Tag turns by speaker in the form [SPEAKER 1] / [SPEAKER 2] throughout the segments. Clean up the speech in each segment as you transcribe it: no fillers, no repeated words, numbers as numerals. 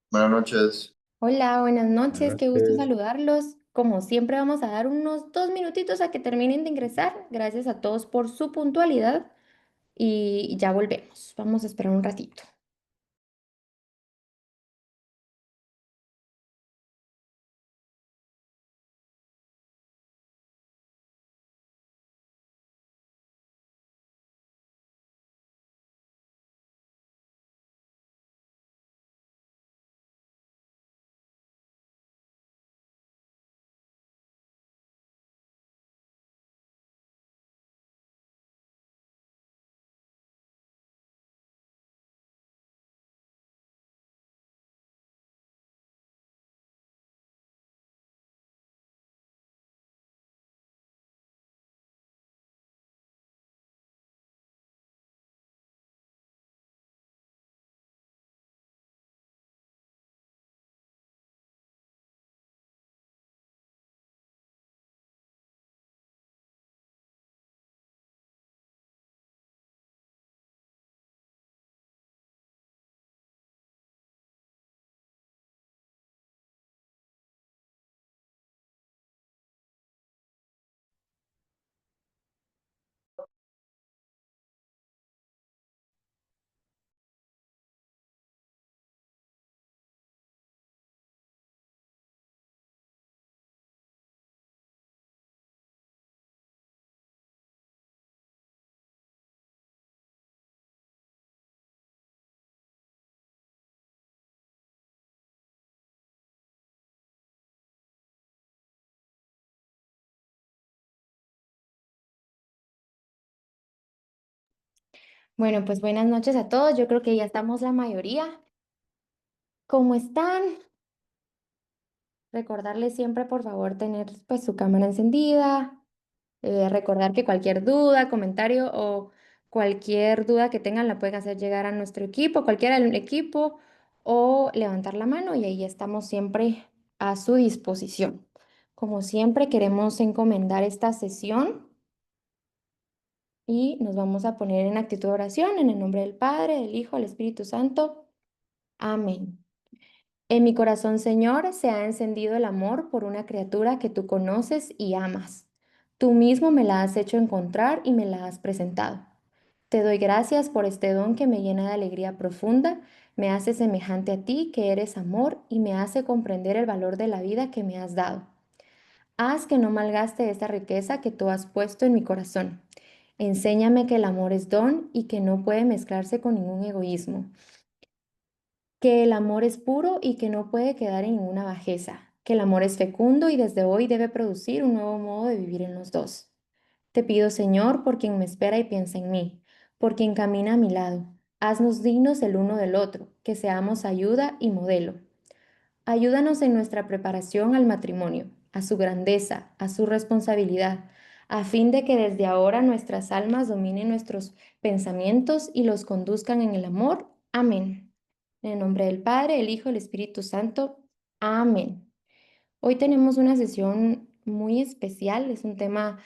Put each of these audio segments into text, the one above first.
[SPEAKER 1] Buenas noches.
[SPEAKER 2] Hola, buenas noches,
[SPEAKER 1] Buenas
[SPEAKER 2] qué gusto
[SPEAKER 1] noches.
[SPEAKER 2] saludarlos. Como siempre vamos a dar unos 2 minutitos a que terminen de ingresar. Gracias a todos por su puntualidad y ya volvemos. Vamos a esperar un ratito. Bueno, pues buenas noches a todos. Yo creo que ya estamos la mayoría. ¿Cómo están? Recordarles siempre, por favor, tener pues su cámara encendida. Recordar que cualquier duda, comentario o cualquier duda que tengan la pueden hacer llegar a nuestro equipo, cualquiera del equipo, o levantar la mano y ahí estamos siempre a su disposición. Como siempre, queremos encomendar esta sesión y nos vamos a poner en actitud de oración en el nombre del Padre, del Hijo, del Espíritu Santo. Amén. En mi corazón, Señor, se ha encendido el amor por una criatura que tú conoces y amas. Tú mismo me la has hecho encontrar y me la has presentado. Te doy gracias por este don que me llena de alegría profunda, me hace semejante a ti, que eres amor, y me hace comprender el valor de la vida que me has dado. Haz que no malgaste esta riqueza que tú has puesto en mi corazón. Enséñame que el amor es don y que no puede mezclarse con ningún egoísmo, que el amor es puro y que no puede quedar en ninguna bajeza, que el amor es fecundo y desde hoy debe producir un nuevo modo de vivir en los dos. Te pido, Señor, por quien me espera y piensa en mí, por quien camina a mi lado. Haznos dignos el uno del otro, que seamos ayuda y modelo. Ayúdanos en nuestra preparación al matrimonio, a su grandeza, a su responsabilidad, a fin de que desde ahora nuestras almas dominen nuestros pensamientos y los conduzcan en el amor. Amén. En el nombre del Padre, el Hijo y el Espíritu Santo. Amén. Hoy tenemos una sesión muy especial, es un tema,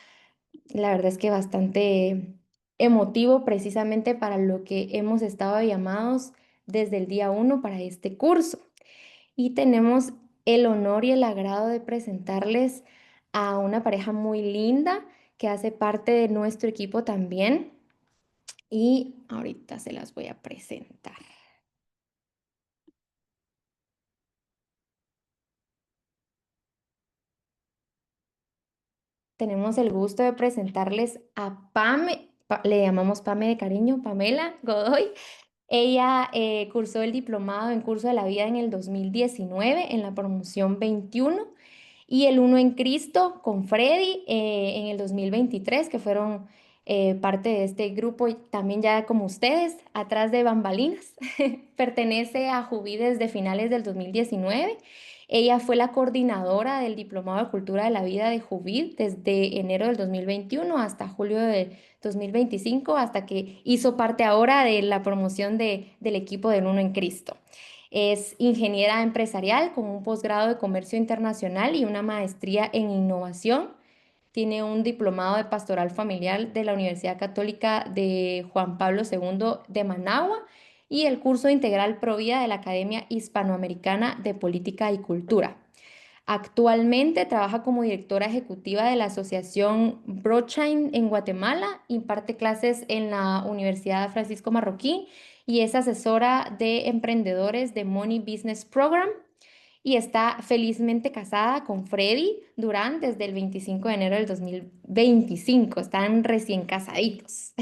[SPEAKER 2] la verdad es que bastante emotivo precisamente para lo que hemos estado llamados desde el día uno para este curso. Y tenemos el honor y el agrado de presentarles a una pareja muy linda que hace parte de nuestro equipo también. Y ahorita se las voy a presentar. Tenemos el gusto de presentarles a Pame, le llamamos Pame de cariño, Pamela Godoy. Ella cursó el diplomado en curso de la vida en el 2019 en la promoción 21 y el Uno en Cristo con Freddy en el 2023, que fueron parte de este grupo y también ya como ustedes, atrás de bambalinas. Pertenece a Juví desde finales del 2019. Ella fue la coordinadora del Diplomado de Cultura de la Vida de Juví desde enero del 2021 hasta julio de 2025, hasta que hizo parte ahora de la promoción del equipo del Uno en Cristo. Es ingeniera empresarial con un posgrado de comercio internacional y una maestría en innovación. Tiene un diplomado de pastoral familiar de la Universidad Católica de Juan Pablo II de Managua y el curso integral Provida de la Academia Hispanoamericana de Política y Cultura. Actualmente trabaja como directora ejecutiva de la Asociación Broadchain en Guatemala, imparte clases en la Universidad Francisco Marroquín y es asesora de emprendedores de Money Business Program y está felizmente casada con Freddy Durán desde el 25 de enero del 2025. Están recién casaditos.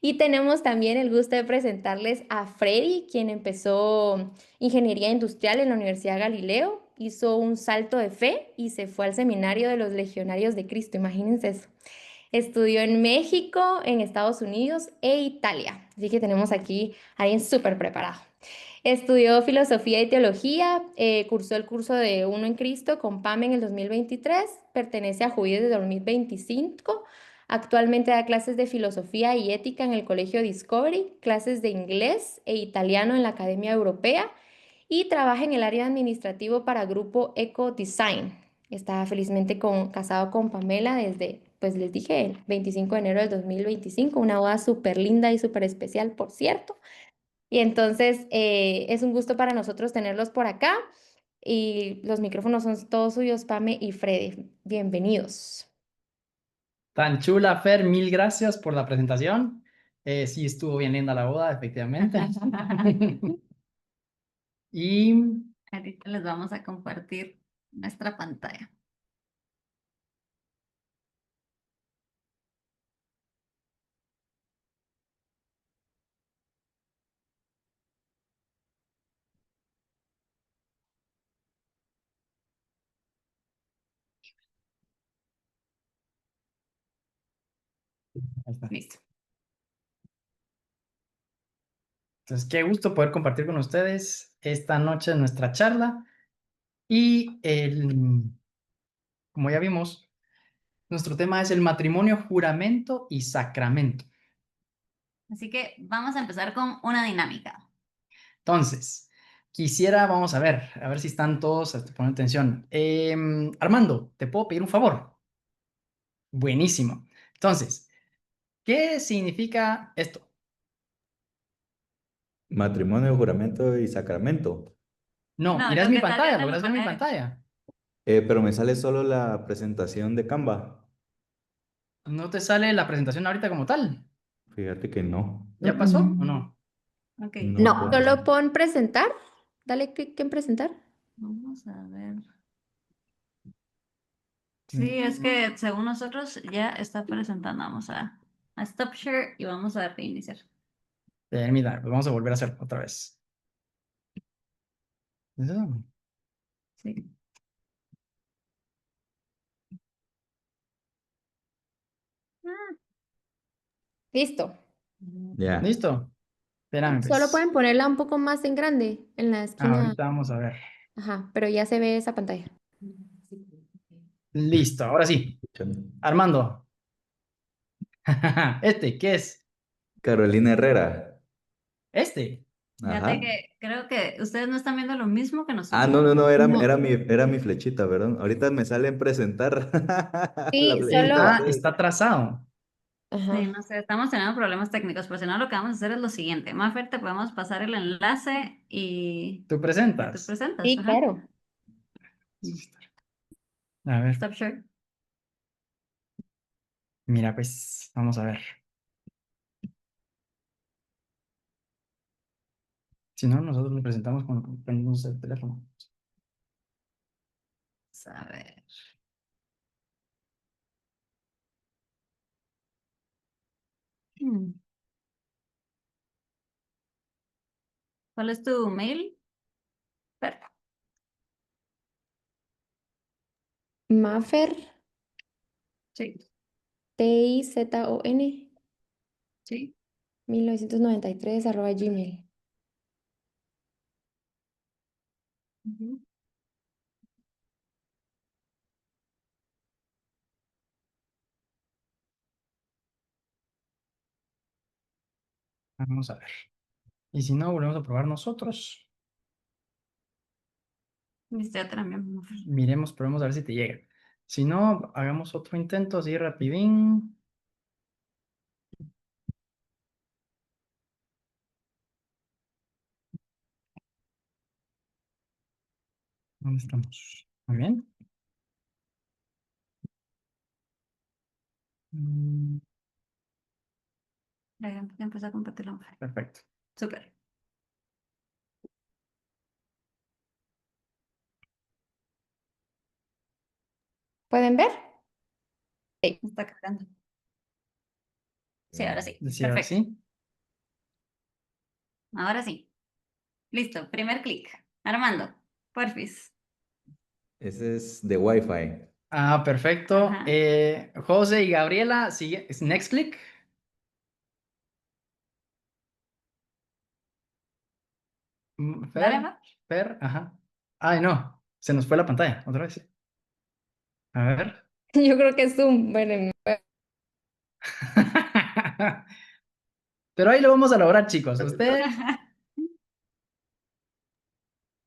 [SPEAKER 2] Y tenemos también el gusto de presentarles a Freddy, quien empezó ingeniería industrial en la Universidad Galileo, hizo un salto de fe y se fue al seminario de los Legionarios de Cristo, imagínense eso. Estudió en México, en Estados Unidos e Italia. Así que tenemos aquí a alguien súper preparado. Estudió filosofía y teología, cursó el curso de Uno en Cristo con PAM en el 2023, pertenece a Juventud desde 2025. Actualmente da clases de filosofía y ética en el Colegio Discovery, clases de inglés e italiano en la Academia Europea y trabaja en el área administrativo para Grupo Eco Design. Está felizmente casado con Pamela desde, pues les dije, el 25 de enero del 2025, una boda súper linda y súper especial, por cierto. Y entonces es un gusto para nosotros tenerlos por acá y los micrófonos son todos suyos, Pame y Freddy. Bienvenidos.
[SPEAKER 1] Tan chula, Fer, mil gracias por la presentación. Sí, estuvo bien linda la boda, efectivamente. Y
[SPEAKER 3] Ahorita les vamos a compartir nuestra pantalla.
[SPEAKER 1] ahí está.
[SPEAKER 3] Listo.
[SPEAKER 1] Entonces, qué gusto poder compartir con ustedes esta noche nuestra charla. Y como ya vimos, nuestro tema es el matrimonio, juramento y sacramento.
[SPEAKER 3] Así que vamos a empezar con una dinámica.
[SPEAKER 1] Entonces, vamos a ver si están todos poniendo atención. Armando, ¿te puedo pedir un favor? Buenísimo. Entonces, ¿qué significa esto?
[SPEAKER 4] Matrimonio, juramento y sacramento.
[SPEAKER 1] No,
[SPEAKER 3] No,
[SPEAKER 1] miras
[SPEAKER 3] lo
[SPEAKER 1] mi
[SPEAKER 3] que estás
[SPEAKER 1] pantalla,
[SPEAKER 3] viendo en la
[SPEAKER 1] logras ver mi
[SPEAKER 3] pantalla.
[SPEAKER 1] pantalla.
[SPEAKER 4] Pero me sale solo la presentación de Canva.
[SPEAKER 1] ¿No te sale la presentación ahorita como tal?
[SPEAKER 4] Fíjate que no.
[SPEAKER 1] ¿Ya pasó o no?
[SPEAKER 3] Ok,
[SPEAKER 4] No
[SPEAKER 2] No,
[SPEAKER 4] puedo.
[SPEAKER 2] solo pon presentar. Dale clic en presentar.
[SPEAKER 3] vamos a ver.
[SPEAKER 1] Mm,
[SPEAKER 3] Sí, es que según nosotros ya está presentando. Vamos a stop share y vamos a reiniciar.
[SPEAKER 1] mira, pues vamos a volver a hacerlo otra vez. Eso.
[SPEAKER 3] Sí.
[SPEAKER 2] Listo.
[SPEAKER 4] Ya.
[SPEAKER 1] ¿Listo? Espérame,
[SPEAKER 2] Solo
[SPEAKER 1] pues.
[SPEAKER 2] pueden ponerla un poco más en grande en la esquina.
[SPEAKER 1] Ahorita vamos a ver.
[SPEAKER 2] Ajá, pero ya se ve esa pantalla.
[SPEAKER 1] Listo, ahora sí. Armando. ¿Qué es?
[SPEAKER 4] Carolina Herrera.
[SPEAKER 1] Este.
[SPEAKER 3] Fíjate
[SPEAKER 4] Ajá.
[SPEAKER 3] que creo que ustedes no están viendo lo mismo que
[SPEAKER 4] Ah,
[SPEAKER 3] nosotros.
[SPEAKER 4] no, no, no,
[SPEAKER 2] No.
[SPEAKER 4] era mi flechita, perdón. Ahorita me sale en presentar la
[SPEAKER 2] Sí,
[SPEAKER 4] flechita de
[SPEAKER 2] solo.
[SPEAKER 4] ustedes.
[SPEAKER 1] Está trazado.
[SPEAKER 3] Sí,
[SPEAKER 2] Ajá.
[SPEAKER 3] no sé, estamos teniendo problemas técnicos, pero si no, lo que vamos a hacer es lo siguiente. Mafer, te podemos pasar el enlace
[SPEAKER 1] ¿Tú
[SPEAKER 3] y tú
[SPEAKER 1] presentas?
[SPEAKER 3] presentas.
[SPEAKER 2] Sí,
[SPEAKER 3] Ajá.
[SPEAKER 2] claro.
[SPEAKER 1] Listo. A ver,
[SPEAKER 3] Stop share.
[SPEAKER 1] mira, pues, vamos a ver. Si no, nosotros lo presentamos con prendemos el teléfono.
[SPEAKER 3] Vamos a ver. Hmm, ¿Cuál es tu mail? Fer.
[SPEAKER 2] Mafer,
[SPEAKER 3] Sí,
[SPEAKER 2] Tizon,
[SPEAKER 3] sí.
[SPEAKER 2] 1993 @gmail.
[SPEAKER 3] Ujú.
[SPEAKER 1] Vamos a ver. Y si no, volvemos a probar nosotros.
[SPEAKER 3] Listo, ya te la enviamos, Mafer.
[SPEAKER 1] Miremos, probemos a ver si te llega. Si no, hagamos otro intento así rapidín. ¿Dónde estamos? Muy bien. Mm,
[SPEAKER 3] Ya empezó a compartirlo.
[SPEAKER 1] Perfecto.
[SPEAKER 3] Súper.
[SPEAKER 2] ¿Pueden ver?
[SPEAKER 3] Está cargando. Sí, ahora sí.
[SPEAKER 1] Sí, ahora
[SPEAKER 3] Perfecto.
[SPEAKER 1] sí.
[SPEAKER 3] Ahora sí. Listo. Primer clic. Armando. Porfis.
[SPEAKER 4] Ese es de Wi-Fi.
[SPEAKER 1] Ah, perfecto.
[SPEAKER 3] Ajá.
[SPEAKER 1] José y Gabriela, sigue. Next click.
[SPEAKER 3] Dale,
[SPEAKER 1] Fer,
[SPEAKER 3] va.
[SPEAKER 1] Fer, ajá. Ay, no. Se nos fue la pantalla, otra vez. A ver.
[SPEAKER 2] Yo creo que es un... Bueno,
[SPEAKER 1] Pero ahí lo vamos a lograr, chicos. Ustedes,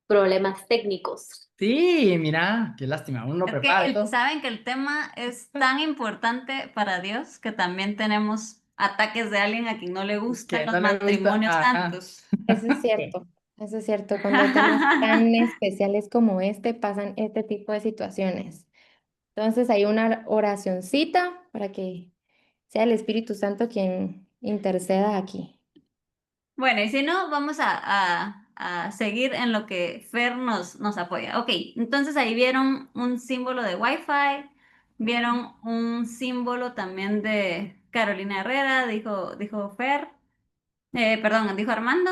[SPEAKER 5] Problemas técnicos.
[SPEAKER 1] sí, mira, qué lástima. Uno
[SPEAKER 3] Es
[SPEAKER 1] prepara
[SPEAKER 3] que
[SPEAKER 1] y todo.
[SPEAKER 3] saben que el tema es tan importante para Dios que también tenemos ataques de alguien a quien no le gustan
[SPEAKER 1] Que
[SPEAKER 3] los
[SPEAKER 1] no le gusta.
[SPEAKER 3] matrimonios
[SPEAKER 1] Ajá.
[SPEAKER 3] santos.
[SPEAKER 2] eso es cierto. Eso es cierto. Cuando hay temas tan especiales como este, pasan este tipo de situaciones. Entonces hay una oracioncita para que sea el Espíritu Santo quien interceda aquí.
[SPEAKER 3] Bueno, y si no, vamos a seguir en lo que Fer nos apoya. Ok, entonces ahí vieron un símbolo de Wi-Fi, vieron un símbolo también de Carolina Herrera, dijo Fer, perdón, dijo Armando.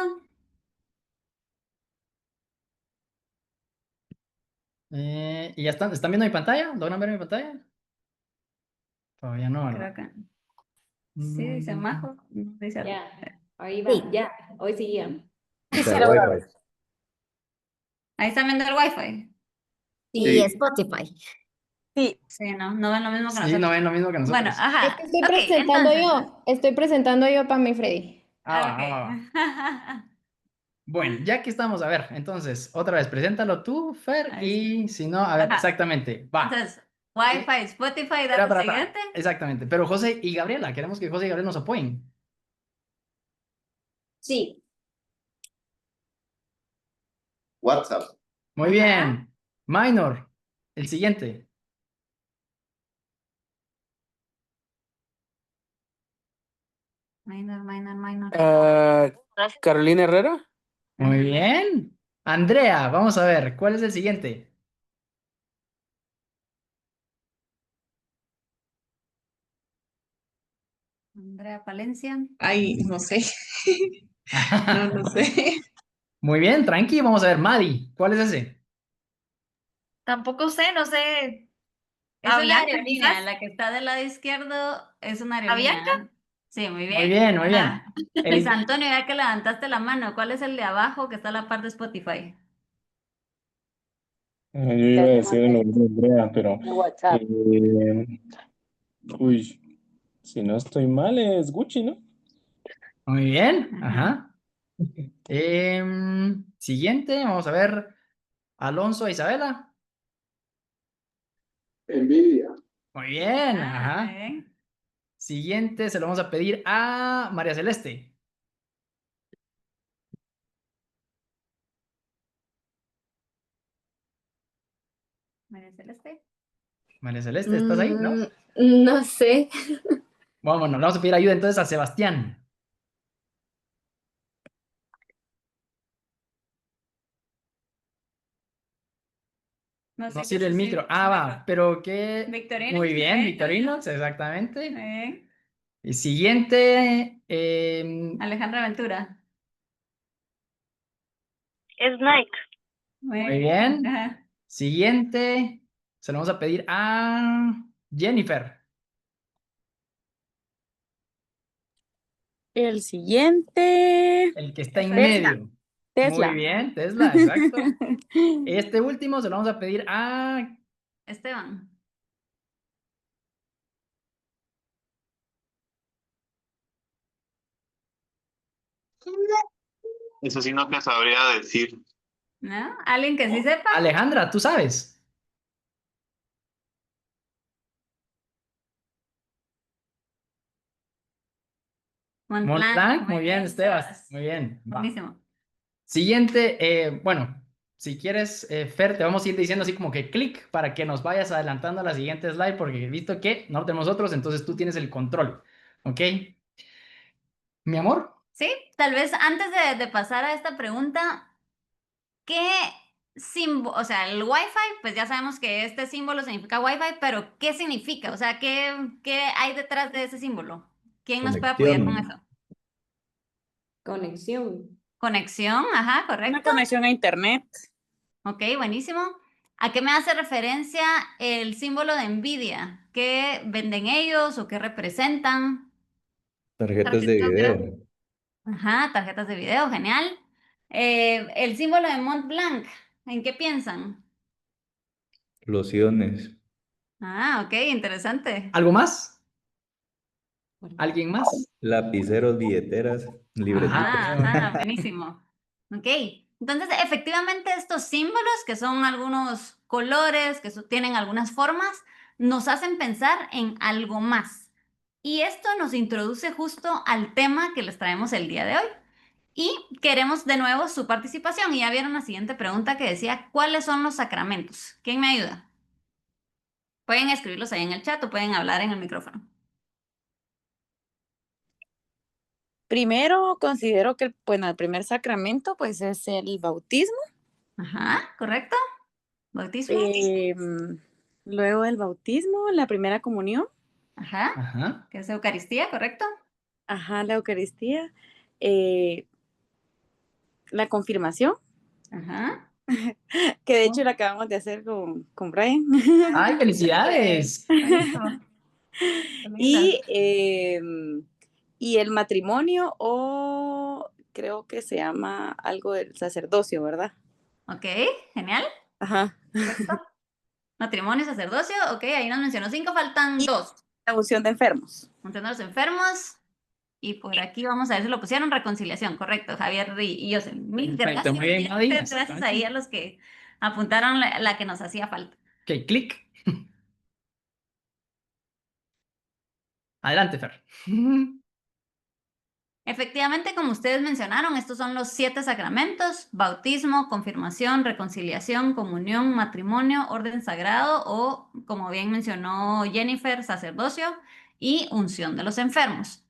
[SPEAKER 1] ¿Y ya están viendo mi pantalla? ¿Logran ver mi pantalla? Todavía no, ¿verdad?
[SPEAKER 3] Creo que sí, dice
[SPEAKER 1] Mm,
[SPEAKER 3] Majo, dice
[SPEAKER 5] Ya, ahí va,
[SPEAKER 2] Sí.
[SPEAKER 5] ya, hoy sí ya.
[SPEAKER 4] O sea, el Wi-Fi.
[SPEAKER 3] ahí están viendo el Wi-Fi.
[SPEAKER 5] Y Spotify.
[SPEAKER 3] Sí, no ven lo mismo que
[SPEAKER 1] Sí, no
[SPEAKER 3] nosotros.
[SPEAKER 1] ven lo mismo que
[SPEAKER 3] Bueno,
[SPEAKER 1] nosotros.
[SPEAKER 2] Es que
[SPEAKER 3] ajá, ok, entonces,
[SPEAKER 2] estoy presentando yo para mi Freddy.
[SPEAKER 1] Va.
[SPEAKER 3] ok.
[SPEAKER 1] Bueno, ya que estamos, a ver, entonces, otra vez, preséntalo tú, Fer,
[SPEAKER 3] Ahí está.
[SPEAKER 1] y si no, a ver,
[SPEAKER 3] Ajá.
[SPEAKER 1] exactamente, va.
[SPEAKER 3] Entonces, Wi-Fi, Spotify,
[SPEAKER 1] Era
[SPEAKER 3] dato
[SPEAKER 1] para
[SPEAKER 3] siguiente.
[SPEAKER 1] exactamente, pero José y Gabriela, queremos que José y Gabriela nos apoyen.
[SPEAKER 5] Sí.
[SPEAKER 6] WhatsApp.
[SPEAKER 1] Muy
[SPEAKER 3] Ajá.
[SPEAKER 1] bien. Minor, el siguiente.
[SPEAKER 3] Minor.
[SPEAKER 7] Carolina Herrera.
[SPEAKER 1] Muy
[SPEAKER 3] Ajá.
[SPEAKER 1] bien. Andrea, vamos a ver, ¿cuál es el siguiente?
[SPEAKER 3] Andrea Palencia.
[SPEAKER 8] Ay, no sé. No, no sé.
[SPEAKER 1] Muy bien, tranqui, vamos a ver, Madi, ¿cuál es ese?
[SPEAKER 8] Tampoco sé, no sé.
[SPEAKER 3] Es una
[SPEAKER 8] Avianca,
[SPEAKER 3] aerolínea,
[SPEAKER 8] quizás.
[SPEAKER 3] la que está del lado izquierdo es una
[SPEAKER 8] ¿Avianca?
[SPEAKER 3] aerolínea. Sí, muy
[SPEAKER 1] Muy
[SPEAKER 3] bien.
[SPEAKER 1] bien, muy bien.
[SPEAKER 3] Ajá. Luis Antonio, ya que levantaste la mano, ¿cuál es el de abajo que está a la par de Spotify?
[SPEAKER 7] Yo iba a decir el nombre de Andrea, pero
[SPEAKER 5] WhatsApp.
[SPEAKER 7] uy, si no estoy mal es Gucci, ¿no?
[SPEAKER 1] Muy bien,
[SPEAKER 3] Ajá.
[SPEAKER 1] ajá. Siguiente, vamos a ver, Alonso e Isabela.
[SPEAKER 6] Nvidia.
[SPEAKER 1] Muy bien,
[SPEAKER 3] Ah, muy
[SPEAKER 1] ajá.
[SPEAKER 3] bien.
[SPEAKER 1] Siguiente, se lo vamos a pedir a María Celeste.
[SPEAKER 3] María Celeste.
[SPEAKER 1] María Celeste, ¿estás ahí? ¿No?
[SPEAKER 5] No sé.
[SPEAKER 1] Vámonos, le vamos a pedir ayuda entonces a Sebastián.
[SPEAKER 3] No
[SPEAKER 1] No
[SPEAKER 3] sé qué
[SPEAKER 1] sirve el
[SPEAKER 3] es
[SPEAKER 1] micro.
[SPEAKER 3] sí.
[SPEAKER 1] Ah, va, pero qué.
[SPEAKER 3] Victorino.
[SPEAKER 1] Muy bien, Victorinos,
[SPEAKER 3] Muy
[SPEAKER 1] exactamente.
[SPEAKER 3] bien.
[SPEAKER 1] Y siguiente,
[SPEAKER 3] Alejandra Ventura.
[SPEAKER 8] Es Nike.
[SPEAKER 3] Muy
[SPEAKER 1] muy
[SPEAKER 3] bien.
[SPEAKER 1] bien.
[SPEAKER 3] Ajá.
[SPEAKER 1] Siguiente, se lo vamos a pedir a Jennifer,
[SPEAKER 9] El siguiente,
[SPEAKER 1] el que está en
[SPEAKER 3] Eso es.
[SPEAKER 9] Tesla.
[SPEAKER 1] medio. Muy
[SPEAKER 9] Tesla.
[SPEAKER 1] bien, Tesla, exacto. Este último se lo vamos a pedir a.
[SPEAKER 3] Esteban.
[SPEAKER 6] Eso sí no te sabría decir.
[SPEAKER 3] ¿No? ¿Alguien que sí sepa?
[SPEAKER 1] Alejandra, ¿tú sabes?
[SPEAKER 3] Montblanc.
[SPEAKER 1] Montblanc,
[SPEAKER 3] Muy
[SPEAKER 1] muy bien,
[SPEAKER 3] bien,
[SPEAKER 1] Estebas,
[SPEAKER 3] Sebas.
[SPEAKER 1] muy bien. Va.
[SPEAKER 3] Buenísimo.
[SPEAKER 1] Siguiente, bueno, si quieres, Fer, te vamos a ir diciendo así como que clic para que nos vayas adelantando a la siguiente slide, porque he visto que no lo tenemos nosotros, entonces tú tienes el control. ¿Ok? Mi amor,
[SPEAKER 3] Sí, tal vez antes de pasar a esta pregunta, ¿qué símbolo, o sea, el Wi-Fi, pues ya sabemos que este símbolo significa Wi-Fi, pero ¿qué significa? O sea, ¿qué hay detrás de ese símbolo? ¿Quién nos puede apoyar con
[SPEAKER 4] Conexión.
[SPEAKER 3] eso?
[SPEAKER 5] Conexión.
[SPEAKER 3] Conexión, ajá,
[SPEAKER 9] Una
[SPEAKER 3] correcto.
[SPEAKER 9] conexión a internet.
[SPEAKER 3] Ok, buenísimo. ¿A qué me hace referencia el símbolo de Nvidia? ¿Qué venden ellos o qué representan?
[SPEAKER 4] Tarjetas de
[SPEAKER 3] Tarjetas gráficas.
[SPEAKER 4] video.
[SPEAKER 3] Ajá, tarjetas de video, genial. El símbolo de Mont Blanc, ¿en qué piensan?
[SPEAKER 4] Lociones.
[SPEAKER 3] Ah, ok, interesante.
[SPEAKER 1] ¿algo más?
[SPEAKER 5] Bueno,
[SPEAKER 1] ¿Alguien más?
[SPEAKER 4] Lapiceros, billeteras, libretitas.
[SPEAKER 3] Ajá, ajá, buenísimo. Ok, entonces efectivamente estos símbolos, que son algunos colores, tienen algunas formas, nos hacen pensar en algo más. Y esto nos introduce justo al tema que les traemos el día de hoy. Y queremos de nuevo su participación. Y ya vieron la siguiente pregunta que decía, ¿cuáles son los sacramentos? ¿Quién me ayuda? Pueden escribirlos ahí en el chat o pueden hablar en el micrófono.
[SPEAKER 9] Primero, considero que bueno, el primer sacramento pues es el bautismo.
[SPEAKER 3] Ajá, ¿correcto? Bautismo.
[SPEAKER 9] Luego el bautismo, la primera comunión,
[SPEAKER 3] Ajá,
[SPEAKER 1] Ajá.
[SPEAKER 3] que es Eucaristía, ¿correcto?
[SPEAKER 9] ajá, la Eucaristía, eh, la confirmación,
[SPEAKER 3] Ajá.
[SPEAKER 9] que de hecho la acabamos de hacer con Brian.
[SPEAKER 1] ¡Ay,
[SPEAKER 3] Excelente.
[SPEAKER 1] felicidades!
[SPEAKER 3] Buenísimo. Qué linda.
[SPEAKER 9] Y, y el matrimonio, o creo que se llama algo del sacerdocio, ¿verdad?
[SPEAKER 3] Ok, genial.
[SPEAKER 9] Ajá.
[SPEAKER 3] Perfecto. Matrimonio, sacerdocio. Ok, ahí nos mencionó 5, faltan
[SPEAKER 9] Y
[SPEAKER 3] 2.
[SPEAKER 9] la unción de enfermos.
[SPEAKER 3] Unción de los enfermos. Y por aquí vamos a ver si lo pusieron. Reconciliación, correcto. Javier y José. Mil
[SPEAKER 1] Perfecto,
[SPEAKER 3] gracias.
[SPEAKER 1] muy bien, Madi.
[SPEAKER 3] Gracias ahí a los que apuntaron la que nos hacía falta.
[SPEAKER 1] Ok, clic. Adelante, Fer.
[SPEAKER 3] Efectivamente, como ustedes mencionaron, estos son los 7 sacramentos: bautismo, confirmación, reconciliación, comunión, matrimonio, orden sagrado o, como bien mencionó Jennifer, sacerdocio y unción de los enfermos.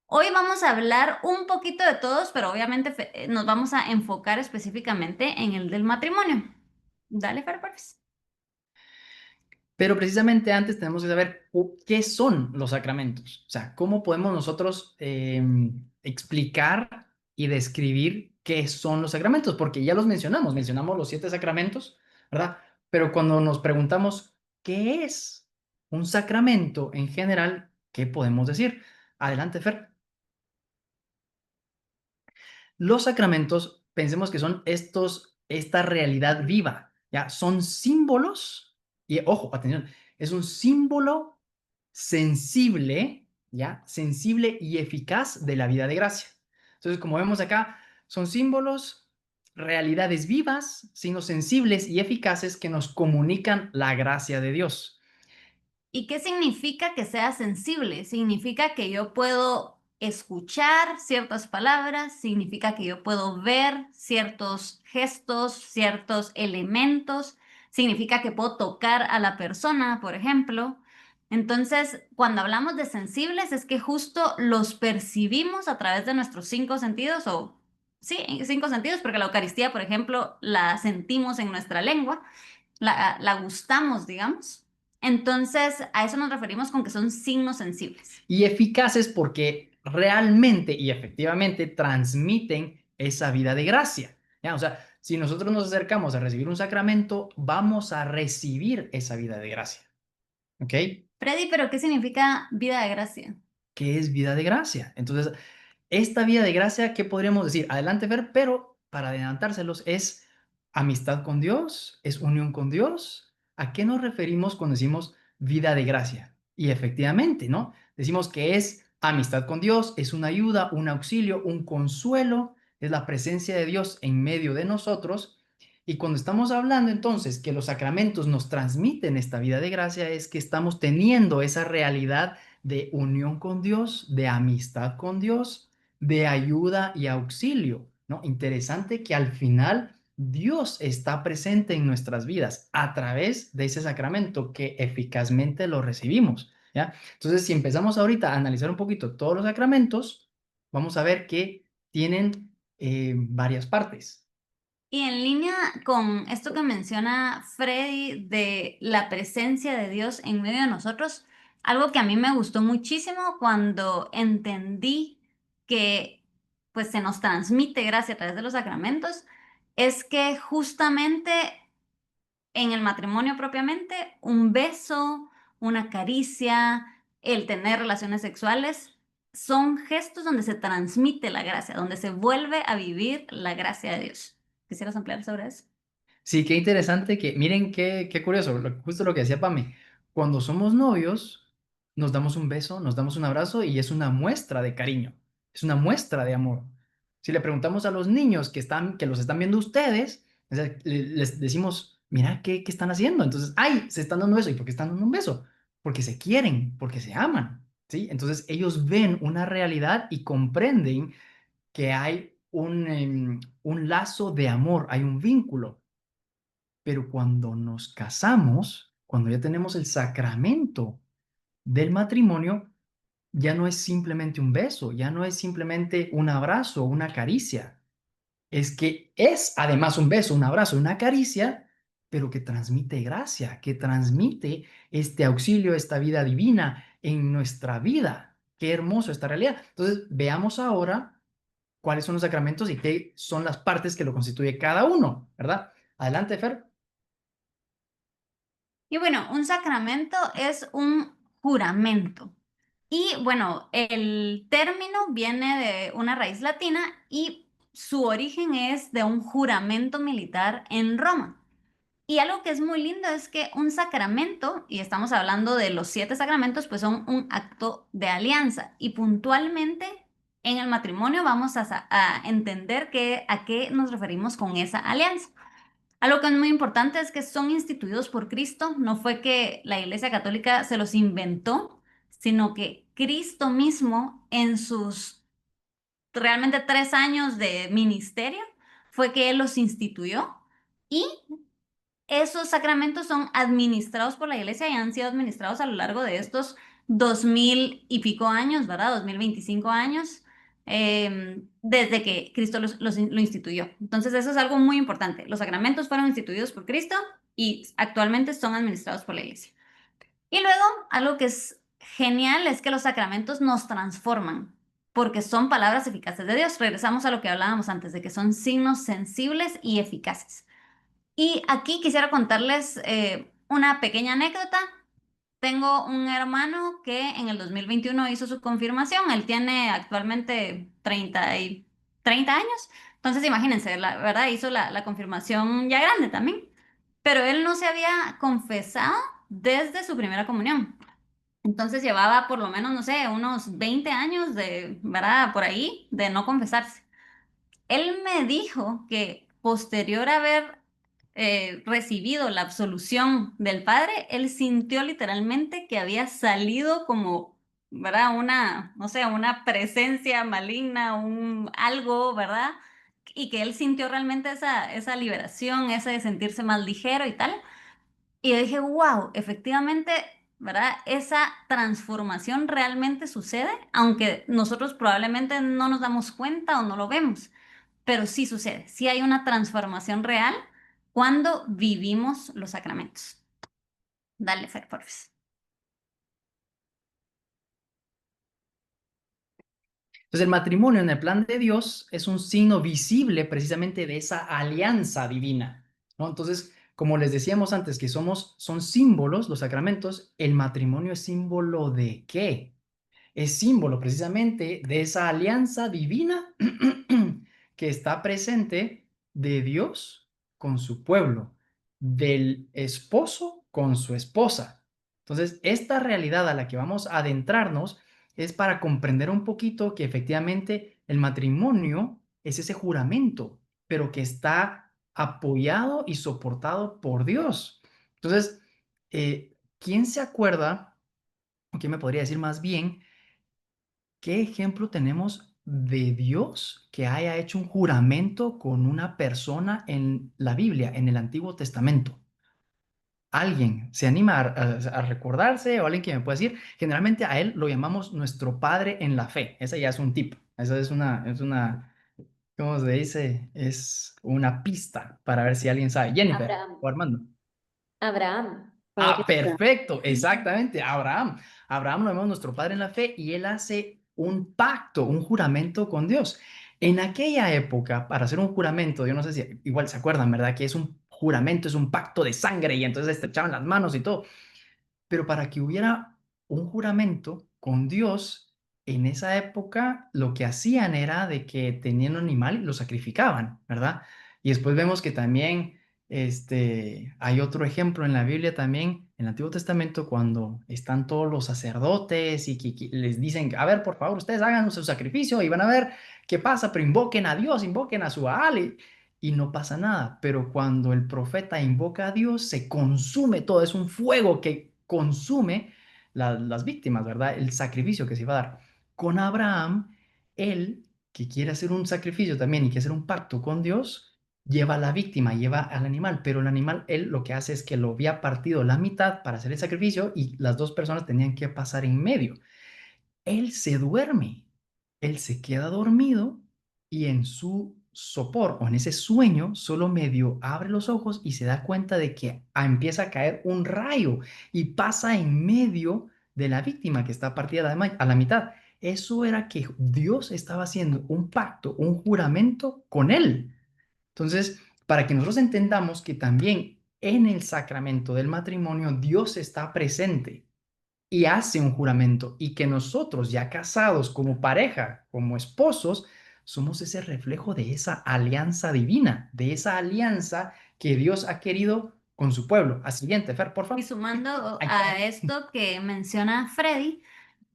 [SPEAKER 3] Hoy vamos a hablar un poquito de todos, pero obviamente nos vamos a enfocar específicamente en el del matrimonio. Dale, Fer, porfis.
[SPEAKER 1] Pero precisamente antes tenemos que saber qué son los sacramentos. O sea, cómo podemos nosotros explicar y describir qué son los sacramentos, porque ya los mencionamos los 7 sacramentos, ¿verdad? Pero cuando nos preguntamos qué es un sacramento en general, ¿qué podemos decir? Adelante, Fer. Los sacramentos, pensemos que son esta realidad viva, ¿ya? Son símbolos, y ojo, atención, es un símbolo sensible, ¿ya? Sensible y eficaz de la vida de gracia. Entonces, como vemos acá, son símbolos, realidades vivas, signos sensibles y eficaces que nos comunican la gracia de Dios.
[SPEAKER 3] ¿Y qué significa que sea sensible? Significa que yo puedo escuchar ciertas palabras, significa que yo puedo ver ciertos gestos, ciertos elementos, significa que puedo tocar a la persona, por ejemplo. Entonces, cuando hablamos de sensibles, es que justo los percibimos a través de nuestros 5 sentidos, o sí, 5 sentidos, porque la Eucaristía, por ejemplo, la sentimos en nuestra lengua, la gustamos, digamos. Entonces, a eso nos referimos con que son signos sensibles.
[SPEAKER 1] Y eficaces porque realmente y efectivamente transmiten esa vida de gracia. ¿Ya? O sea, si nosotros nos acercamos a recibir un sacramento, vamos a recibir esa vida de gracia. ¿Ok?
[SPEAKER 3] Freddy, ¿pero qué significa vida de gracia?
[SPEAKER 1] ¿Qué es vida de gracia? Entonces, esta vida de gracia, ¿qué podríamos decir? Adelante, Fer, pero para adelantárselos es amistad con Dios, es unión con Dios. ¿A qué nos referimos cuando decimos vida de gracia? Y efectivamente, ¿no? Decimos que es amistad con Dios, es una ayuda, un auxilio, un consuelo, es la presencia de Dios en medio de nosotros. Y cuando estamos hablando entonces que los sacramentos nos transmiten esta vida de gracia, es que estamos teniendo esa realidad de unión con Dios, de amistad con Dios, de ayuda y auxilio, ¿no? Interesante que al final Dios está presente en nuestras vidas a través de ese sacramento que eficazmente lo recibimos, ¿ya? Entonces, si empezamos ahorita a analizar un poquito todos los sacramentos, vamos a ver que tienen varias partes.
[SPEAKER 3] Y en línea con esto que menciona Freddy de la presencia de Dios en medio de nosotros, algo que a mí me gustó muchísimo cuando entendí que pues se nos transmite gracia a través de los sacramentos, es que justamente en el matrimonio propiamente, un beso, una caricia, el tener relaciones sexuales, son gestos donde se transmite la gracia, donde se vuelve a vivir la gracia de Dios. ¿Quisieras ampliar sobre eso?
[SPEAKER 1] Sí, qué interesante que, miren qué curioso, justo lo que decía Pame. Cuando somos novios, nos damos un beso, nos damos un abrazo y es una muestra de cariño, es una muestra de amor. Si le preguntamos a los niños que los están viendo ustedes, o sea, les decimos, mira, ¿qué están haciendo? Entonces, ay, se están dando un beso. ¿Y por qué están dando un beso? Porque se quieren, porque se aman, ¿sí? Entonces, ellos ven una realidad y comprenden que hay un lazo de amor, hay un vínculo. Pero cuando nos casamos, cuando ya tenemos el sacramento del matrimonio, ya no es simplemente un beso, ya no es simplemente un abrazo, una caricia. Es que es además un beso, un abrazo, una caricia, pero que transmite gracia, que transmite este auxilio, esta vida divina en nuestra vida. Qué hermoso esta realidad. Entonces, veamos ahora cuáles son los sacramentos y qué son las partes que lo constituye cada uno, ¿verdad? Adelante, Fer.
[SPEAKER 3] Y bueno, un sacramento es un juramento. Y bueno, el término viene de una raíz latina y su origen es de un juramento militar en Roma. Y algo que es muy lindo es que un sacramento, y estamos hablando de los 7 sacramentos, pues son un acto de alianza. Y puntualmente en el matrimonio vamos a entender a qué nos referimos con esa alianza. Algo que es muy importante es que son instituidos por Cristo, no fue que la Iglesia Católica se los inventó, sino que Cristo mismo en sus realmente 3 años de ministerio fue que Él los instituyó y esos sacramentos son administrados por la Iglesia y han sido administrados a lo largo de estos 2000 y pico años, ¿verdad? 2025 años, desde que Cristo lo instituyó. Entonces, eso es algo muy importante. Los sacramentos fueron instituidos por Cristo y actualmente son administrados por la Iglesia. Y luego, algo que es genial es que los sacramentos nos transforman, porque son palabras eficaces de Dios. Regresamos a lo que hablábamos antes, de que son signos sensibles y eficaces. Y aquí quisiera contarles una pequeña anécdota. Tengo un hermano que en el 2021 hizo su confirmación. Él tiene actualmente 30 años. Entonces, imagínense, la verdad, hizo la confirmación ya grande también. Pero él no se había confesado desde su primera comunión. Entonces llevaba por lo menos, no sé, unos 20 años de, ¿verdad? Por ahí, de no confesarse. Él me dijo que posterior a haber recibido la absolución del Padre, él sintió literalmente que había salido como, ¿verdad? Una, no sé, una presencia maligna, un algo, ¿verdad? Y que él sintió realmente esa liberación, ese de sentirse más ligero y tal. Y yo dije, wow, efectivamente, ¿verdad? Esa transformación realmente sucede, aunque nosotros probablemente no nos damos cuenta o no lo vemos, pero sí sucede, sí hay una transformación real cuando vivimos los sacramentos. Dale, Fer, por favor.
[SPEAKER 1] Entonces, el matrimonio en el plan de Dios es un signo visible precisamente de esa alianza divina, ¿no? Entonces, como les decíamos antes, que son símbolos, los sacramentos, el matrimonio es símbolo ¿de qué? Es símbolo precisamente de esa alianza divina que está presente de Dios con su pueblo, del esposo con su esposa. Entonces, esta realidad a la que vamos a adentrarnos es para comprender un poquito que efectivamente el matrimonio es ese juramento, pero que está apoyado y soportado por Dios. Entonces, ¿quién se acuerda, o quién me podría decir más bien, qué ejemplo tenemos de Dios que haya hecho un juramento con una persona en la Biblia, en el Antiguo Testamento? ¿Alguien se anima a recordarse o alguien que me pueda decir? Generalmente a él lo llamamos nuestro Padre en la fe. Ese ya es un tip. Esa es una, ¿cómo se dice? Es una pista para ver si alguien sabe. Jennifer
[SPEAKER 5] Abraham.
[SPEAKER 1] o Armando.
[SPEAKER 5] Abraham.
[SPEAKER 1] Ah, perfecto, exactamente, Abraham. Abraham lo vemos nuestro padre en la fe y él hace un pacto, un juramento con Dios. En aquella época, para hacer un juramento, yo no sé si igual se acuerdan, ¿verdad? Que es un juramento, es un pacto de sangre y entonces estrechaban las manos y todo. Pero para que hubiera un juramento con Dios, en esa época lo que hacían era de que tenían un animal y lo sacrificaban, ¿verdad? Y después vemos que también hay otro ejemplo en la Biblia también, en el Antiguo Testamento, cuando están todos los sacerdotes y que les dicen, a ver, por favor, ustedes hagan su sacrificio y van a ver qué pasa, pero invoquen a Dios, invoquen a su Baal y no pasa nada. Pero cuando el profeta invoca a Dios, se consume todo, es un fuego que consume las víctimas, ¿verdad? El sacrificio que se iba a dar. Con Abraham, él, que quiere hacer un sacrificio también y quiere hacer un pacto con Dios, lleva a la víctima, lleva al animal, pero el animal, él lo que hace es que lo había partido la mitad para hacer el sacrificio y las dos personas tenían que pasar en medio. Él se duerme, él se queda dormido y en su sopor o en ese sueño solo medio abre los ojos y se da cuenta de que empieza a caer un rayo y pasa en medio de la víctima que está partida a la mitad. Eso era que Dios estaba haciendo un pacto, un juramento con él. Entonces, para que nosotros entendamos que también en el sacramento del matrimonio Dios está presente y hace un juramento y que nosotros ya casados como pareja, como esposos, somos ese reflejo de esa alianza divina, de esa alianza que Dios ha querido con su pueblo. A siguiente, Fer, por
[SPEAKER 3] Y
[SPEAKER 1] favor.
[SPEAKER 3] sumando
[SPEAKER 1] Ay,
[SPEAKER 3] a esto que menciona Freddy,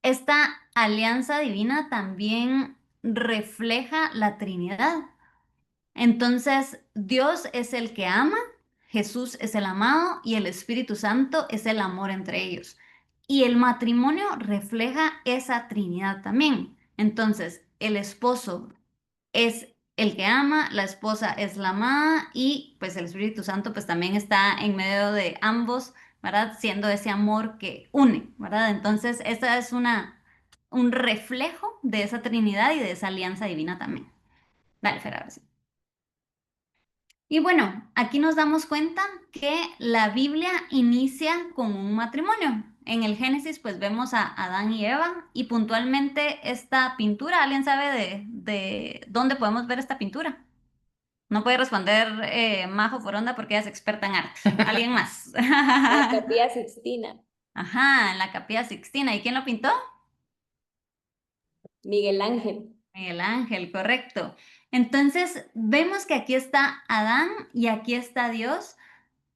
[SPEAKER 3] esta alianza divina también refleja la Trinidad. Entonces, Dios es el que ama, Jesús es el amado y el Espíritu Santo es el amor entre ellos. Y el matrimonio refleja esa Trinidad también. Entonces, el esposo es el que ama, la esposa es la amada y pues el Espíritu Santo pues también está en medio de ambos, ¿verdad? Siendo ese amor que une, ¿verdad? Entonces, esta es un reflejo de esa Trinidad y de esa alianza divina también. Dale, Fer, ahora sí. Y bueno, aquí nos damos cuenta que la Biblia inicia con un matrimonio. En el Génesis pues vemos a Adán y Eva y puntualmente esta pintura, ¿alguien sabe de dónde podemos ver esta pintura? No puede responder Majo Foronda porque ella es experta en arte. ¿Alguien más?
[SPEAKER 5] La Capilla Sixtina.
[SPEAKER 3] Ajá, en la Capilla Sixtina. ¿Y quién lo pintó?
[SPEAKER 5] Miguel Ángel.
[SPEAKER 3] Miguel Ángel, correcto. Entonces vemos que aquí está Adán y aquí está Dios.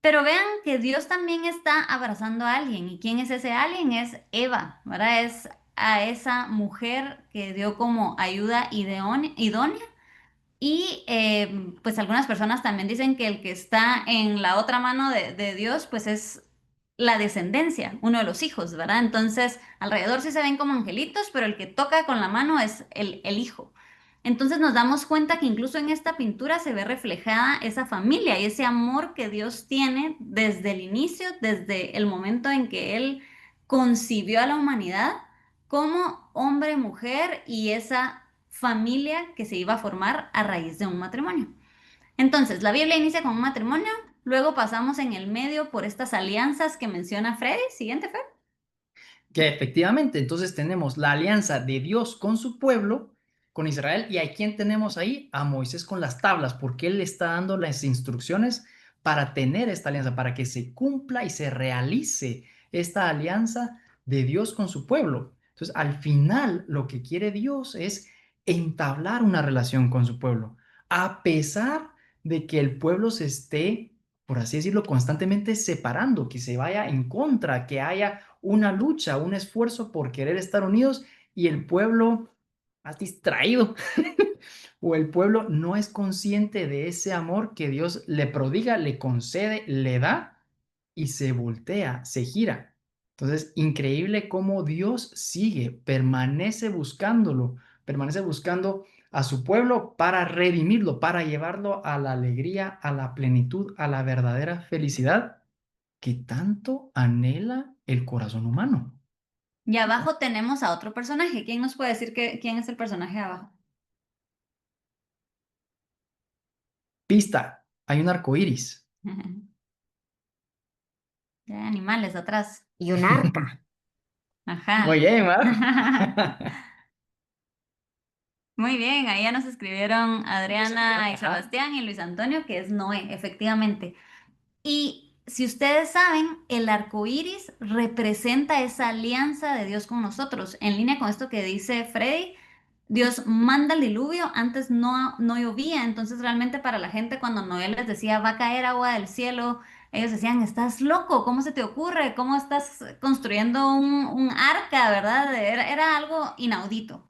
[SPEAKER 3] Pero vean que Dios también está abrazando a alguien. ¿Y quién es ese alguien? Es Eva, ¿verdad? Es a esa mujer que dio como ayuda idónea. Y pues algunas personas también dicen que el que está en la otra mano de Dios, pues es la descendencia, uno de los hijos, ¿verdad? Entonces, alrededor sí se ven como angelitos, pero el que toca con la mano es el hijo. Entonces nos damos cuenta que incluso en esta pintura se ve reflejada esa familia y ese amor que Dios tiene desde el inicio, desde el momento en que Él concibió a la humanidad como hombre, mujer y esa familia que se iba a formar a raíz de un matrimonio. Entonces, la Biblia inicia con un matrimonio, luego pasamos en el medio por estas alianzas que menciona Freddy. Siguiente, Fer.
[SPEAKER 1] Que efectivamente, entonces tenemos la alianza de Dios con su pueblo, con Israel, y ¿a quién tenemos ahí? A Moisés con las tablas, porque él le está dando las instrucciones para tener esta alianza, para que se cumpla y se realice esta alianza de Dios con su pueblo. Entonces, al final, lo que quiere Dios es entablar una relación con su pueblo, a pesar de que el pueblo se esté, por así decirlo, constantemente separando, que se vaya en contra, que haya una lucha, un esfuerzo por querer estar unidos y el pueblo más distraído o el pueblo no es consciente de ese amor que Dios le prodiga, le concede, le da y se voltea, se gira. Entonces, increíble cómo Dios sigue, permanece buscándolo permanece buscando a su pueblo para redimirlo, para llevarlo a la alegría, a la plenitud, a la verdadera felicidad que tanto anhela el corazón humano.
[SPEAKER 3] Y abajo tenemos a otro personaje. ¿Quién nos puede decir quién es el personaje de abajo?
[SPEAKER 1] Pista, hay un arco iris.
[SPEAKER 3] Ya hay animales atrás.
[SPEAKER 2] Y un arpa.
[SPEAKER 3] Ajá.
[SPEAKER 1] Muy bien, Mar.
[SPEAKER 3] Muy bien, ahí ya nos escribieron Adriana y Sebastián y Luis Antonio, que es Noé, efectivamente. Y si ustedes saben, el arco iris representa esa alianza de Dios con nosotros. En línea con esto que dice Freddy, Dios manda el diluvio, antes no llovía, entonces realmente para la gente cuando Noé les decía va a caer agua del cielo, ellos decían, estás loco, ¿cómo se te ocurre? ¿Cómo estás construyendo un arca, verdad? Era algo inaudito.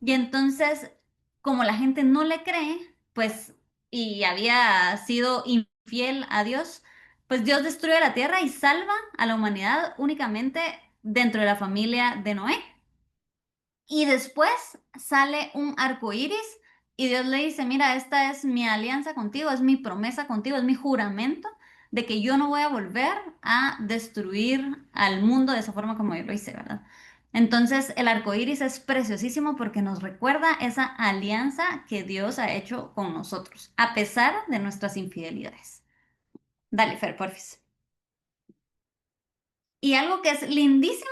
[SPEAKER 3] Y entonces, como la gente no le cree, pues, y había sido infiel a Dios, pues Dios destruye la tierra y salva a la humanidad únicamente dentro de la familia de Noé. Y después sale un arco iris y Dios le dice, mira, esta es mi alianza contigo, es mi promesa contigo, es mi juramento de que yo no voy a volver a destruir al mundo de esa forma como yo lo hice, ¿verdad? Entonces, el arco iris es preciosísimo porque nos recuerda esa alianza que Dios ha hecho con nosotros, a pesar de nuestras infidelidades. Dale, Fer, porfis. Y algo que es lindísimo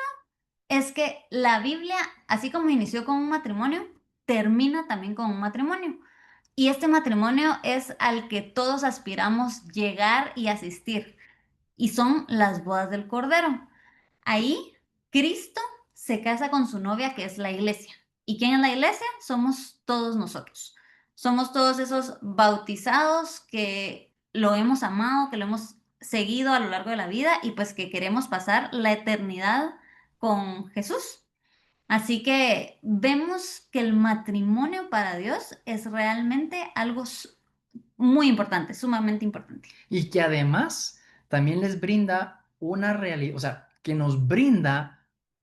[SPEAKER 3] es que la Biblia, así como inició con un matrimonio, termina también con un matrimonio. Y este matrimonio es al que todos aspiramos llegar y asistir. Y son las bodas del Cordero. Ahí Cristo se casa con su novia, que es la iglesia. ¿Y quién es la iglesia? Somos todos nosotros. Somos todos esos bautizados que lo hemos amado, que lo hemos seguido a lo largo de la vida y pues que queremos pasar la eternidad con Jesús. Así que vemos que el matrimonio para Dios es realmente algo muy importante, sumamente importante.
[SPEAKER 1] Y que además también les brinda una realidad, o sea, que nos brinda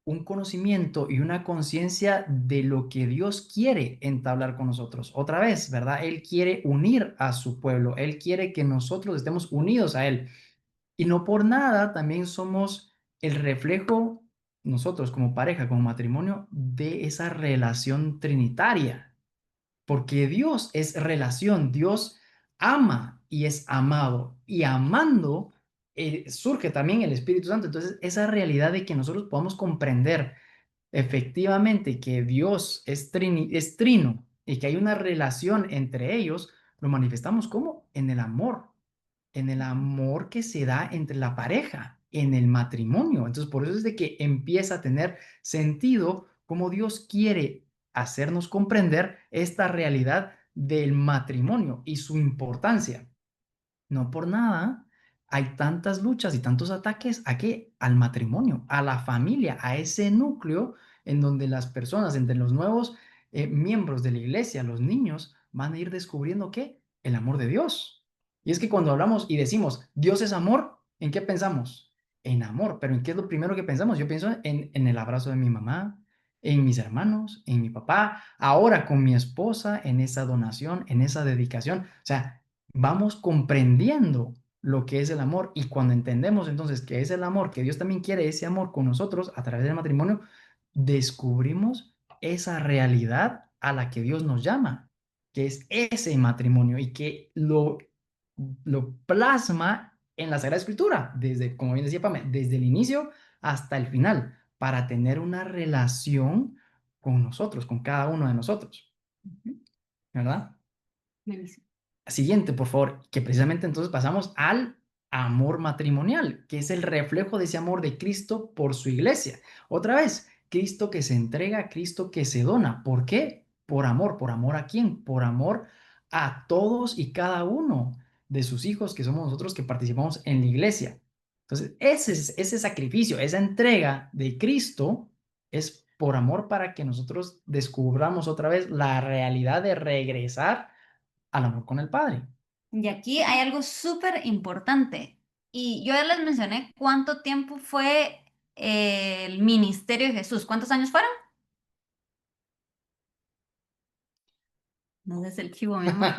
[SPEAKER 1] un conocimiento y una conciencia de lo que Dios quiere entablar con nosotros. Otra vez, ¿verdad? Él quiere unir a su pueblo, Él quiere que nosotros estemos unidos a Él. Y no por nada también somos el reflejo, nosotros como pareja, como matrimonio, de esa relación trinitaria. Porque Dios es relación, Dios ama y es amado. Y amando surge también el Espíritu Santo. Entonces, esa realidad de que nosotros podamos comprender efectivamente que Dios es trino y que hay una relación entre ellos, lo manifestamos como en el amor que se da entre la pareja, en el matrimonio. Entonces, por eso es de que empieza a tener sentido cómo Dios quiere hacernos comprender esta realidad del matrimonio y su importancia. No por nada hay tantas luchas y tantos ataques ¿a qué? Al matrimonio, a la familia, a ese núcleo en donde las personas, entre los nuevos miembros de la iglesia, los niños, van a ir descubriendo ¿qué? El amor de Dios. Y es que cuando hablamos y decimos Dios es amor, ¿en qué pensamos? En amor, pero ¿en qué es lo primero que pensamos? Yo pienso en el abrazo de mi mamá, en mis hermanos, en mi papá, ahora con mi esposa, en esa donación, en esa dedicación. O sea, vamos comprendiendo lo que es el amor y cuando entendemos entonces que es el amor, que Dios también quiere ese amor con nosotros a través del matrimonio, descubrimos esa realidad a la que Dios nos llama, que es ese matrimonio y que lo plasma en la Sagrada Escritura, desde, como bien decía Pame, desde el inicio hasta el final, para tener una relación con nosotros, con cada uno de nosotros, ¿verdad?
[SPEAKER 3] Buenísimo.
[SPEAKER 1] Siguiente, por favor, que precisamente entonces pasamos al amor matrimonial, que es el reflejo de ese amor de Cristo por su iglesia. Otra vez, Cristo que se entrega, Cristo que se dona. ¿Por qué? Por amor a quién? Por amor a todos y cada uno de sus hijos que somos nosotros que participamos en la iglesia. Entonces, ese sacrificio, esa entrega de Cristo es por amor para que nosotros descubramos otra vez la realidad de regresar al amor con el Padre.
[SPEAKER 3] Y aquí hay algo súper importante. Y yo ya les mencioné cuánto tiempo fue el ministerio de Jesús. ¿Cuántos años fueron? No es el chivo, mi amor.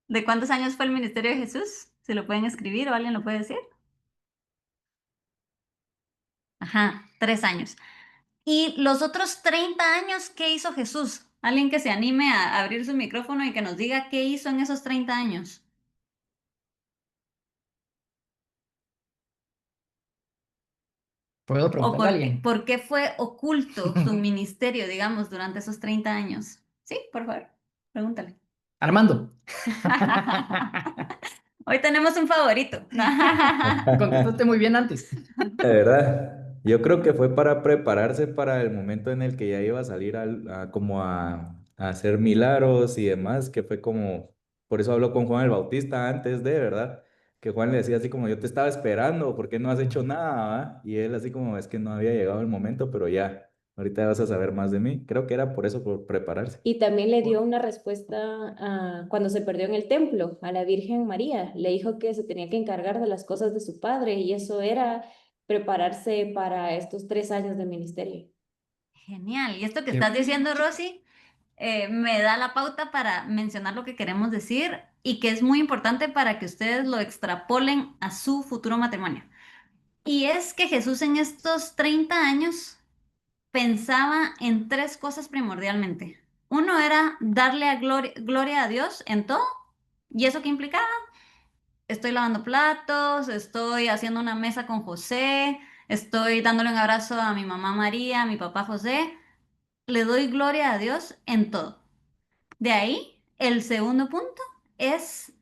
[SPEAKER 3] ¿De cuántos años fue el ministerio de Jesús? ¿Se lo pueden escribir o alguien lo puede decir? Ajá, 3 años. ¿Y los otros 30 años qué hizo Jesús? Alguien que se anime a abrir su micrófono y que nos diga qué hizo en esos 30 años.
[SPEAKER 1] ¿Puedo
[SPEAKER 3] ¿O
[SPEAKER 1] preguntarle a alguien?
[SPEAKER 3] por qué fue oculto su ministerio, digamos, durante esos 30 años? Sí, por favor, pregúntale.
[SPEAKER 1] Armando.
[SPEAKER 3] Hoy tenemos un favorito.
[SPEAKER 1] Contestaste muy bien antes.
[SPEAKER 4] De verdad, yo creo que fue para prepararse para el momento en el que ya iba a salir como a hacer milagros y demás, que fue como, por eso habló con Juan el Bautista antes de, ¿verdad? Que Juan le decía así como, yo te estaba esperando, ¿por qué no has hecho nada, va? Y él así como, es que no había llegado el momento, pero ya, ahorita vas a saber más de mí. Creo que era por eso, por prepararse.
[SPEAKER 5] Y también le dio una respuesta cuando se perdió en el templo a la Virgen María. Le dijo que se tenía que encargar de las cosas de su padre y eso era prepararse para estos 3 años de ministerio.
[SPEAKER 3] Genial. Y esto que
[SPEAKER 1] Qué-
[SPEAKER 3] estás diciendo, Rosy, me da la pauta para mencionar lo que queremos decir y que es muy importante para que ustedes lo extrapolen a su futuro matrimonio. Y es que Jesús en estos 30 años pensaba en 3 cosas primordialmente. Uno era darle gloria a Dios en todo. ¿Y eso qué implicaba? Estoy lavando platos, estoy haciendo una mesa con José, estoy dándole un abrazo a mi mamá María, a mi papá José. Le doy gloria a Dios en todo. De ahí, el segundo punto es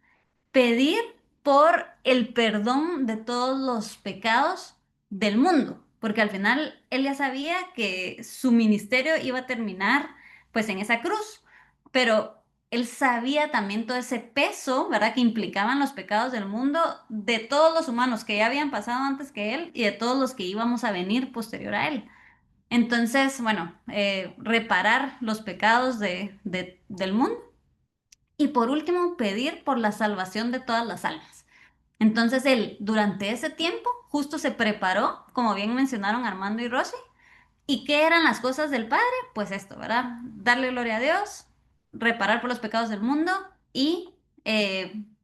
[SPEAKER 3] pedir por el perdón de todos los pecados del mundo, porque al final él ya sabía que su ministerio iba a terminar pues en esa cruz, pero él sabía también todo ese peso, ¿verdad?, que implicaban los pecados del mundo de todos los humanos que ya habían pasado antes que él y de todos los que íbamos a venir posterior a él. Entonces, bueno, reparar los pecados del mundo y por último, pedir por la salvación de todas las almas. Entonces él, durante ese tiempo, justo se preparó, como bien mencionaron Armando y Rosy. ¿Y qué eran las cosas del Padre? Pues esto, ¿verdad? Darle gloria a Dios, reparar por los pecados del mundo y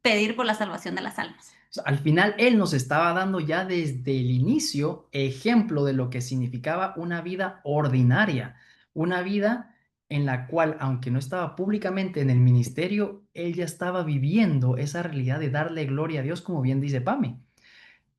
[SPEAKER 3] pedir por la salvación de las almas.
[SPEAKER 1] O sea, al final, él nos estaba dando ya desde el inicio ejemplo de lo que significaba una vida ordinaria, una vida en la cual, aunque no estaba públicamente en el ministerio, él ya estaba viviendo esa realidad de darle gloria a Dios, como bien dice Pame.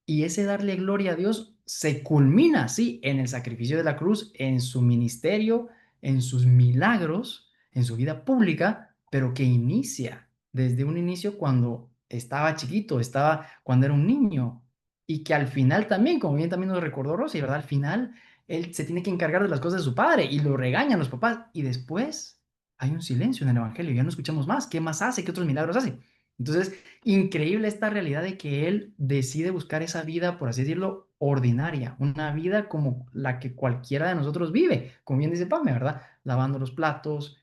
[SPEAKER 1] Y ese darle gloria a Dios se culmina, sí, en el sacrificio de la cruz, en su ministerio, en sus milagros, en su vida pública, pero que inicia desde un inicio cuando estaba chiquito, estaba cuando era un niño, y que al final también, como bien también nos recordó Rosy, ¿verdad? Al final él se tiene que encargar de las cosas de su padre y lo regañan los papás, y después hay un silencio en el Evangelio, ya no escuchamos más, ¿qué más hace? ¿Qué otros milagros hace? Entonces, increíble esta realidad de que él decide buscar esa vida, por así decirlo, ordinaria, una vida como la que cualquiera de nosotros vive, como bien dice Pame, ¿verdad? Lavando los platos,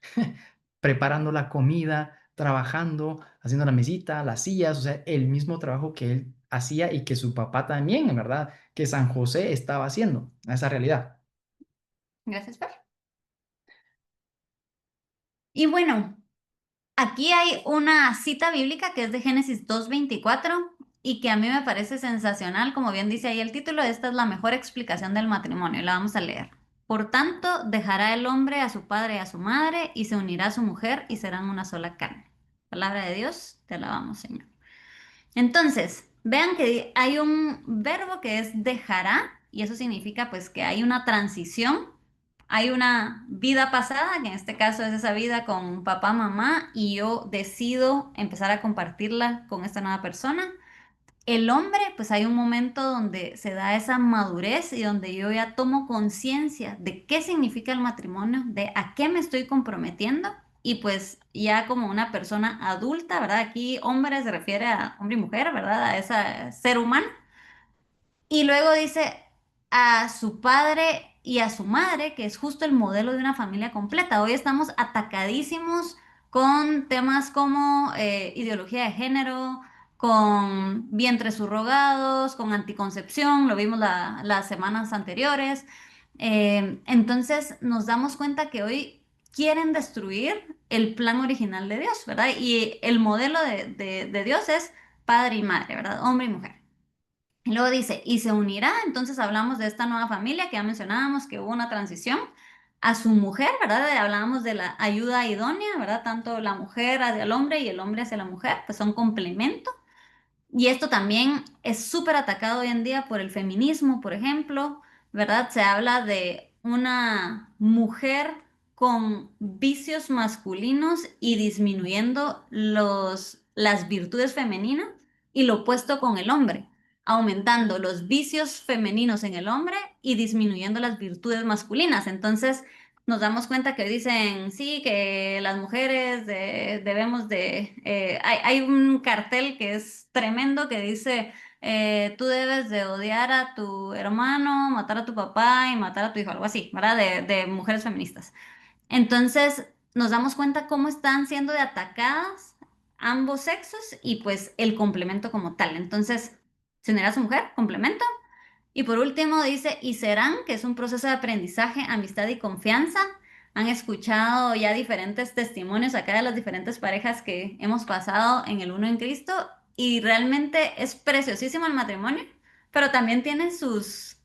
[SPEAKER 1] preparando la comida, trabajando, haciendo la mesita, las sillas, o sea, el mismo trabajo que él hacía y que su papá también, ¿verdad? Que San José estaba haciendo, esa realidad.
[SPEAKER 3] Gracias, Fer. Y bueno, aquí hay una cita bíblica que es de Génesis 2:24 y que a mí me parece sensacional. Como bien dice ahí el título, esta es la mejor explicación del matrimonio. La vamos a leer. Por tanto, dejará el hombre a su padre y a su madre y se unirá a su mujer y serán una sola carne. Palabra de Dios, te alabamos, Señor. Entonces, vean que hay un verbo que es dejará y eso significa pues que hay una transición, hay una vida pasada, que en este caso es esa vida con papá, mamá y yo decido empezar a compartirla con esta nueva persona. El hombre, pues hay un momento donde se da esa madurez y donde yo ya tomo conciencia de qué significa el matrimonio, de a qué me estoy comprometiendo y pues ya como una persona adulta, ¿verdad? Aquí hombre se refiere a hombre y mujer, ¿verdad? A ese ser humano. Y luego dice a su padre y a su madre, que es justo el modelo de una familia completa. Hoy estamos atacadísimos con temas como ideología de género, con vientres subrogados, con anticoncepción, lo vimos las semanas anteriores. Entonces nos damos cuenta que hoy quieren destruir el plan original de Dios, ¿verdad? Y el modelo de Dios es padre y madre, ¿verdad? Hombre y mujer. Y luego dice, y se unirá, entonces hablamos de esta nueva familia que ya mencionábamos, que hubo una transición a su mujer, ¿verdad? Hablábamos de la ayuda idónea, ¿verdad? Tanto la mujer hacia el hombre y el hombre hacia la mujer, pues son complemento. Y esto también es súper atacado hoy en día por el feminismo, por ejemplo, ¿verdad? Se habla de una mujer con vicios masculinos y disminuyendo las virtudes femeninas y lo opuesto con el hombre, aumentando los vicios femeninos en el hombre y disminuyendo las virtudes masculinas. Entonces, nos damos cuenta que dicen, sí, que las mujeres debemos de... hay un cartel que es tremendo que dice, tú debes de odiar a tu hermano, matar a tu papá y matar a tu hijo, algo así, ¿verdad? De mujeres feministas. Entonces, nos damos cuenta cómo están siendo de atacadas ambos sexos y pues el complemento como tal. Entonces, se unirá a su mujer, complemento. Y por último dice, y serán, que es un proceso de aprendizaje, amistad y confianza. Han escuchado ya diferentes testimonios acá de las diferentes parejas que hemos pasado en el Uno en Cristo y realmente es preciosísimo el matrimonio, pero también tiene sus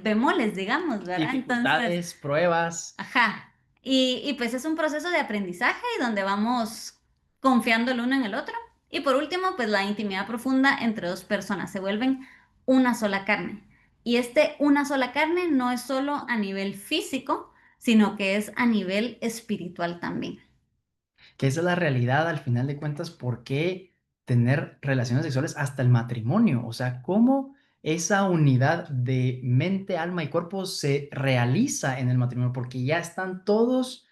[SPEAKER 3] bemoles, digamos, ¿verdad? Entonces,
[SPEAKER 1] Dificultades, pruebas.
[SPEAKER 3] ajá. Y pues es un proceso de aprendizaje donde vamos confiando el uno en el otro. Y por último, pues la intimidad profunda entre dos personas. Se vuelven una sola carne. Y una sola carne no es solo a nivel físico, sino que es a nivel espiritual también.
[SPEAKER 1] Que esa es la realidad al final de cuentas, ¿por qué tener relaciones sexuales hasta el matrimonio? O sea, ¿cómo esa unidad de mente, alma y cuerpo se realiza en el matrimonio? Porque ya están todos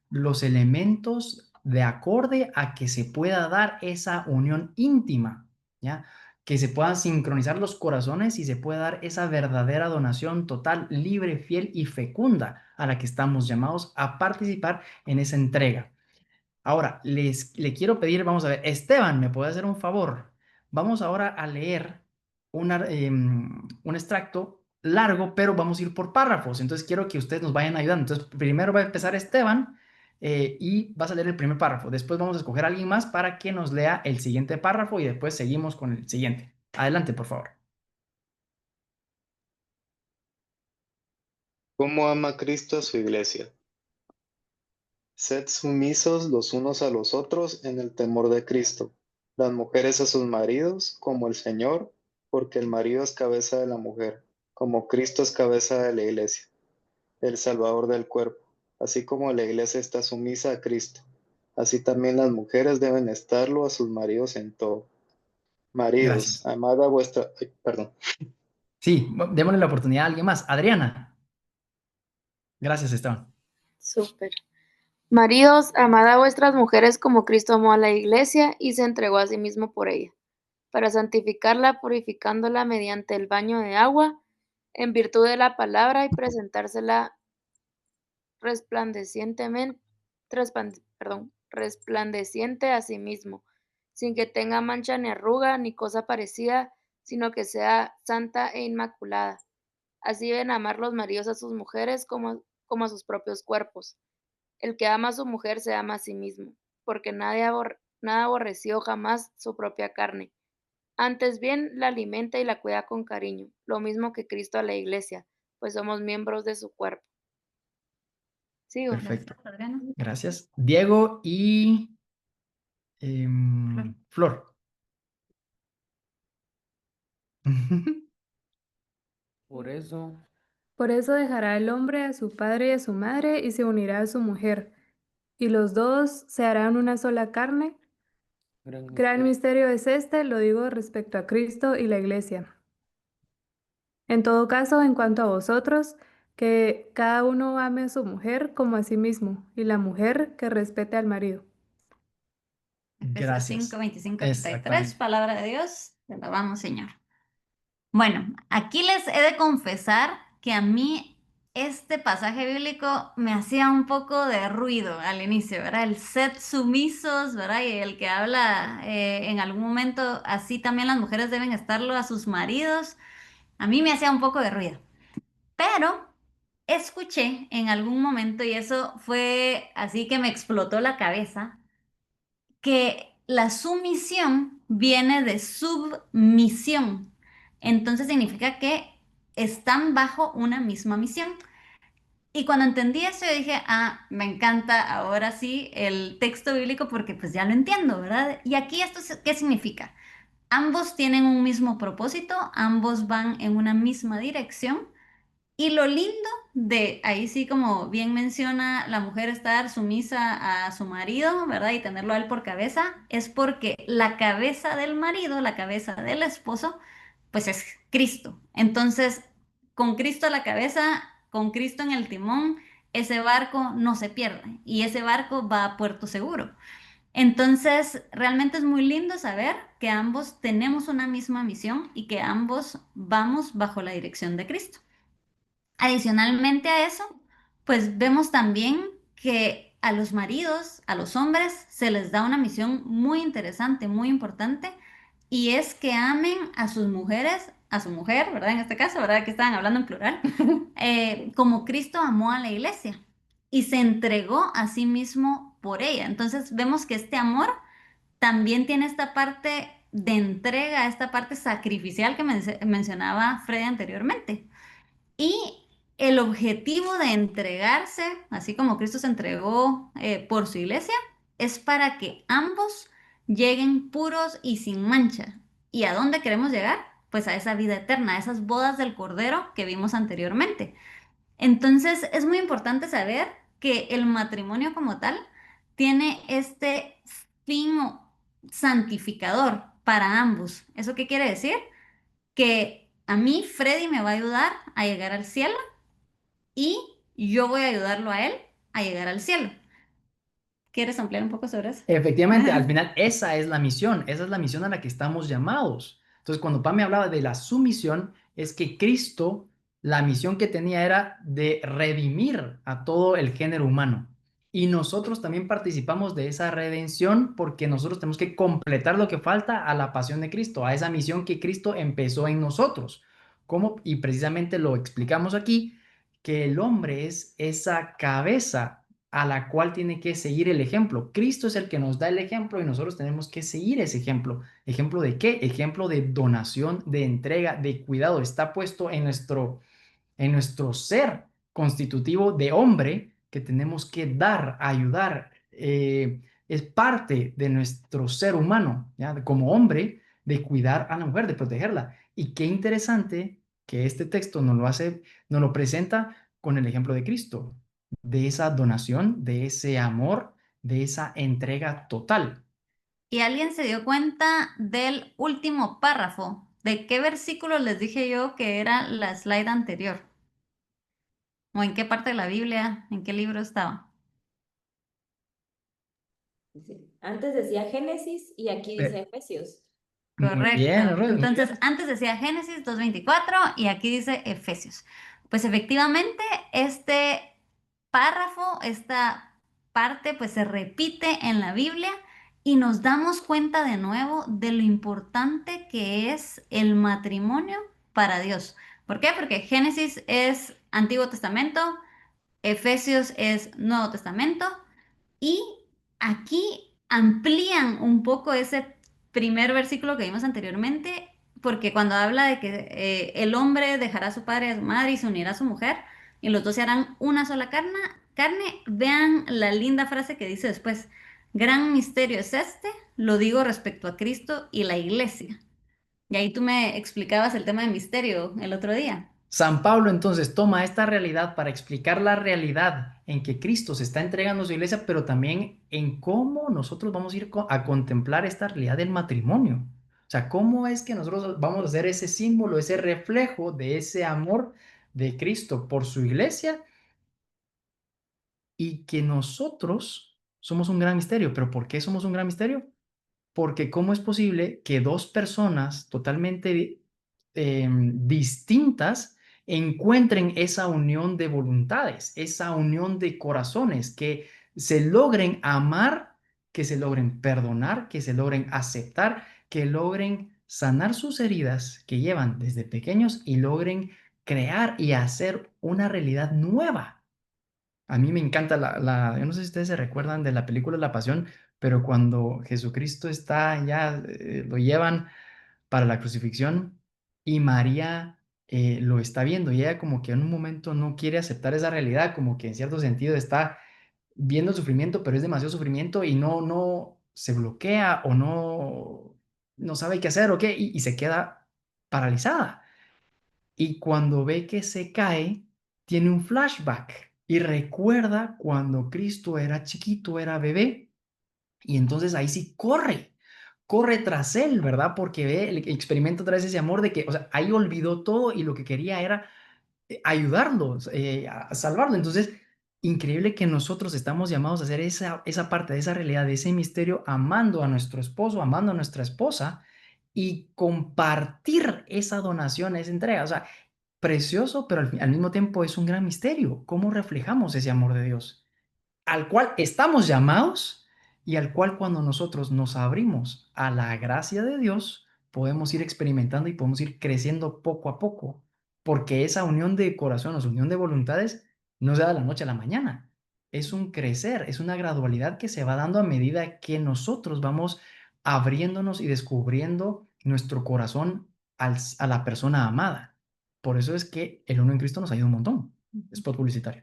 [SPEAKER 1] los elementos de acorde a que se pueda dar esa unión íntima, ¿ya? Que se puedan sincronizar los corazones y se pueda dar esa verdadera donación total, libre, fiel y fecunda a la que estamos llamados a participar en esa entrega. Ahora, le quiero pedir, vamos a ver, Esteban, ¿me puede hacer un favor? Vamos ahora a leer un extracto largo, pero vamos a ir por párrafos. Entonces quiero que ustedes nos vayan ayudando. Entonces, primero va a empezar Esteban y vas a leer el primer párrafo. Después vamos a escoger a alguien más para que nos lea el siguiente párrafo y después seguimos con el siguiente. Adelante, por favor.
[SPEAKER 6] ¿Cómo ama Cristo a su iglesia? Sed sumisos los unos a los otros en el temor de Cristo. Las mujeres a sus maridos, como el Señor, porque el marido es cabeza de la mujer, como Cristo es cabeza de la iglesia, el Salvador del cuerpo. Así como la iglesia está sumisa a Cristo, así también las mujeres deben estarlo a sus maridos en todo. Maridos,
[SPEAKER 1] Gracias.
[SPEAKER 6] amad a vuestra... perdón.
[SPEAKER 1] Sí, démosle la oportunidad a alguien más. Adriana. Gracias, Esteban.
[SPEAKER 10] Súper. Maridos, amad a vuestras mujeres como Cristo amó a la iglesia y se entregó a sí mismo por ella, para santificarla, purificándola mediante el baño de agua, en virtud de la palabra y presentársela resplandecientemente, resplandeciente a sí mismo, sin que tenga mancha ni arruga ni cosa parecida, sino que sea santa e inmaculada. Así deben amar los maridos a sus mujeres como a sus propios cuerpos. El que ama a su mujer se ama a sí mismo, porque nada aborreció jamás su propia carne. Antes bien, la alimenta y la cuida con cariño, lo mismo que Cristo a la iglesia, pues somos miembros de su cuerpo. ¿Sigo?
[SPEAKER 1] Perfecto.
[SPEAKER 3] Gracias, Adriana.
[SPEAKER 1] Gracias. Diego y Flor.
[SPEAKER 7] Por eso,
[SPEAKER 8] Por eso dejará el hombre a su padre y a su madre y se unirá a su mujer, y los dos se harán una sola carne. Gran misterio es este, lo digo respecto a Cristo y la iglesia. En todo caso, en cuanto a vosotros, que cada uno ame a su mujer como a sí mismo, y la mujer que respete al marido.
[SPEAKER 3] Efesios 5,
[SPEAKER 1] Gracias.
[SPEAKER 3] 25 y 33,
[SPEAKER 1] Exactamente.
[SPEAKER 3] palabra de Dios, te alabamos, Señor. Bueno, aquí les he de confesar que a mí este pasaje bíblico me hacía un poco de ruido al inicio, ¿verdad? El sed sumisos, ¿verdad? Y el que habla en algún momento, así también las mujeres deben estarlo a sus maridos, a mí me hacía un poco de ruido. Pero escuché en algún momento, y eso fue así que me explotó la cabeza, que la sumisión viene de submisión. Entonces significa que están bajo una misma misión. Y cuando entendí eso, yo dije, ah, me encanta ahora sí el texto bíblico porque pues ya lo entiendo, ¿verdad? Y aquí esto, ¿qué significa? Ambos tienen un mismo propósito, ambos van en una misma dirección. Y lo lindo de, ahí sí como bien menciona, la mujer estar sumisa a su marido, ¿verdad? Y tenerlo a él por cabeza, es porque la cabeza del marido, la cabeza del esposo, pues es Cristo. Entonces, con Cristo a la cabeza, con Cristo en el timón, ese barco no se pierde y ese barco va a puerto seguro. Entonces, realmente es muy lindo saber que ambos tenemos una misma misión y que ambos vamos bajo la dirección de Cristo. Adicionalmente a eso, pues vemos también que a los maridos, a los hombres, se les da una misión muy interesante, muy importante, y es que amen a sus mujeres, a su mujer, ¿verdad? En este caso, ¿verdad? Que estaban hablando en plural, como Cristo amó a la iglesia y se entregó a sí mismo por ella. Entonces vemos que este amor también tiene esta parte de entrega, esta parte sacrificial que mencionaba Freddy anteriormente. Y el objetivo de entregarse, así como Cristo se entregó por su iglesia, es para que ambos lleguen puros y sin mancha. ¿Y a dónde queremos llegar? Pues a esa vida eterna, a esas bodas del Cordero que vimos anteriormente. Entonces, es muy importante saber que el matrimonio como tal tiene este fin santificador para ambos. ¿Eso qué quiere decir? Que a mí Freddy me va a ayudar a llegar al cielo y yo voy a ayudarlo a él a llegar al cielo. ¿Quieres ampliar un poco sobre eso?
[SPEAKER 1] Efectivamente, al final esa es la misión a la que estamos llamados. Entonces, cuando Pam me hablaba de la sumisión, es que Cristo, la misión que tenía era de redimir a todo el género humano. Y nosotros también participamos de esa redención porque nosotros tenemos que completar lo que falta a la pasión de Cristo, a esa misión que Cristo empezó en nosotros. ¿Cómo? Y precisamente lo explicamos aquí, que el hombre es esa cabeza a la cual tiene que seguir el ejemplo. Cristo es el que nos da el ejemplo y nosotros tenemos que seguir ese ejemplo. ¿Ejemplo de qué? Ejemplo de donación, de entrega, de cuidado. Está puesto en nuestro ser constitutivo de hombre que tenemos que dar, ayudar. Es parte de nuestro ser humano, ¿ya? Como hombre, de cuidar a la mujer, de protegerla. Y qué interesante que este texto nos lo presenta con el ejemplo de Cristo, de esa donación, de ese amor, de esa entrega total.
[SPEAKER 3] ¿Y alguien se dio cuenta del último párrafo? ¿De qué versículo les dije yo que era la slide anterior? ¿O en qué parte de la Biblia? ¿En qué libro estaba?
[SPEAKER 5] Antes decía Génesis y aquí dice Efesios.
[SPEAKER 1] Muy
[SPEAKER 3] Correcto.
[SPEAKER 1] bien, muy
[SPEAKER 3] Entonces,
[SPEAKER 1] bien.
[SPEAKER 3] antes decía Génesis 2:24 y aquí dice Efesios. Pues efectivamente, este párrafo, esta parte, pues se repite en la Biblia y nos damos cuenta de nuevo de lo importante que es el matrimonio para Dios. ¿Por qué? Porque Génesis es Antiguo Testamento, Efesios es Nuevo Testamento y aquí amplían un poco ese primer versículo que vimos anteriormente, porque cuando habla de que el hombre dejará a su padre y a su madre y se unirá a su mujer, y los dos se harán una sola carne, vean la linda frase que dice después, gran misterio es este, lo digo respecto a Cristo y la iglesia. Y ahí tú me explicabas el tema de misterio el otro día.
[SPEAKER 1] San Pablo entonces toma esta realidad para explicar la realidad en que Cristo se está entregando a su iglesia, pero también en cómo nosotros vamos a ir a contemplar esta realidad del matrimonio. O sea, cómo es que nosotros vamos a ser ese símbolo, ese reflejo de ese amor de Cristo por su iglesia y que nosotros somos un gran misterio. ¿Pero por qué somos un gran misterio? Porque ¿cómo es posible que dos personas totalmente distintas encuentren esa unión de voluntades, esa unión de corazones, que se logren amar, que se logren perdonar, que se logren aceptar, que logren sanar sus heridas que llevan desde pequeños y logren crear y hacer una realidad nueva. A mí me encanta yo no sé si ustedes se recuerdan de la película La Pasión, pero cuando Jesucristo está ya, lo llevan para la crucifixión y María lo está viendo y ella como que en un momento no quiere aceptar esa realidad, como que en cierto sentido está viendo el sufrimiento, pero es demasiado sufrimiento y no se bloquea o no sabe qué hacer o qué y se queda paralizada. Y cuando ve que se cae, tiene un flashback y recuerda cuando Cristo era chiquito, era bebé, y entonces ahí sí corre tras él, ¿verdad? Porque experimenta otra vez ese amor de que, o sea, ahí olvidó todo y lo que quería era ayudarlos, a salvarlo. Entonces, increíble que nosotros estamos llamados a hacer esa parte de esa realidad, de ese misterio, amando a nuestro esposo, amando a nuestra esposa y compartir esa donación, esa entrega. O sea, precioso, pero al mismo tiempo es un gran misterio. ¿Cómo reflejamos ese amor de Dios? Al cual estamos llamados y al cual cuando nosotros nos abrimos a la gracia de Dios, podemos ir experimentando y podemos ir creciendo poco a poco, porque esa unión de corazón, esa unión de voluntades, no se da de la noche a la mañana. Es un crecer, es una gradualidad que se va dando a medida que nosotros vamos abriéndonos y descubriendo nuestro corazón a la persona amada. Por eso es que el uno en Cristo nos ayuda un montón. Spot publicitario.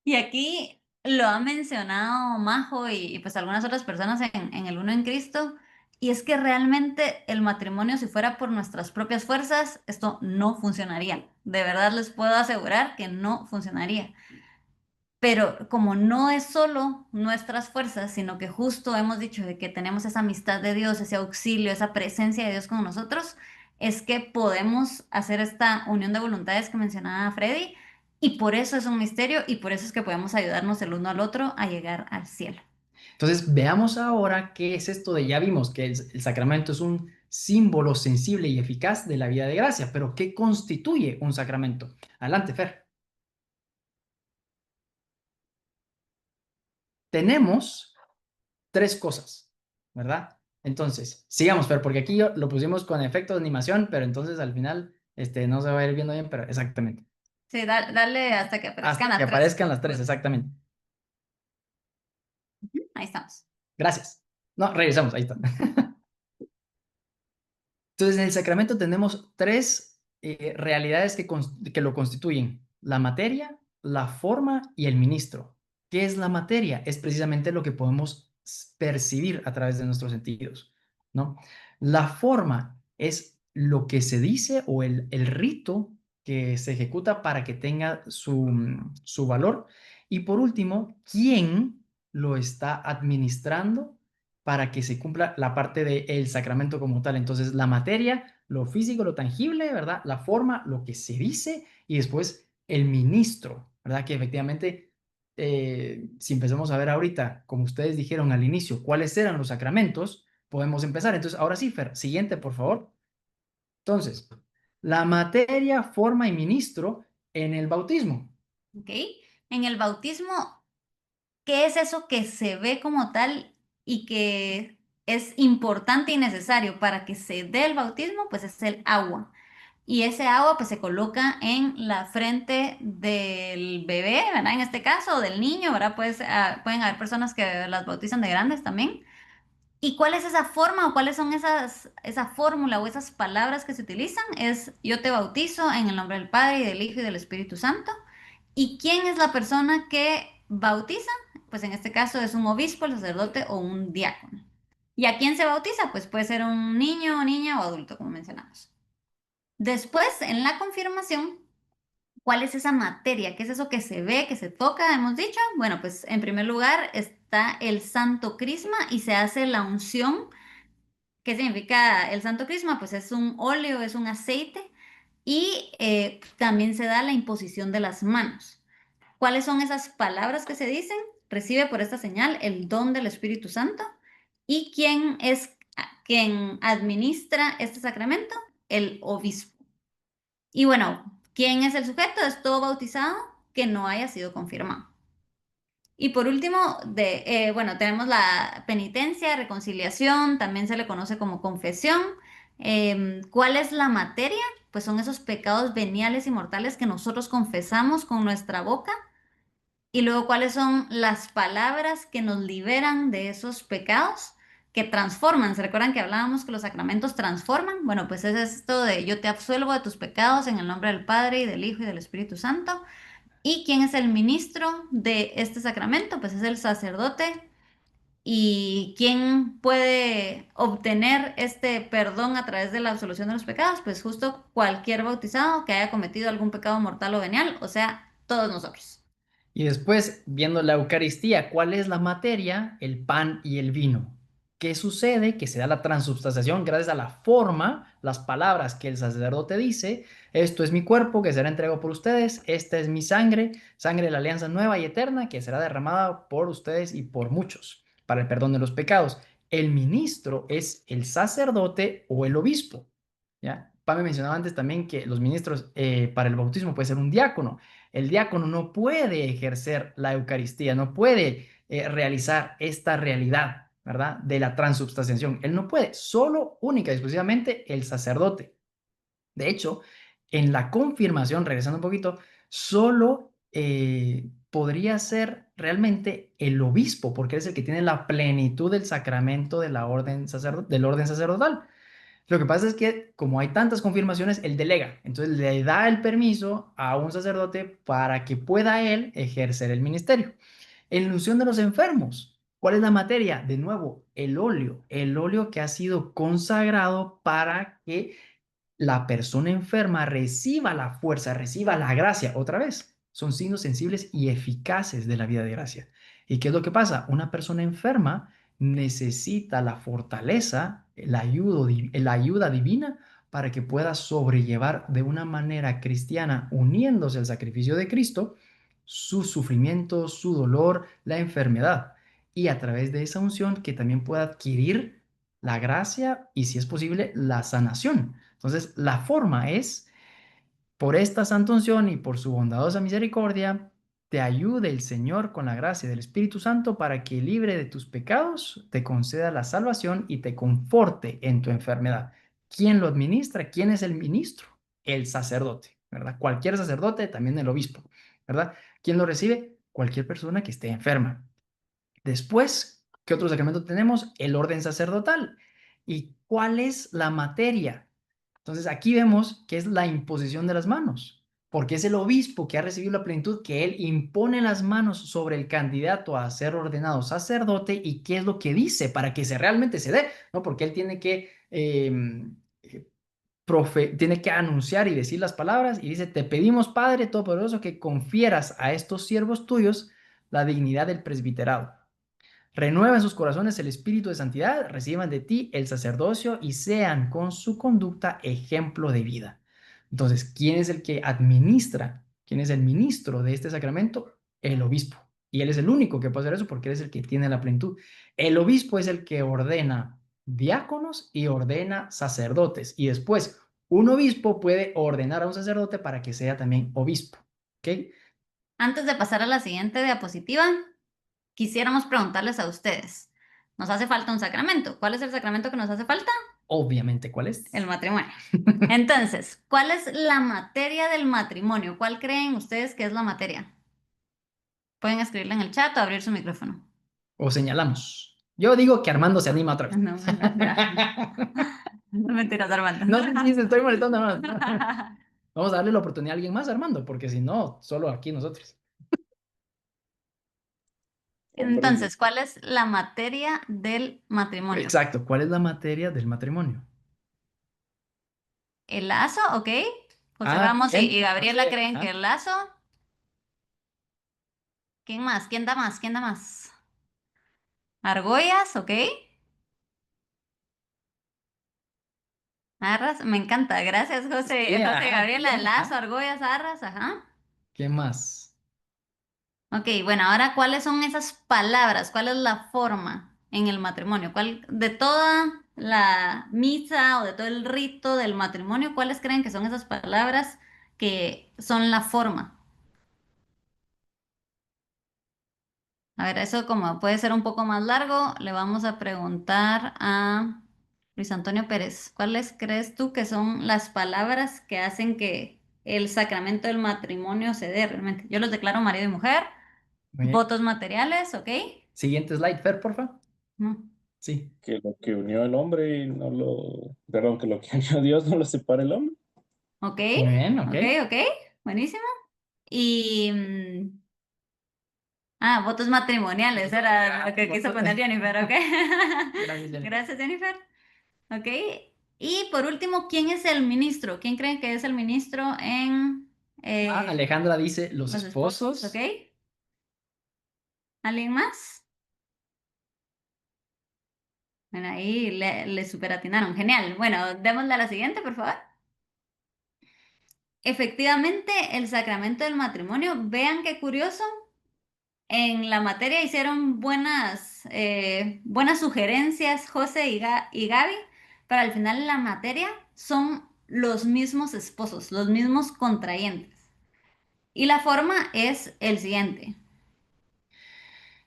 [SPEAKER 3] Y aquí lo ha mencionado Majo y pues algunas otras personas en el Uno en Cristo, y es que realmente el matrimonio, si fuera por nuestras propias fuerzas, esto no funcionaría. De verdad les puedo asegurar que no funcionaría. Pero como no es solo nuestras fuerzas, sino que justo hemos dicho de que tenemos esa amistad de Dios, ese auxilio, esa presencia de Dios con nosotros, es que podemos hacer esta unión de voluntades que mencionaba Freddy, y por eso es un misterio y por eso es que podemos ayudarnos el uno al otro a llegar al cielo.
[SPEAKER 1] Entonces, veamos ahora qué es esto de, ya vimos que el sacramento es un símbolo sensible y eficaz de la vida de gracia, pero ¿qué constituye un sacramento? Adelante, Fer. Tenemos tres cosas, ¿verdad? Entonces, sigamos, Fer, porque aquí lo pusimos con efecto de animación, pero entonces al final no se va a ir viendo bien, pero exactamente.
[SPEAKER 3] Sí, dale hasta que aparezcan
[SPEAKER 1] Hasta que
[SPEAKER 3] las tres.
[SPEAKER 1] aparezcan las tres, exactamente.
[SPEAKER 3] Ahí estamos.
[SPEAKER 1] Gracias. No, regresamos, ahí está. Entonces, en el sacramento tenemos tres realidades que lo constituyen: la materia, la forma y el ministro. ¿Qué es la materia? Es precisamente lo que podemos percibir a través de nuestros sentidos, ¿no? La forma es lo que se dice o el rito que se ejecuta para que tenga su valor. Y por último, ¿quién lo está administrando para que se cumpla la parte del sacramento como tal? Entonces, la materia, lo físico, lo tangible, ¿verdad? La forma, lo que se dice, y después el ministro, ¿verdad? Que efectivamente, si empezamos a ver ahorita, como ustedes dijeron al inicio, cuáles eran los sacramentos, podemos empezar. Entonces, ahora sí, Fer, siguiente, por favor. Entonces, la materia, forma y ministro en el bautismo.
[SPEAKER 3] ¿Ok? En el bautismo, ¿qué es eso que se ve como tal y que es importante y necesario para que se dé el bautismo? Pues es el agua. Y ese agua pues se coloca en la frente del bebé, ¿verdad? En este caso, o del niño, ¿verdad? Pues, pueden haber personas que las bautizan de grandes también. ¿Y cuál es esa forma o cuáles son esa fórmula o esas palabras que se utilizan? Es yo te bautizo en el nombre del Padre y del Hijo y del Espíritu Santo. ¿Y quién es la persona que bautiza? Pues en este caso es un obispo, el sacerdote o un diácono. ¿Y a quién se bautiza? Pues puede ser un niño, niña o adulto, como mencionamos. Después, en la confirmación, ¿cuál es esa materia? ¿Qué es eso que se ve, que se toca? Hemos dicho. Bueno, pues en primer lugar está el Santo Crisma y se hace la unción. ¿Qué significa el Santo Crisma? Pues es un óleo, es un aceite y también se da la imposición de las manos. ¿Cuáles son esas palabras que se dicen? Recibe por esta señal el don del Espíritu Santo. ¿Y quién es quien administra este sacramento? El obispo. Y bueno, ¿quién es el sujeto? Es todo bautizado que no haya sido confirmado. Y por último, bueno, tenemos la penitencia, reconciliación, también se le conoce como confesión. ¿Cuál es la materia? pues son esos pecados veniales y mortales que nosotros confesamos con nuestra boca. Y luego, ¿cuáles son las palabras que nos liberan de esos pecados? Que transforman. ¿Se recuerdan que hablábamos que los sacramentos transforman? Bueno, pues es esto de yo te absuelvo de tus pecados en el nombre del Padre y del Hijo y del Espíritu Santo. ¿Y quién es el ministro de este sacramento? Pues es el sacerdote. ¿Y quién puede obtener este perdón a través de la absolución de los pecados? Pues justo cualquier bautizado que haya cometido algún pecado mortal o venial, o sea, todos nosotros.
[SPEAKER 1] Y después, viendo la Eucaristía, ¿cuál es la materia? El pan y el vino. ¿Qué sucede? Que se da la transubstanciación gracias a la forma, las palabras que el sacerdote dice. Esto es mi cuerpo que será entregado por ustedes. Esta es mi sangre, sangre de la alianza nueva y eterna que será derramada por ustedes y por muchos para el perdón de los pecados. El ministro es el sacerdote o el obispo. ¿Ya? Pame mencionaba antes también que los ministros para el bautismo puede ser un diácono. El diácono no puede ejercer la Eucaristía, no puede realizar esta realidad, ¿verdad? De la transubstanciación. Él no puede, solo, única y exclusivamente el sacerdote. De hecho, en la confirmación, regresando un poquito, solo podría ser realmente el obispo, porque es el que tiene la plenitud del sacramento de la orden del orden sacerdotal. Lo que pasa es que como hay tantas confirmaciones, él delega. Entonces le da el permiso a un sacerdote para que pueda él ejercer el ministerio. En la unción de los enfermos, ¿cuál es la materia? De nuevo, el óleo que ha sido consagrado para que la persona enferma reciba la fuerza, reciba la gracia. Otra vez, son signos sensibles y eficaces de la vida de gracia. ¿Y qué es lo que pasa? Una persona enferma necesita la fortaleza, la ayuda divina para que pueda sobrellevar de una manera cristiana, uniéndose al sacrificio de Cristo, su sufrimiento, su dolor, la enfermedad. Y a través de esa unción que también pueda adquirir la gracia y, si es posible, la sanación. Entonces, la forma es, por esta santa unción y por su bondadosa misericordia, te ayude el Señor con la gracia del Espíritu Santo para que, libre de tus pecados, te conceda la salvación y te conforte en tu enfermedad. ¿Quién lo administra? ¿Quién es el ministro? El sacerdote, ¿verdad? Cualquier sacerdote, también el obispo, ¿verdad? ¿Quién lo recibe? Cualquier persona que esté enferma. Después, ¿qué otro sacramento tenemos? El orden sacerdotal. ¿Y cuál es la materia? Entonces aquí vemos que es la imposición de las manos, porque es el obispo que ha recibido la plenitud, que él impone las manos sobre el candidato a ser ordenado sacerdote y qué es lo que dice para que realmente se dé, ¿no? Porque él tiene que, tiene que anunciar y decir las palabras y dice, te pedimos, Padre Todopoderoso, que confieras a estos siervos tuyos la dignidad del presbiterado. Renueva en sus corazones el espíritu de santidad, reciban de ti el sacerdocio y sean con su conducta ejemplo de vida. Entonces, ¿quién es el que administra? ¿Quién es el ministro de este sacramento? El obispo. Y él es el único que puede hacer eso porque él es el que tiene la plenitud. El obispo es el que ordena diáconos y ordena sacerdotes. Y después, un obispo puede ordenar a un sacerdote para que sea también obispo. ¿Ok?
[SPEAKER 3] Antes de pasar a la siguiente diapositiva, quisiéramos preguntarles a ustedes, ¿nos hace falta un sacramento? ¿Cuál es el sacramento que nos hace falta?
[SPEAKER 1] Obviamente, ¿cuál es?
[SPEAKER 3] El matrimonio. Entonces, ¿cuál es la materia del matrimonio? ¿Cuál creen ustedes que es la materia? Pueden escribirla en el chat o abrir su micrófono.
[SPEAKER 1] O señalamos. Yo digo que Armando se anima otra vez.
[SPEAKER 3] No, no mentiras, Armando.
[SPEAKER 1] No, sí, se estoy molestando. No. Vamos a darle la oportunidad a alguien más, Armando, porque si no, solo aquí nosotros.
[SPEAKER 3] Entonces, ¿cuál es la materia del matrimonio?
[SPEAKER 1] Exacto, ¿cuál es la materia del matrimonio?
[SPEAKER 3] El lazo, ¿ok? José
[SPEAKER 1] Ah,
[SPEAKER 3] Ramos
[SPEAKER 1] bien.
[SPEAKER 3] y Gabriela
[SPEAKER 1] José,
[SPEAKER 3] creen que el lazo. ¿Quién más? ¿Quién da más? ¿Quién da más? Argollas, ¿ok? Arras, me encanta, gracias José.
[SPEAKER 1] Sí,
[SPEAKER 3] José
[SPEAKER 1] ajá,
[SPEAKER 3] Gabriela,
[SPEAKER 1] bien,
[SPEAKER 3] lazo,
[SPEAKER 1] ajá.
[SPEAKER 3] argollas, arras, ajá.
[SPEAKER 1] ¿Qué más?
[SPEAKER 3] Ok, bueno, ahora, ¿cuáles son esas palabras? ¿Cuál es la forma en el matrimonio? ¿Cuál, de toda la misa o de todo el rito del matrimonio, cuáles creen que son esas palabras que son la forma? A ver, eso como puede ser un poco más largo, le vamos a preguntar a Luis Antonio Pérez, ¿cuáles crees tú que son las palabras que hacen que el sacramento del matrimonio se dé realmente? Yo los declaro marido y mujer,
[SPEAKER 1] Muy bien.
[SPEAKER 3] votos materiales, ¿ok?
[SPEAKER 1] Siguiente slide, Fer, porfa.
[SPEAKER 3] No.
[SPEAKER 1] Sí.
[SPEAKER 11] Que lo que unió el hombre y no lo, perdón, que lo que unió Dios no lo separa el hombre.
[SPEAKER 3] Ok,
[SPEAKER 1] Muy bien, ok.
[SPEAKER 3] ok, buenísimo. Y, votos matrimoniales, era lo que quiso poner Jennifer, ¿ok?
[SPEAKER 1] Gracias, Jennifer.
[SPEAKER 3] Gracias, Jennifer. Ok. Y por último, ¿quién es el ministro? ¿Quién creen que es el ministro en
[SPEAKER 1] Alejandra dice los
[SPEAKER 3] los esposos?
[SPEAKER 1] esposos.
[SPEAKER 3] ¿Ok? ¿Alguien más? Bueno, ahí le superatinaron. Genial. Bueno, démosle a la siguiente, por favor. Efectivamente, el sacramento del matrimonio, vean qué curioso. En la materia hicieron buenas sugerencias José y Gaby, pero al final en la materia son los mismos esposos, los mismos contrayentes. Y la forma es el siguiente.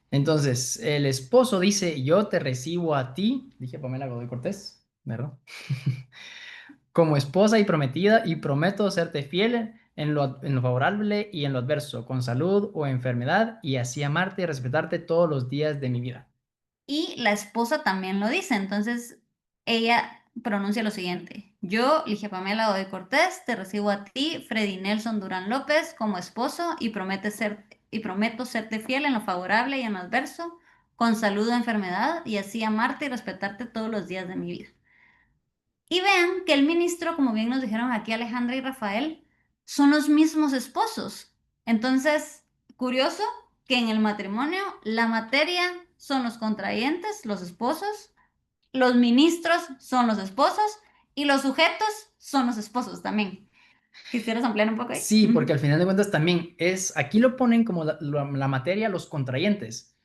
[SPEAKER 1] Entonces, el esposo dice, yo te recibo a ti, dije Pamela Godoy Cortés, ¿verdad? Como esposa y prometida y prometo serte fiel en lo favorable y en lo adverso, con salud o enfermedad, y así amarte y respetarte todos los días de mi vida.
[SPEAKER 3] Y la esposa también lo dice, entonces ella pronuncia lo siguiente. Yo, Ligia Pamela Godoy Cortés, te recibo a ti, Freddy Nelson Durán López, como esposo y prometo serte fiel en lo favorable y en lo adverso, con salud o enfermedad, y así amarte y respetarte todos los días de mi vida. Y vean que el ministro, como bien nos dijeron aquí Alejandra y Rafael, son los mismos esposos. Entonces, curioso que en el matrimonio la materia son los contrayentes, los esposos, los ministros son los esposos y los sujetos son los esposos también. ¿Quisieras ampliar un poco ahí?
[SPEAKER 1] Sí, porque al final de cuentas también aquí lo ponen como la materia, los contrayentes,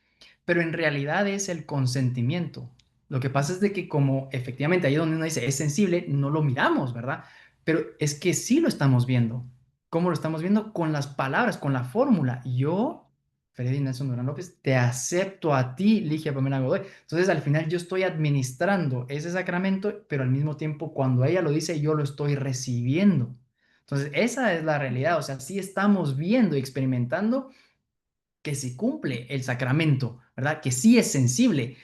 [SPEAKER 1] pero en realidad es el consentimiento. Lo que pasa es de que como efectivamente ahí donde uno dice es sensible, no lo miramos, ¿verdad? Pero es que sí lo estamos viendo. ¿Cómo lo estamos viendo? Con las palabras, con la fórmula. Yo, Freddy Nelson Durán López, te acepto a ti, Ligia Pamela Godoy. Entonces al final yo estoy administrando ese sacramento, pero al mismo tiempo cuando ella lo dice, yo lo estoy recibiendo. Entonces esa es la realidad. O sea, sí estamos viendo y experimentando que se cumple el sacramento, ¿verdad? Que sí es sensible.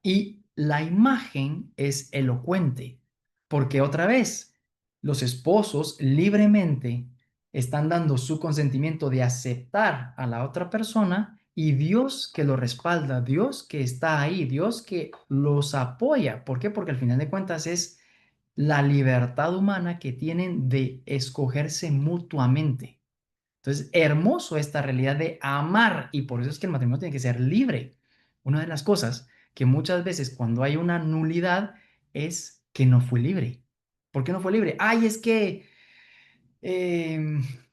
[SPEAKER 1] Y la imagen es elocuente, porque otra vez, los esposos libremente están dando su consentimiento de aceptar a la otra persona y Dios que lo respalda, Dios que está ahí, Dios que los apoya. ¿Por qué? Porque al final de cuentas es la libertad humana que tienen de escogerse mutuamente. Entonces, hermoso esta realidad de amar y por eso es que el matrimonio tiene que ser libre. Una de las cosas que muchas veces cuando hay una nulidad es que no fue libre. ¿Por qué no fue libre? Ay, es que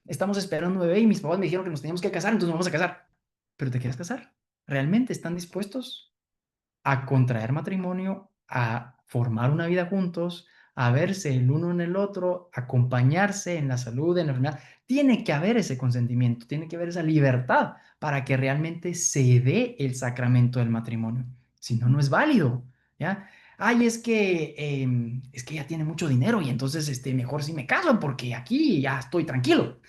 [SPEAKER 1] estamos esperando un bebé y mis papás me dijeron que nos teníamos que casar, entonces nos vamos a casar. ¿Pero te quieres casar? ¿Realmente están dispuestos a contraer matrimonio, a formar una vida juntos, a verse el uno en el otro, acompañarse en la salud, en la enfermedad? Tiene que haber ese consentimiento, tiene que haber esa libertad para que realmente se dé el sacramento del matrimonio. Si no, no es válido, ¿ya? Ay, es que ella tiene mucho dinero y entonces mejor si me caso porque aquí ya estoy tranquilo.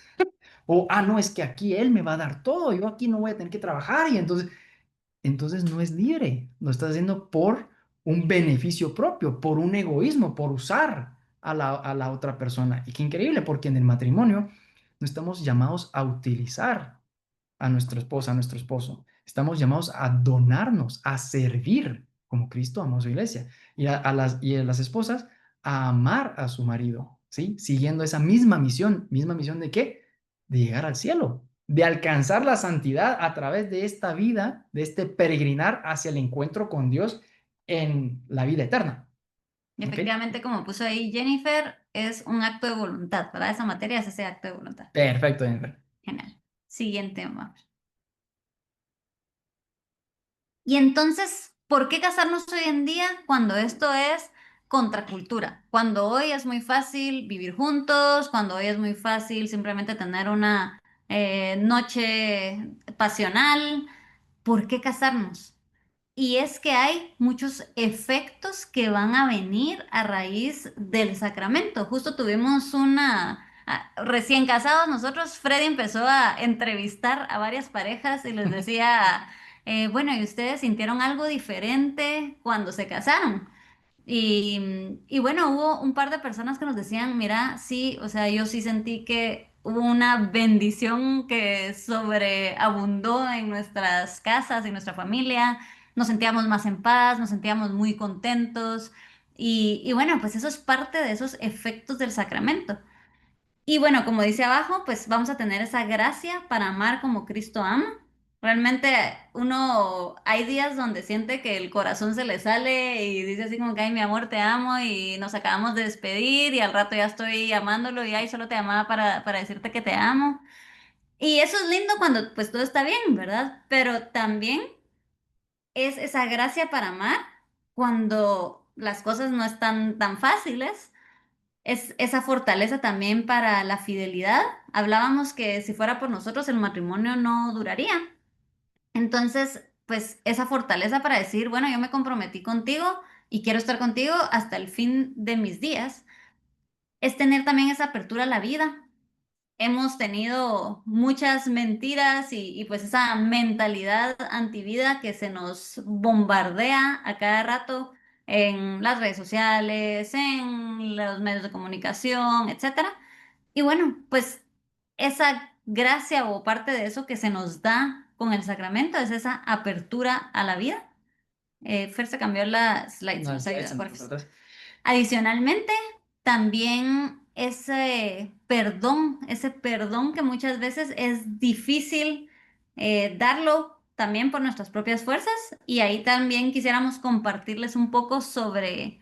[SPEAKER 1] O, no, es que aquí él me va a dar todo, yo aquí no voy a tener que trabajar y entonces no es libre. Lo estás haciendo por un beneficio propio, por un egoísmo, por usar a la otra persona. Y qué increíble, porque en el matrimonio no estamos llamados a utilizar a nuestra esposa, a nuestro esposo. Estamos llamados a donarnos, a servir, como Cristo amó a su iglesia. Y a las esposas a amar a su marido, ¿sí? Siguiendo esa misma misión. ¿Misma misión de qué? De llegar al cielo, de alcanzar la santidad a través de esta vida, de este peregrinar hacia el encuentro con Dios en la vida eterna.
[SPEAKER 3] Y
[SPEAKER 1] ¿Ok?
[SPEAKER 3] efectivamente, como puso ahí Jennifer, es un acto de voluntad, ¿verdad? Esa materia es ese acto de voluntad.
[SPEAKER 1] Perfecto, Jennifer.
[SPEAKER 3] Genial. Siguiente, vamos. Y entonces, ¿por qué casarnos hoy en día cuando esto es contracultura? Cuando hoy es muy fácil vivir juntos, cuando hoy es muy fácil simplemente tener una noche pasional. ¿Por qué casarnos? y es que hay muchos efectos que van a venir a raíz del sacramento. Justo tuvimos recién casados nosotros, Freddy empezó a entrevistar a varias parejas y les decía, bueno, ¿y ustedes sintieron algo diferente cuando se casaron? Y bueno, hubo un par de personas que nos decían, mira, sí, o sea, yo sí sentí que hubo una bendición que sobreabundó en nuestras casas, en nuestra familia, nos sentíamos más en paz, nos sentíamos muy contentos y bueno, pues eso es parte de esos efectos del sacramento. Y bueno, como dice abajo, pues vamos a tener esa gracia para amar como Cristo ama. Realmente hay días donde siente que el corazón se le sale y dice así como que, ay, mi amor, te amo y nos acabamos de despedir y al rato ya estoy amándolo y ay, solo te amaba para decirte que te amo. Y eso es lindo cuando pues todo está bien, ¿verdad? Pero también es esa gracia para amar cuando las cosas no están tan fáciles, es esa fortaleza también para la fidelidad. Hablábamos que si fuera por nosotros el matrimonio no duraría. Entonces, pues esa fortaleza para decir, bueno, yo me comprometí contigo y quiero estar contigo hasta el fin de mis días, es tener también esa apertura a la vida. Hemos tenido muchas mentiras y pues esa mentalidad antivida que se nos bombardea a cada rato en las redes sociales, en los medios de comunicación, etcétera. Y bueno, pues esa gracia o parte de eso que se nos da con el sacramento es esa apertura a la vida. Fer se cambió la slide,
[SPEAKER 1] No,
[SPEAKER 3] nos ayuda,
[SPEAKER 1] slides,
[SPEAKER 3] porfis.
[SPEAKER 1] atrás.
[SPEAKER 3] Adicionalmente, también ese perdón que muchas veces es difícil darlo también por nuestras propias fuerzas. Y ahí también quisiéramos compartirles un poco sobre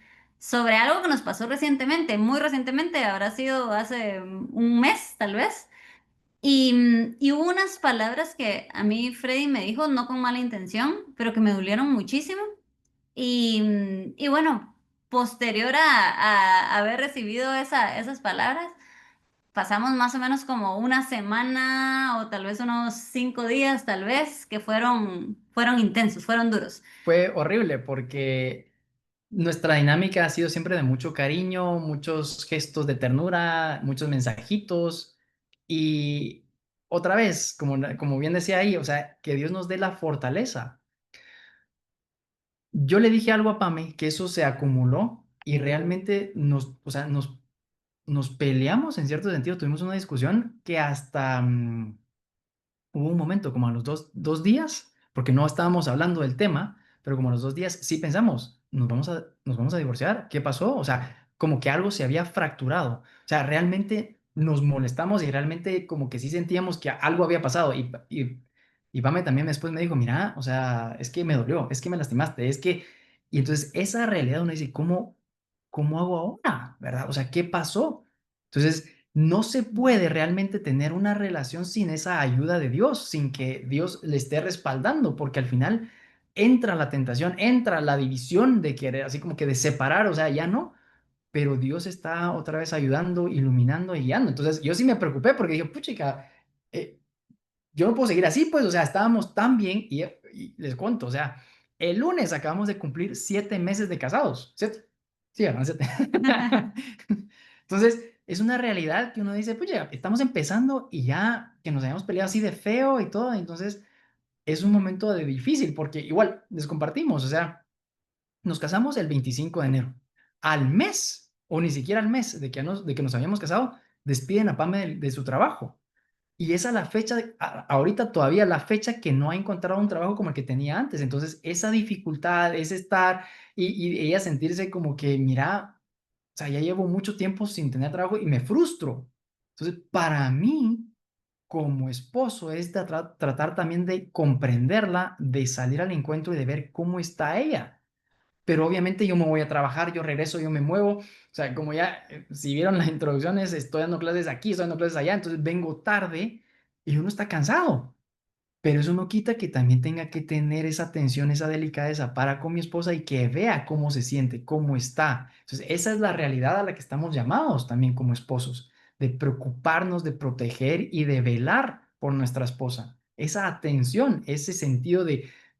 [SPEAKER 3] algo que nos pasó recientemente, muy recientemente, habrá sido hace un mes tal vez. Y hubo unas palabras que a mí Freddy me dijo, no con mala intención, pero que me dolieron muchísimo. Y bueno, posterior a haber recibido esas palabras, pasamos más o menos como una semana o tal vez unos 5 días, tal vez, que fueron intensos, fueron duros.
[SPEAKER 1] Fue horrible porque nuestra dinámica ha sido siempre de mucho cariño, muchos gestos de ternura, muchos mensajitos y otra vez, como bien decía ahí, o sea, que Dios nos dé la fortaleza. Yo le dije algo a Pame que eso se acumuló y realmente o sea, nos peleamos en cierto sentido, tuvimos una discusión que hasta hubo un momento, como a los dos días, porque no estábamos hablando del tema, pero como a los 2 días sí pensamos, nos vamos a divorciar, ¿qué pasó? O sea, como que algo se había fracturado. O sea, realmente nos molestamos y realmente como que sí sentíamos que algo había pasado. Y Pame también después me dijo, mira, o sea, es que me dolió, es que me lastimaste, es que... Y entonces esa realidad uno dice, ¿cómo hago ahora? ¿Verdad? O sea, ¿qué pasó? Entonces, no se puede realmente tener una relación sin esa ayuda de Dios, sin que Dios le esté respaldando, porque al final entra la tentación, entra la división de querer, así como que de separar, o sea, ya no, pero Dios está otra vez ayudando, iluminando y guiando. Entonces, yo sí me preocupé porque dije, puchica, eh, yo no puedo seguir así, pues, o sea, estábamos tan bien y les cuento, o sea, el lunes acabamos de cumplir 7 meses de casados, ¿cierto? Sí, ¿verdad? 7. Entonces, es una realidad que uno dice, pues ya, estamos empezando y ya que nos hayamos peleado así de feo y todo, entonces es un momento de difícil porque igual les compartimos, o sea, nos casamos el 25 de enero. Al mes, o ni siquiera al mes de que nos habíamos casado, despiden a Pame de su trabajo. Y esa es la fecha, ahorita todavía la fecha que no ha encontrado un trabajo como el que tenía antes. Entonces, esa dificultad, ese estar y ella sentirse como que, mira, o sea, ya llevo mucho tiempo sin tener trabajo y me frustro. Entonces, para mí, como esposo, es tratar también de comprenderla, de salir al encuentro y de ver cómo está ella. Pero obviamente yo me voy a trabajar, yo regreso, yo me muevo. O sea, como ya, si vieron las introducciones, estoy dando clases aquí, estoy dando clases allá, entonces vengo tarde y uno está cansado. Pero eso no quita que también tenga que tener esa atención, esa delicadeza para con mi esposa y que vea cómo se siente, cómo está. Entonces, esa es la realidad a la que estamos llamados también como esposos, de preocuparnos, de proteger y de velar por nuestra esposa. Esa atención, ese sentido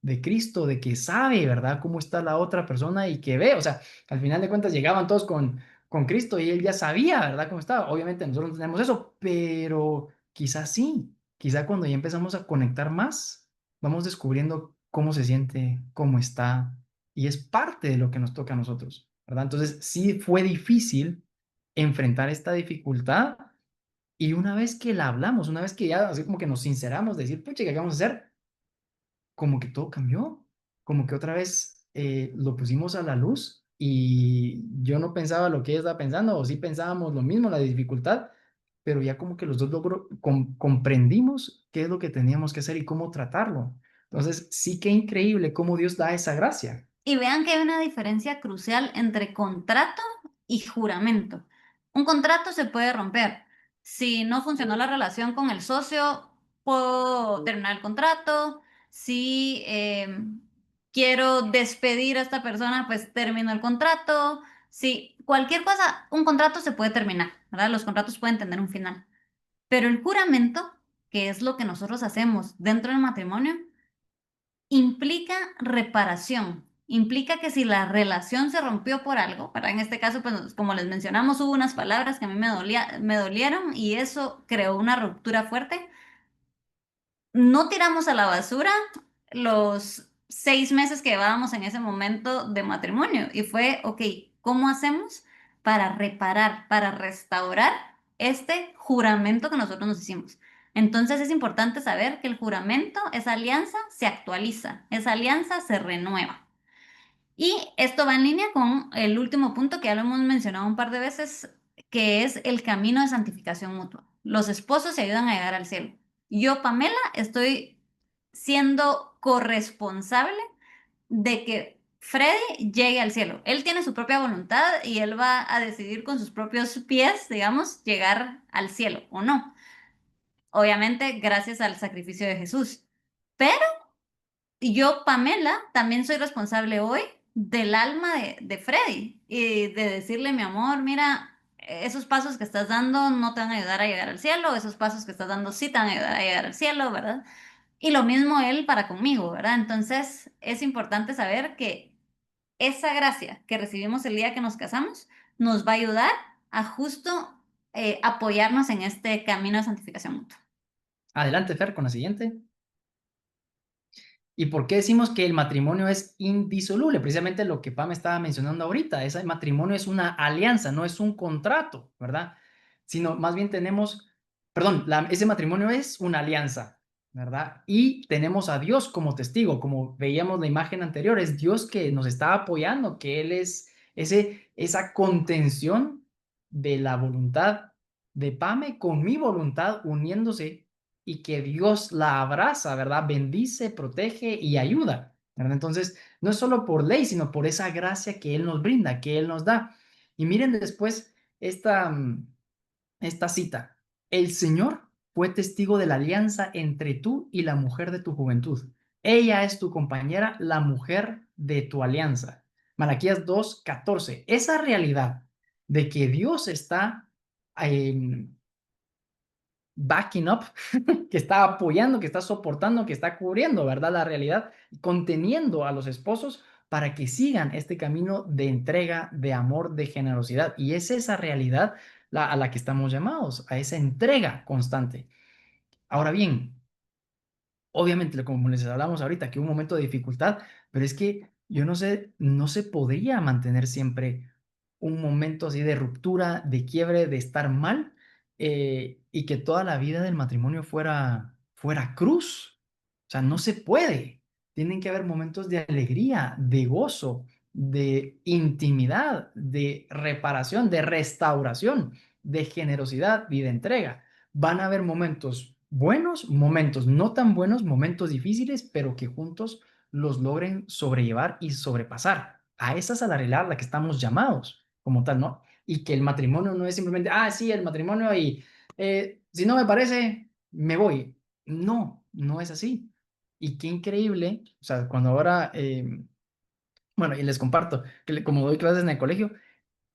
[SPEAKER 1] de Cristo, de que sabe, ¿verdad?, cómo está la otra persona y que ve, o sea, al final de cuentas llegaban todos con Cristo y él ya sabía, ¿verdad?, cómo estaba. Obviamente nosotros no tenemos eso, pero quizás sí, quizá cuando ya empezamos a conectar más, vamos descubriendo cómo se siente, cómo está, y es parte de lo que nos toca a nosotros, ¿verdad? Entonces, sí fue difícil enfrentar esta dificultad y una vez que la hablamos, una vez que ya así como que nos sinceramos, decir, pucha, ¿qué vamos a hacer? Como que todo cambió, como que otra vez lo pusimos a la luz y yo no pensaba lo que ella estaba pensando, o sí pensábamos lo mismo, la dificultad, pero ya como que los dos comprendimos qué es lo que teníamos que hacer y cómo tratarlo. Entonces, sí que increíble cómo Dios da esa gracia.
[SPEAKER 3] Y vean que hay una diferencia crucial entre contrato y juramento. Un contrato se puede romper. Si no funcionó la relación con el socio, puedo terminar el contrato. Si quiero despedir a esta persona, pues termino el contrato. Si cualquier cosa, un contrato se puede terminar, ¿verdad? Los contratos pueden tener un final. Pero el juramento, que es lo que nosotros hacemos dentro del matrimonio, implica reparación. Implica que si la relación se rompió por algo, para en este caso, pues como les mencionamos, hubo unas palabras que a mí me dolieron y eso creó una ruptura fuerte. No tiramos a la basura los 6 meses que llevábamos en ese momento de matrimonio y fue, ok, ¿cómo hacemos para reparar, para restaurar este juramento que nosotros nos hicimos? Entonces es importante saber que el juramento, esa alianza se actualiza, esa alianza se renueva. Y esto va en línea con el último punto que ya lo hemos mencionado un par de veces, que es el camino de santificación mutua. Los esposos se ayudan a llegar al cielo. Yo, Pamela, estoy siendo corresponsable de que Freddy llegue al cielo. Él tiene su propia voluntad y él va a decidir con sus propios pies, digamos, llegar al cielo o no. Obviamente, gracias al sacrificio de Jesús. Pero yo, Pamela, también soy responsable hoy del alma de Freddy y de decirle, mi amor, mira, esos pasos que estás dando no te van a ayudar a llegar al cielo, esos pasos que estás dando sí te van a ayudar a llegar al cielo, ¿verdad? Y lo mismo él para conmigo, ¿verdad? Entonces es importante saber que esa gracia que recibimos el día que nos casamos nos va a ayudar a justo apoyarnos en este camino de santificación mutua.
[SPEAKER 1] Adelante, Fer, con la siguiente. ¿Y por qué decimos que el matrimonio es indisoluble? Precisamente lo que Pam estaba mencionando ahorita. Ese matrimonio es una alianza, no es un contrato, ¿verdad? Sino más bien tenemos, perdón, ese matrimonio es una alianza, ¿verdad? Y tenemos a Dios como testigo, como veíamos la imagen anterior, es Dios que nos está apoyando, que Él es esa contención de la voluntad de Pame con mi voluntad uniéndose y que Dios la abraza, ¿verdad? Bendice, protege y ayuda, ¿verdad? Entonces, no es solo por ley, sino por esa gracia que Él nos brinda, que Él nos da. Y miren después esta cita. El Señor fue testigo de la alianza entre tú y la mujer de tu juventud. Ella es tu compañera, la mujer de tu alianza. Malaquías 2:14. Esa realidad de que Dios está backing up, que está apoyando, que está soportando, que está cubriendo, ¿verdad? La realidad, conteniendo a los esposos para que sigan este camino de entrega, de amor, de generosidad. Y es esa realidad a la que estamos llamados, a esa entrega constante. Ahora bien, obviamente, como les hablamos ahorita, que hubo un momento de dificultad, pero es que yo no sé, no se podría mantener siempre un momento así de ruptura, de quiebre, de estar mal, y que toda la vida del matrimonio fuera cruz. O sea, no se puede. Tienen que haber momentos de alegría, de gozo, de intimidad, de reparación, de restauración, de generosidad y de entrega. Van a haber momentos buenos, momentos no tan buenos, momentos difíciles, pero que juntos los logren sobrellevar y sobrepasar. A esa es a la realidad a la que estamos llamados como tal, ¿no? Y que el matrimonio no es simplemente, sí, el matrimonio y si no me parece, me voy. No, no es así. Y qué increíble, o sea, cuando ahora, bueno, y les comparto, que como doy clases en el colegio,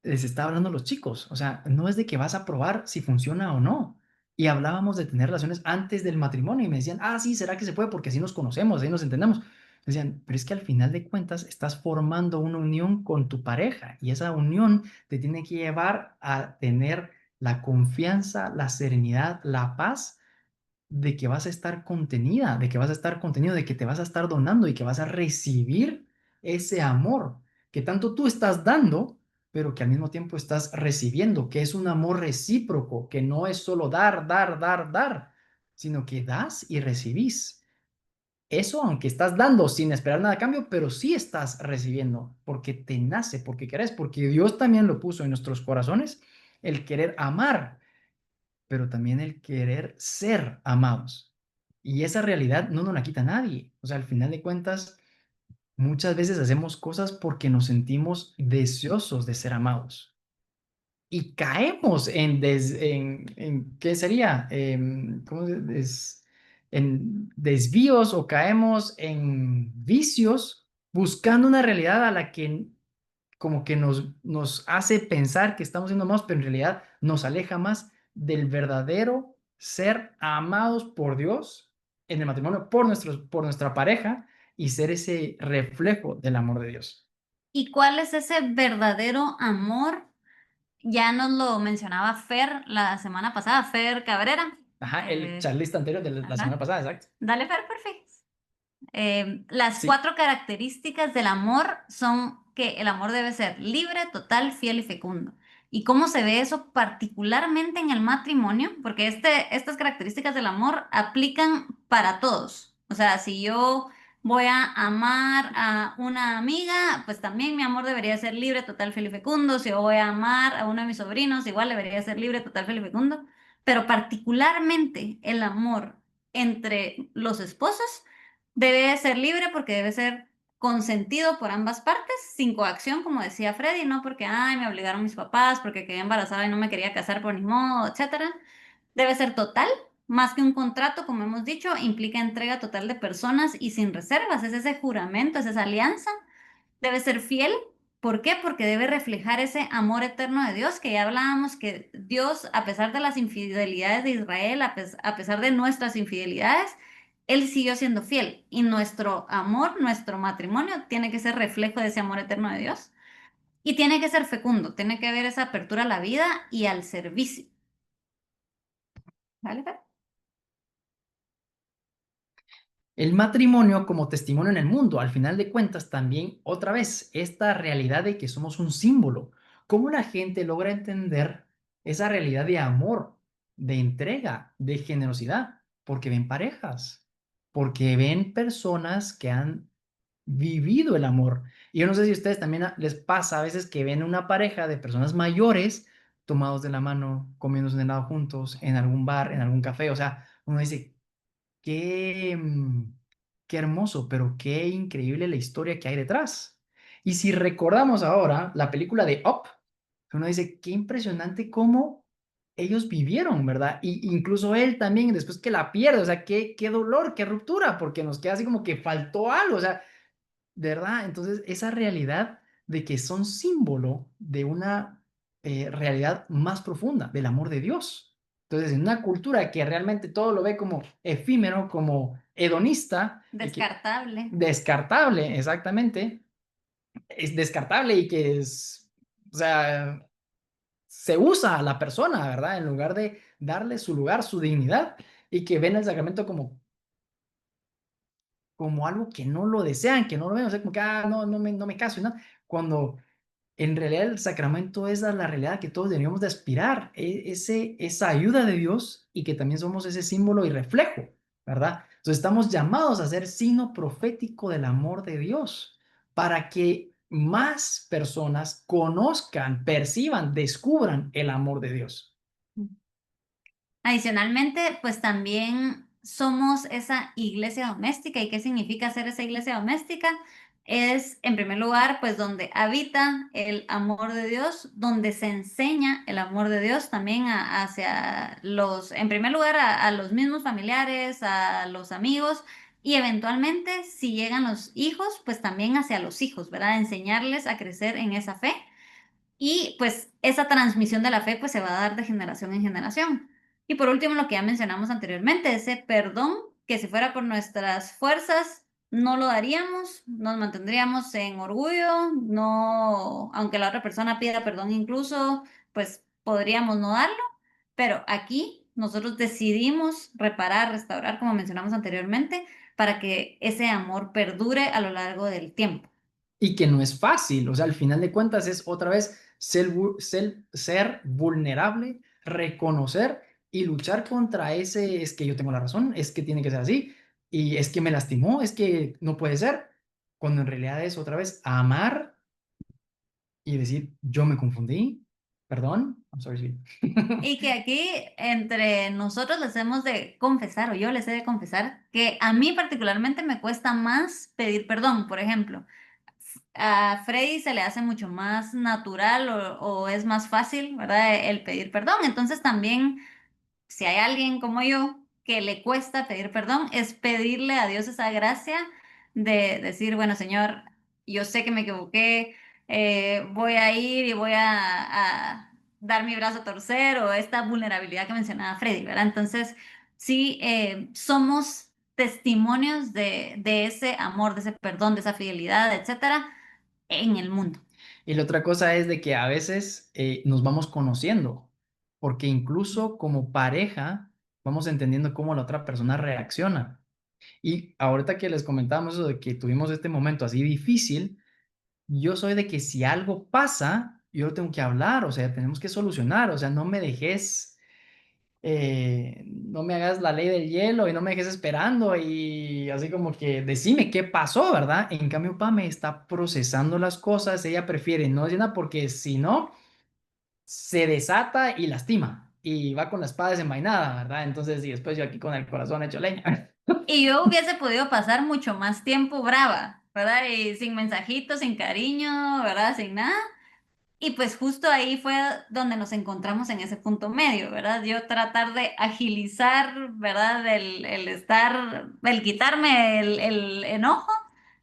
[SPEAKER 1] les estaba hablando a los chicos, o sea, no es de que vas a probar si funciona o no. Y hablábamos de tener relaciones antes del matrimonio y me decían, sí, ¿será que se puede? Porque así nos conocemos, así nos entendemos. Decían, pero es que al final de cuentas estás formando una unión con tu pareja y esa unión te tiene que llevar a tener la confianza, la serenidad, la paz de que vas a estar contenida, de que vas a estar contenido, de que te vas a estar donando y que vas a recibir ese amor que tanto tú estás dando, pero que al mismo tiempo estás recibiendo, que es un amor recíproco, que no es solo dar, dar, dar, dar, sino que das y recibís. Eso, aunque estás dando sin esperar nada a cambio, pero sí estás recibiendo, porque te nace, porque querés, porque Dios también lo puso en nuestros corazones, el querer amar, pero también el querer ser amados. Y esa realidad no nos la quita nadie. O sea, al final de cuentas, muchas veces hacemos cosas porque nos sentimos deseosos de ser amados. Y caemos en ¿qué sería? ¿Cómo en desvíos o caemos en vicios buscando una realidad a la que como que nos hace pensar que estamos siendo amados, pero en realidad nos aleja más del verdadero ser amados por Dios en el matrimonio, por nuestra pareja y ser ese reflejo del amor de Dios.
[SPEAKER 3] ¿Y cuál es ese verdadero amor? Ya nos lo mencionaba Fer la semana pasada, Fer Cabrera.
[SPEAKER 1] Ajá, el charlista anterior de la semana pasada, exacto.
[SPEAKER 3] Dale, Fer, perfecto. Las
[SPEAKER 1] Sí.
[SPEAKER 3] 4 características del amor son que el amor debe ser libre, total, fiel y fecundo. ¿Y cómo se ve eso particularmente en el matrimonio? Porque estas características del amor aplican para todos. O sea, si yo voy a amar a una amiga, pues también mi amor debería ser libre, total, fiel y fecundo. Si yo voy a amar a uno de mis sobrinos, igual debería ser libre, total, fiel y fecundo. Pero particularmente el amor entre los esposos debe ser libre porque debe ser consentido por ambas partes, sin coacción, como decía Freddy, no porque, ay, me obligaron mis papás, porque quedé embarazada y no me quería casar por ni modo, etcétera. Debe ser total, más que un contrato, como hemos dicho, implica entrega total de personas y sin reservas, es ese juramento, es esa alianza. Debe ser fiel. ¿Por qué? Porque debe reflejar ese amor eterno de Dios, que ya hablábamos que Dios, a pesar de las infidelidades de Israel, a pesar de nuestras infidelidades, Él siguió siendo fiel. Y nuestro amor, nuestro matrimonio, tiene que ser reflejo de ese amor eterno de Dios. Y tiene que ser fecundo, tiene que haber esa apertura a la vida y al servicio. ¿Vale, Fer?
[SPEAKER 1] El matrimonio como testimonio en el mundo, al final de cuentas, también otra vez, esta realidad de que somos un símbolo. ¿Cómo la gente logra entender esa realidad de amor, de entrega, de generosidad? Porque ven parejas, porque ven personas que han vivido el amor. Y yo no sé si a ustedes también les pasa a veces que ven una pareja de personas mayores tomados de la mano, comiendo un helado juntos, en algún bar, en algún café. O sea, uno dice, qué, qué hermoso, pero qué increíble la historia que hay detrás. Y si recordamos ahora la película de Up, uno dice, qué impresionante cómo ellos vivieron, ¿verdad? Y incluso él también, después que la pierde, o sea, qué dolor, qué ruptura, porque nos queda así como que faltó algo, o sea, ¿verdad? Entonces, esa realidad de que son símbolo de una realidad más profunda, del amor de Dios. Entonces, en una cultura que realmente todo lo ve como efímero, como hedonista,
[SPEAKER 3] Descartable.
[SPEAKER 1] Descartable, exactamente. Es descartable y que es, o sea, se usa a la persona, ¿verdad? En lugar de darle su lugar, su dignidad, y que ven el sacramento como algo que no lo desean, que no lo ven, o sea, como que, no me caso, ¿no? Cuando en realidad el sacramento es la realidad que todos deberíamos de aspirar, esa ayuda de Dios y que también somos ese símbolo y reflejo, ¿verdad? Entonces estamos llamados a ser signo profético del amor de Dios para que más personas conozcan, perciban, descubran el amor de Dios.
[SPEAKER 3] Adicionalmente, pues también somos esa iglesia doméstica. ¿Y qué significa ser esa iglesia doméstica? Es, en primer lugar, pues donde habita el amor de Dios, donde se enseña el amor de Dios también hacia los, en primer lugar, a los mismos familiares, a los amigos y eventualmente, si llegan los hijos, pues también hacia los hijos, ¿verdad? Enseñarles a crecer en esa fe. Y pues esa transmisión de la fe pues se va a dar de generación en generación. Y por último, lo que ya mencionamos anteriormente, ese perdón que si fuera por nuestras fuerzas no lo daríamos, nos mantendríamos en orgullo, no, aunque la otra persona pida perdón incluso, pues podríamos no darlo, pero aquí nosotros decidimos reparar, restaurar, como mencionamos anteriormente, para que ese amor perdure a lo largo del tiempo.
[SPEAKER 1] Y que no es fácil, o sea, al final de cuentas es otra vez ser vulnerable, reconocer y luchar contra ese, es que yo tengo la razón, es que tiene que ser así, y es que me lastimó, es que no puede ser, cuando en realidad es otra vez amar y decir, yo me confundí, perdón, I'm sorry, sweet.
[SPEAKER 3] Y que aquí entre nosotros les hemos de confesar, o yo les he de confesar, que a mí particularmente me cuesta más pedir perdón, por ejemplo. A Freddy se le hace mucho más natural o es más fácil, ¿verdad? El pedir perdón. Entonces también si hay alguien como yo que le cuesta pedir perdón, es pedirle a Dios esa gracia de decir, bueno, Señor, yo sé que me equivoqué, voy a ir y voy a dar mi brazo a torcer o esta vulnerabilidad que mencionaba Freddy, ¿verdad? Entonces, sí, somos testimonios de ese amor, de ese perdón, de esa fidelidad, etcétera, en el mundo.
[SPEAKER 1] Y la otra cosa es de que a veces nos vamos conociendo, porque incluso como pareja vamos entendiendo cómo la otra persona reacciona. Y ahorita que les comentábamos eso de que tuvimos este momento así difícil, yo soy de que si algo pasa, yo lo tengo que hablar, o sea, tenemos que solucionar, o sea, no me dejes, no me hagas la ley del hielo y no me dejes esperando y así como que decime qué pasó, ¿verdad? En cambio, Pame está procesando las cosas, ella prefiere no decir nada porque si no, se desata y lastima y va con la espada desenvainada, ¿verdad? Entonces, y después yo aquí con el corazón hecho leña.
[SPEAKER 3] Y yo hubiese podido pasar mucho más tiempo brava, ¿verdad? Y sin mensajitos, sin cariño, ¿verdad? Sin nada. Y pues justo ahí fue donde nos encontramos en ese punto medio, ¿verdad? Yo tratar de agilizar, ¿verdad? El quitarme el enojo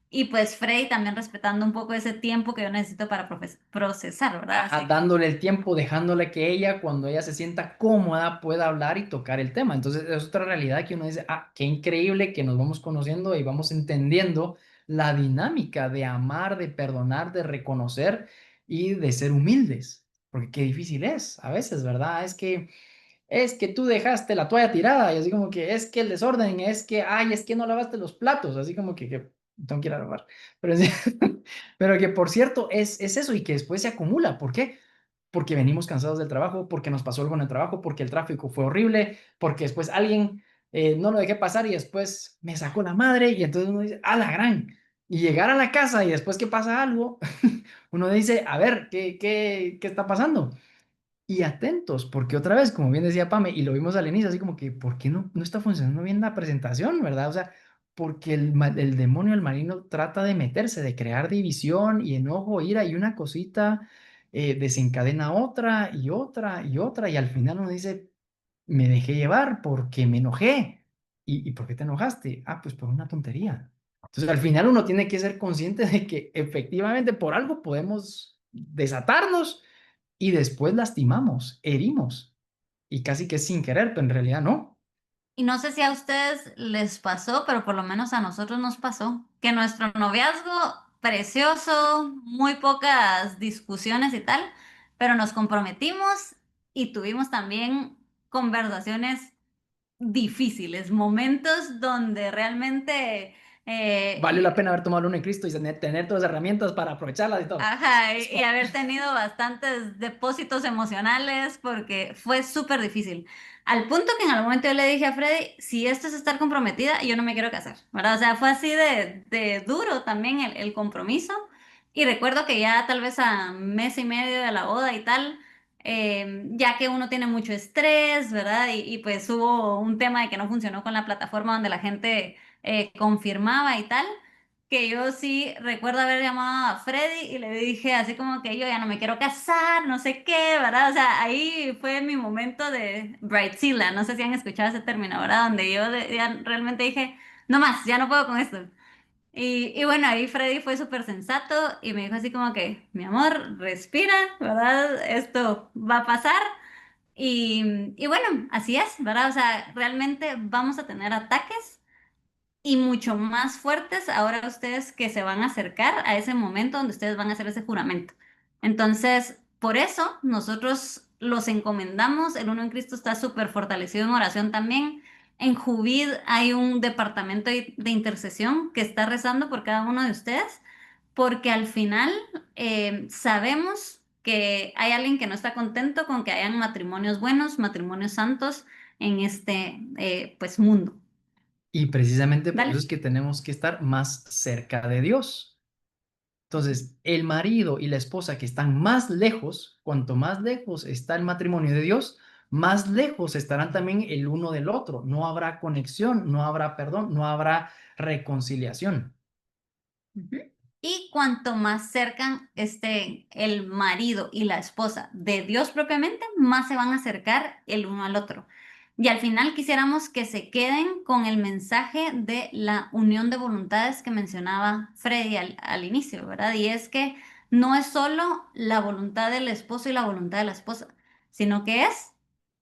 [SPEAKER 3] y pues Frey también respetando un poco ese tiempo que yo necesito para procesar, ¿verdad?
[SPEAKER 1] Ajá,
[SPEAKER 3] Así.
[SPEAKER 1] dándole el tiempo, dejándole que ella, cuando ella se sienta cómoda, pueda hablar y tocar el tema. Entonces, es otra realidad que uno dice, ah, qué increíble que nos vamos conociendo y vamos entendiendo la dinámica de amar, de perdonar, de reconocer y de ser humildes. Porque qué difícil es a veces, ¿verdad? Es que tú dejaste la toalla tirada y así como que es que el desorden, es que, ay, es que no lavaste los platos, así como que tengo que ir a lavar. Pero, pero que por cierto es eso y que después se acumula. ¿Por qué? Porque venimos cansados del trabajo, porque nos pasó algo en el trabajo, porque el tráfico fue horrible, porque después alguien no lo dejé pasar y después me sacó la madre y entonces uno dice, ¡a la gran! Y llegar a la casa y después que pasa algo, uno dice, a ver, ¿qué está pasando? Y atentos, porque otra vez, como bien decía Pame, y lo vimos al inicio, así como que, ¿por qué no está funcionando bien la presentación, verdad? O sea, porque el demonio, el maligno, trata de meterse, de crear división y enojo, ira, y una cosita desencadena otra y otra y otra, y al final uno dice, me dejé llevar porque me enojé. ¿Y por qué te enojaste? Ah, pues por una tontería. Entonces, al final uno tiene que ser consciente de que efectivamente por algo podemos desatarnos y después lastimamos, herimos, y casi que sin querer, pero en realidad no.
[SPEAKER 3] Y no sé si a ustedes les pasó, pero por lo menos a nosotros nos pasó, que nuestro noviazgo precioso, muy pocas discusiones y tal, pero nos comprometimos y tuvimos también conversaciones difíciles, momentos donde realmente
[SPEAKER 1] Valió la pena haber tomado uno en Cristo y tener todas las herramientas para aprovecharlas y todo.
[SPEAKER 3] ajá, y haber tenido bastantes depósitos emocionales porque fue súper difícil. Al punto que en algún momento yo le dije a Freddy, si esto es estar comprometida, yo no me quiero casar, ¿verdad? O sea, fue así de duro también el compromiso. Y recuerdo que ya tal vez a mes y medio de la boda y tal, ya que uno tiene mucho estrés, ¿verdad? Y pues hubo un tema de que no funcionó con la plataforma donde la gente confirmaba y tal que yo sí recuerdo haber llamado a Freddy y le dije así como que yo ya no me quiero casar, no sé qué, ¿verdad? O sea, ahí fue mi momento de Brightzilla, no sé si han escuchado ese término, ¿verdad? Donde yo ya realmente dije, no más, ya no puedo con esto. Y bueno, ahí Freddy fue súper sensato y me dijo así como que, mi amor, respira, ¿verdad? Esto va a pasar. Y bueno, así es, ¿verdad? O sea, realmente vamos a tener ataques y mucho más fuertes ahora ustedes que se van a acercar a ese momento donde ustedes van a hacer ese juramento. Entonces, por eso nosotros los encomendamos. El Uno en Cristo está súper fortalecido en oración también. En Juvid hay un departamento de intercesión que está rezando por cada uno de ustedes, porque al final sabemos que hay alguien que no está contento con que hayan matrimonios buenos, matrimonios santos en este pues mundo.
[SPEAKER 1] Y precisamente por eso
[SPEAKER 3] Dale.
[SPEAKER 1] es que tenemos que estar más cerca de Dios. Entonces, el marido y la esposa que están más lejos, cuanto más lejos está el matrimonio de Dios, más lejos estarán también el uno del otro. No habrá conexión, no habrá perdón, no habrá reconciliación.
[SPEAKER 3] Ujú. Y cuanto más cerca esté el marido y la esposa de Dios propiamente, más se van a acercar el uno al otro. Y al final quisiéramos que se queden con el mensaje de la unión de voluntades que mencionaba Freddy al inicio, ¿verdad? Y es que no es solo la voluntad del esposo y la voluntad de la esposa, sino que es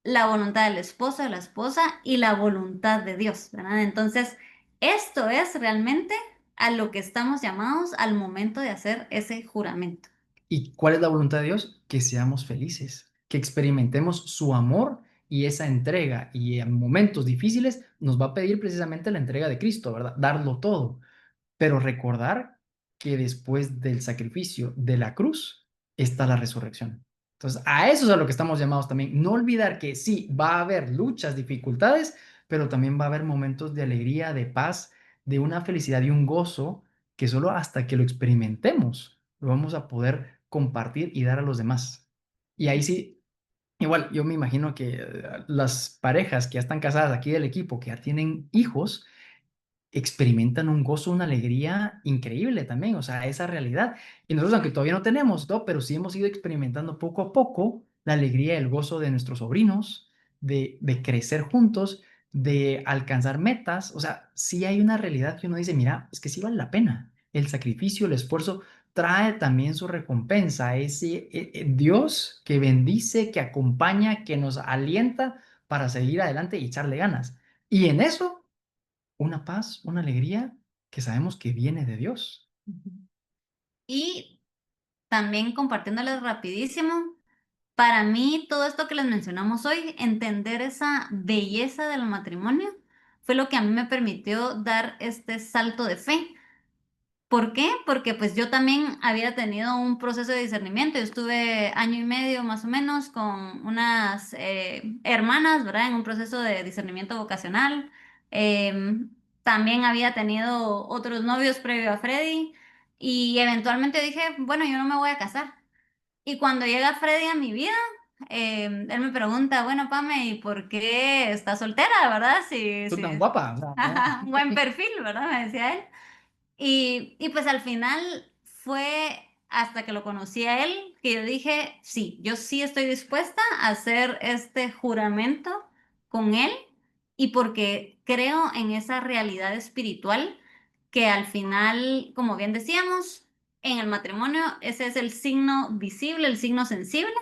[SPEAKER 3] la voluntad del esposo, de la esposa y la voluntad de Dios, ¿verdad? Entonces, esto es realmente a lo que estamos llamados al momento de hacer ese juramento.
[SPEAKER 1] ¿Y cuál es la voluntad de Dios? Que seamos felices, que experimentemos su amor y esa entrega. Y en momentos difíciles nos va a pedir precisamente la entrega de Cristo, ¿verdad? Darlo todo. Pero recordar que después del sacrificio de la cruz está la resurrección. Entonces, a eso es a lo que estamos llamados también. No olvidar que sí, va a haber luchas, dificultades, pero también va a haber momentos de alegría, de paz, de una felicidad y un gozo que solo hasta que lo experimentemos lo vamos a poder compartir y dar a los demás. Y ahí sí, igual, yo me imagino que las parejas que ya están casadas aquí del equipo, que ya tienen hijos, experimentan un gozo, una alegría increíble también, o sea, esa realidad. Y nosotros, aunque todavía no tenemos, ¿no? Pero sí hemos ido experimentando poco a poco la alegría y el gozo de nuestros sobrinos, de crecer juntos, de alcanzar metas. O sea, sí hay una realidad que uno dice, mira, es que sí vale la pena. El sacrificio, el esfuerzo trae también su recompensa. Ese Dios que bendice, que acompaña, que nos alienta para seguir adelante y echarle ganas. Y en eso una paz, una alegría que sabemos que viene de Dios.
[SPEAKER 3] Y también compartiéndoles rapidísimo, para mí todo esto que les mencionamos hoy, entender esa belleza del matrimonio, fue lo que a mí me permitió dar este salto de fe. ¿Por qué? Porque pues yo también había tenido un proceso de discernimiento. Yo estuve año y medio más o menos con unas hermanas, ¿verdad? En un proceso de discernimiento vocacional. También había tenido otros novios previo a Freddy y eventualmente dije, bueno, yo no me voy a casar. Y cuando llega Freddy a mi vida, él me pregunta, bueno, Pame, ¿y por qué estás soltera, verdad? Sí,
[SPEAKER 1] Tú tan
[SPEAKER 3] sí.
[SPEAKER 1] guapa. O sea,
[SPEAKER 3] Ajá, buen perfil, ¿verdad? Me decía él. Y pues al final fue hasta que lo conocí a él que yo dije, sí, yo sí estoy dispuesta a hacer este juramento con él y porque creo en esa realidad espiritual que al final, como bien decíamos, en el matrimonio ese es el signo visible, el signo sensible,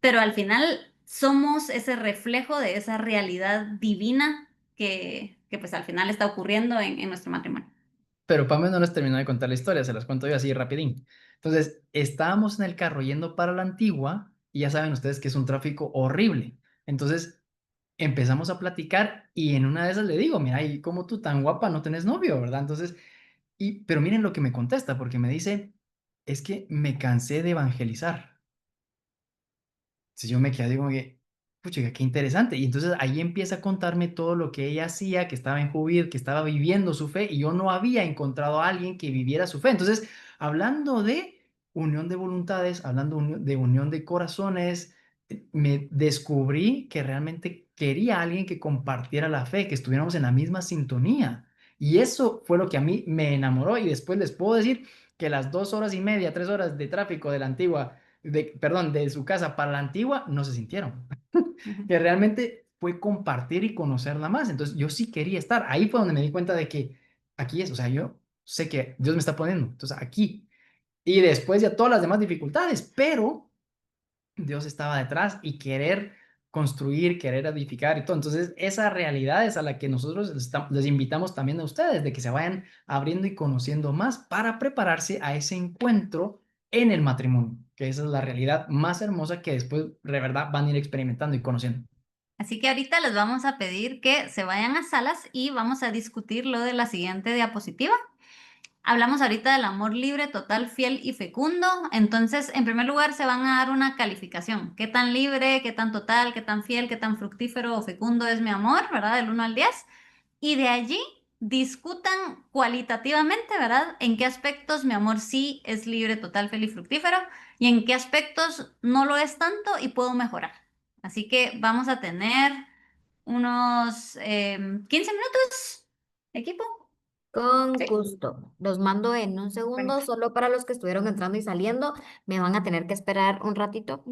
[SPEAKER 3] pero al final somos ese reflejo de esa realidad divina que pues al final está ocurriendo en nuestro matrimonio.
[SPEAKER 1] pero Pame no les terminó de contar la historia, se las cuento yo así rapidín. Entonces, estábamos en el carro yendo para la Antigua y ya saben ustedes que es un tráfico horrible. Entonces, empezamos a platicar y en una de esas le digo, mira, y como tú tan guapa no tenés novio, ¿verdad? Entonces, pero miren lo que me contesta, porque me dice, es que me cansé de evangelizar. Entonces yo me quedé como que, pucha, qué interesante. Y entonces ahí empieza a contarme todo lo que ella hacía, que estaba en Juvid, que estaba viviendo su fe, y yo no había encontrado a alguien que viviera su fe. Entonces, hablando de unión de voluntades, hablando de unión de corazones, me descubrí que realmente quería a alguien que compartiera la fe, que estuviéramos en la misma sintonía. Y eso fue lo que a mí me enamoró. Y después les puedo decir que las 2 horas y media, 3 horas de tráfico de la Antigua perdón, de su casa para la Antigua, no se sintieron. Que realmente fue compartir y conocerla más. Entonces, yo sí quería estar. Ahí fue donde me di cuenta de que aquí es, o sea, yo sé que Dios me está poniendo. Entonces, aquí. Y después ya todas las demás dificultades, pero Dios estaba detrás y querer construir, querer edificar y todo. Entonces, esa realidad es a la que nosotros les invitamos también a ustedes, de que se vayan abriendo y conociendo más para prepararse a ese encuentro en el matrimonio, que esa es la realidad más hermosa que después de verdad van a ir experimentando y conociendo.
[SPEAKER 3] Así que ahorita les vamos a pedir que se vayan a salas y vamos a discutir lo de la siguiente diapositiva. Hablamos ahorita del amor libre, total, fiel y fecundo. Entonces, en primer lugar, se van a dar una calificación. ¿Qué tan libre, qué tan total, qué tan fiel, qué tan fructífero o fecundo es mi amor, ¿verdad? Del 1 al 10. Y de allí discutan cualitativamente, ¿verdad? En qué aspectos mi amor sí es libre, total, fiel y fructífero y en qué aspectos no lo es tanto y puedo mejorar. Así que vamos a tener unos 15 minutos, equipo.
[SPEAKER 12] Con
[SPEAKER 3] Sí.
[SPEAKER 12] gusto. Los mando en un segundo, solo para los que estuvieron entrando y saliendo. Me van a tener que esperar un ratito,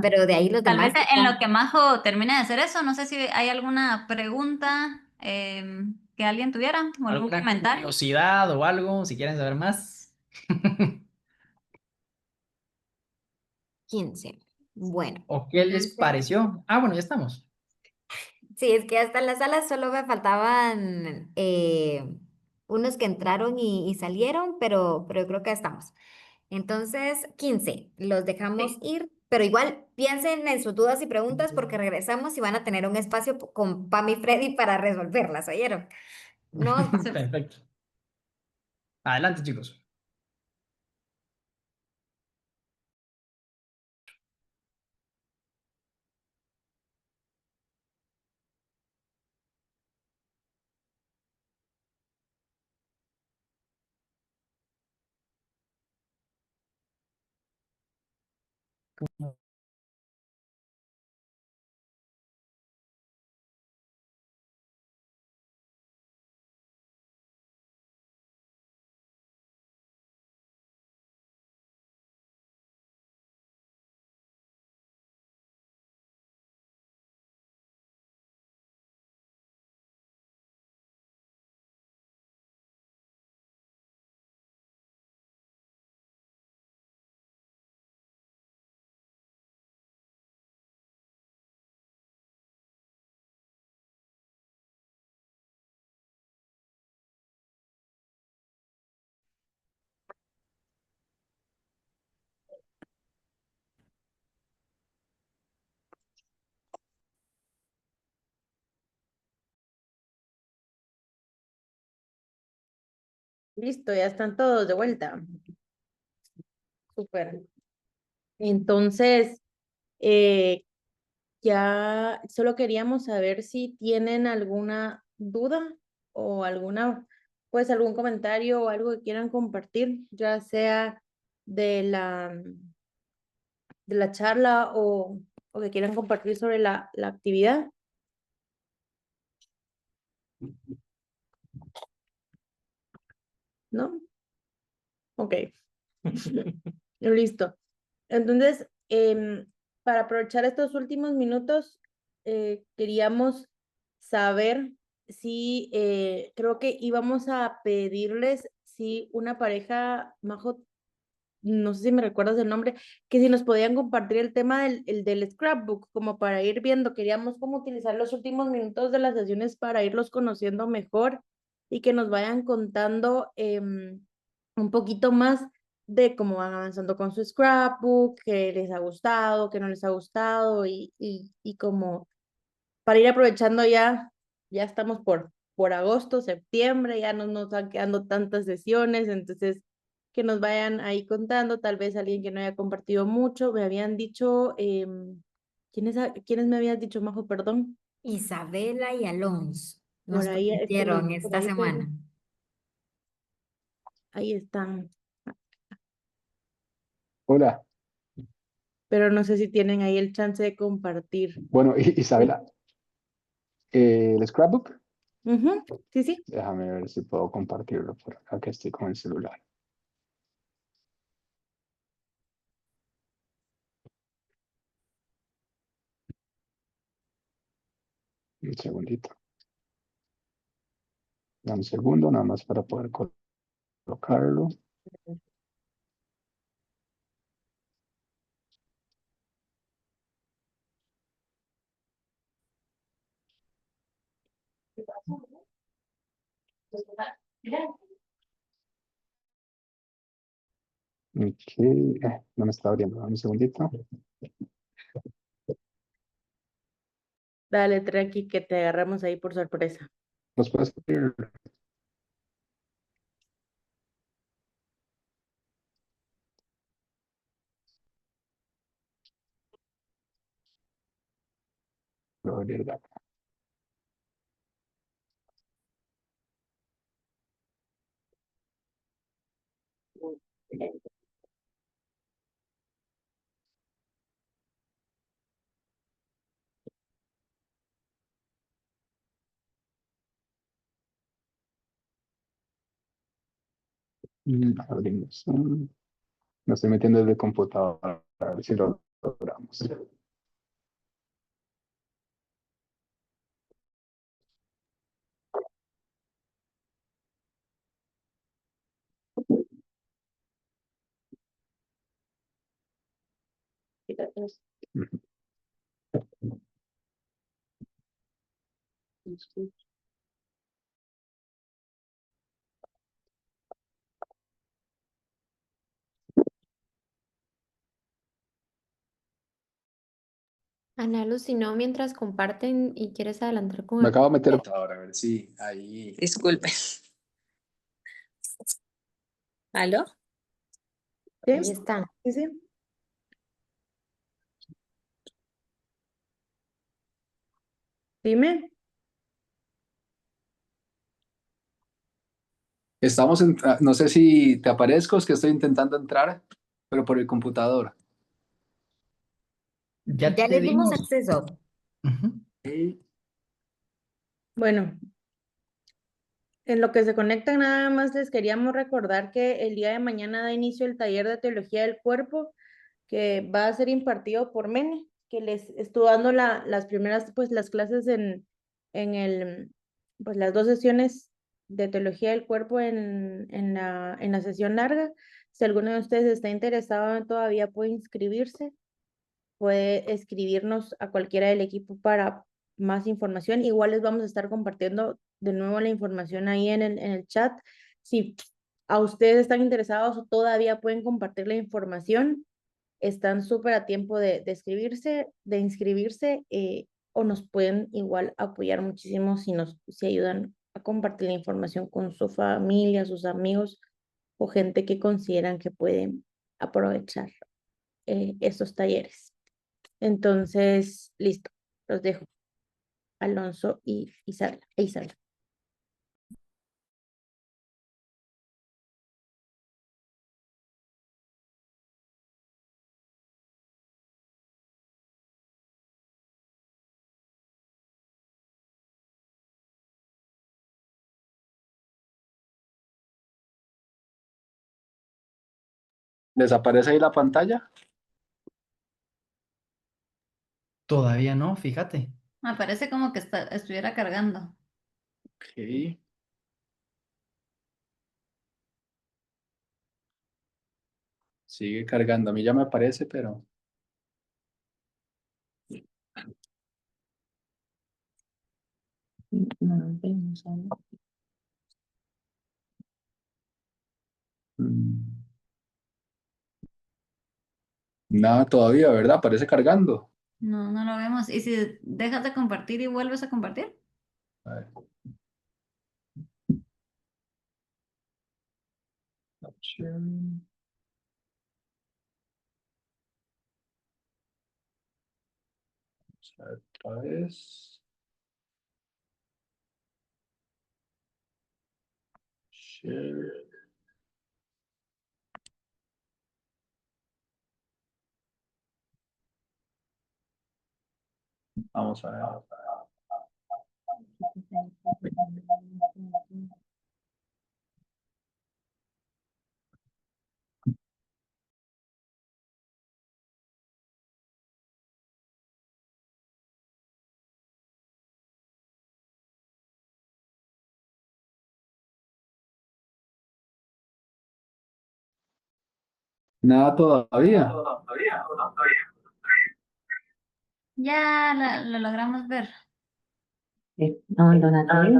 [SPEAKER 12] pero de ahí los
[SPEAKER 3] Tal vez
[SPEAKER 12] demás
[SPEAKER 3] en lo
[SPEAKER 12] están.
[SPEAKER 3] que Majo termine de hacer eso, no sé si hay alguna pregunta que alguien tuviera o algún
[SPEAKER 1] ¿Alguna
[SPEAKER 3] comentario.
[SPEAKER 1] curiosidad o algo, si quieren saber más?
[SPEAKER 12] 15. Bueno,
[SPEAKER 1] ¿O qué les
[SPEAKER 12] entonces,
[SPEAKER 1] pareció? Ah, bueno, ya estamos.
[SPEAKER 12] sí, es que hasta en la sala solo me faltaban unos que entraron y salieron, pero creo que ya estamos. Entonces, 15, los dejamos
[SPEAKER 3] Sí.
[SPEAKER 12] ir, pero igual piensen en sus dudas y preguntas porque regresamos y van a tener un espacio con Pam y Freddy para resolverlas, ¿oyeron? No nos vamos.
[SPEAKER 1] Perfecto. Adelante, chicos.
[SPEAKER 5] Listo, ya están todos de vuelta. Súper. Entonces, ya solo queríamos saber si tienen alguna duda o pues algún comentario o algo que quieran compartir, ya sea de la charla o que quieran compartir sobre la actividad. ¿No? Ok. Listo. Entonces, para aprovechar estos últimos minutos, queríamos saber si, creo que íbamos a pedirles si una pareja, Majo, no sé si me recuerdas el nombre, que si nos podían compartir el tema del scrapbook, como para ir viendo, queríamos como utilizar los últimos minutos de las sesiones para irlos conociendo mejor y que nos vayan contando un poquito más de cómo van avanzando con su scrapbook, qué les ha gustado, qué no les ha gustado y como para ir aprovechando ya estamos por agosto, septiembre, ya no nos están quedando tantas sesiones, entonces que nos vayan ahí contando, tal vez alguien que no haya compartido mucho, me habían dicho, ¿quiénes me habías dicho, Majo, perdón?
[SPEAKER 12] Isabela y Alonso nos
[SPEAKER 5] Por ahí,
[SPEAKER 12] compartieron
[SPEAKER 5] por
[SPEAKER 12] esta
[SPEAKER 5] ahí,
[SPEAKER 12] semana.
[SPEAKER 5] ahí están,
[SPEAKER 13] Hola,
[SPEAKER 5] pero no sé si tienen ahí el chance de compartir.
[SPEAKER 13] bueno, Isabela, el scrapbook,
[SPEAKER 5] Ujú, sí, sí.
[SPEAKER 13] déjame ver si puedo compartirlo por acá que estoy con el celular. Un segundito. Dame un segundo, nada más para poder colocarlo. Ok, no me está abriendo, dame un segundito.
[SPEAKER 14] Dale, Traki, que te agarramos ahí por sorpresa.
[SPEAKER 13] ¿Los puedes abrir? Lo voy a abrir de acá. Abrimos. Me estoy metiendo desde el computador a ver si lo logramos.
[SPEAKER 2] Ana Luz, si no, mientras comparten y quieres adelantar con
[SPEAKER 13] Me
[SPEAKER 2] el...
[SPEAKER 13] acabo de meter ahora, a ver si ahí.
[SPEAKER 9] Disculpe. ¿Aló?
[SPEAKER 14] ¿Sí?
[SPEAKER 2] Ahí está.
[SPEAKER 14] Sí, sí. Dime.
[SPEAKER 13] Estamos en, no sé si te aparezco, es que estoy intentando entrar, pero por el computador.
[SPEAKER 1] Ya
[SPEAKER 12] Ya
[SPEAKER 1] te
[SPEAKER 12] le dimos
[SPEAKER 1] dimos.
[SPEAKER 12] acceso.
[SPEAKER 1] Ujú.
[SPEAKER 14] Bueno, en lo que se conectan, nada más les queríamos recordar que el día de mañana da inicio el taller de Teología del Cuerpo, que va a ser impartido por Mene, que les estuvo dando las primeras, pues, las clases en el, pues, las 2 sesiones de Teología del Cuerpo en la sesión larga. Si alguno de ustedes está interesado, todavía puede inscribirse, puede escribirnos a cualquiera del equipo para más información. Igual les vamos a estar compartiendo de nuevo la información ahí en el chat. Si a ustedes están interesados o todavía pueden compartir la información, están súper a tiempo de inscribirse, o nos pueden igual apoyar muchísimo si ayudan a compartir la información con su familia, sus amigos o gente que consideran que pueden aprovechar estos talleres. Entonces, listo, los dejo. Alonso y Isabel.
[SPEAKER 13] ¿Desaparece ahí la pantalla?
[SPEAKER 1] Todavía no, fíjate.
[SPEAKER 3] Me parece como que estuviera cargando.
[SPEAKER 13] Ok. Sigue cargando. A mí ya me aparece, pero. Mm, Nada todavía, ¿verdad? Parece cargando.
[SPEAKER 3] No, no lo vemos. ¿Y si dejas de compartir y vuelves a compartir?
[SPEAKER 13] A ver. Otra vez. Share. Vamos a ver. Nada todavía.
[SPEAKER 3] Ya lo logramos ver.
[SPEAKER 5] No, Donatello.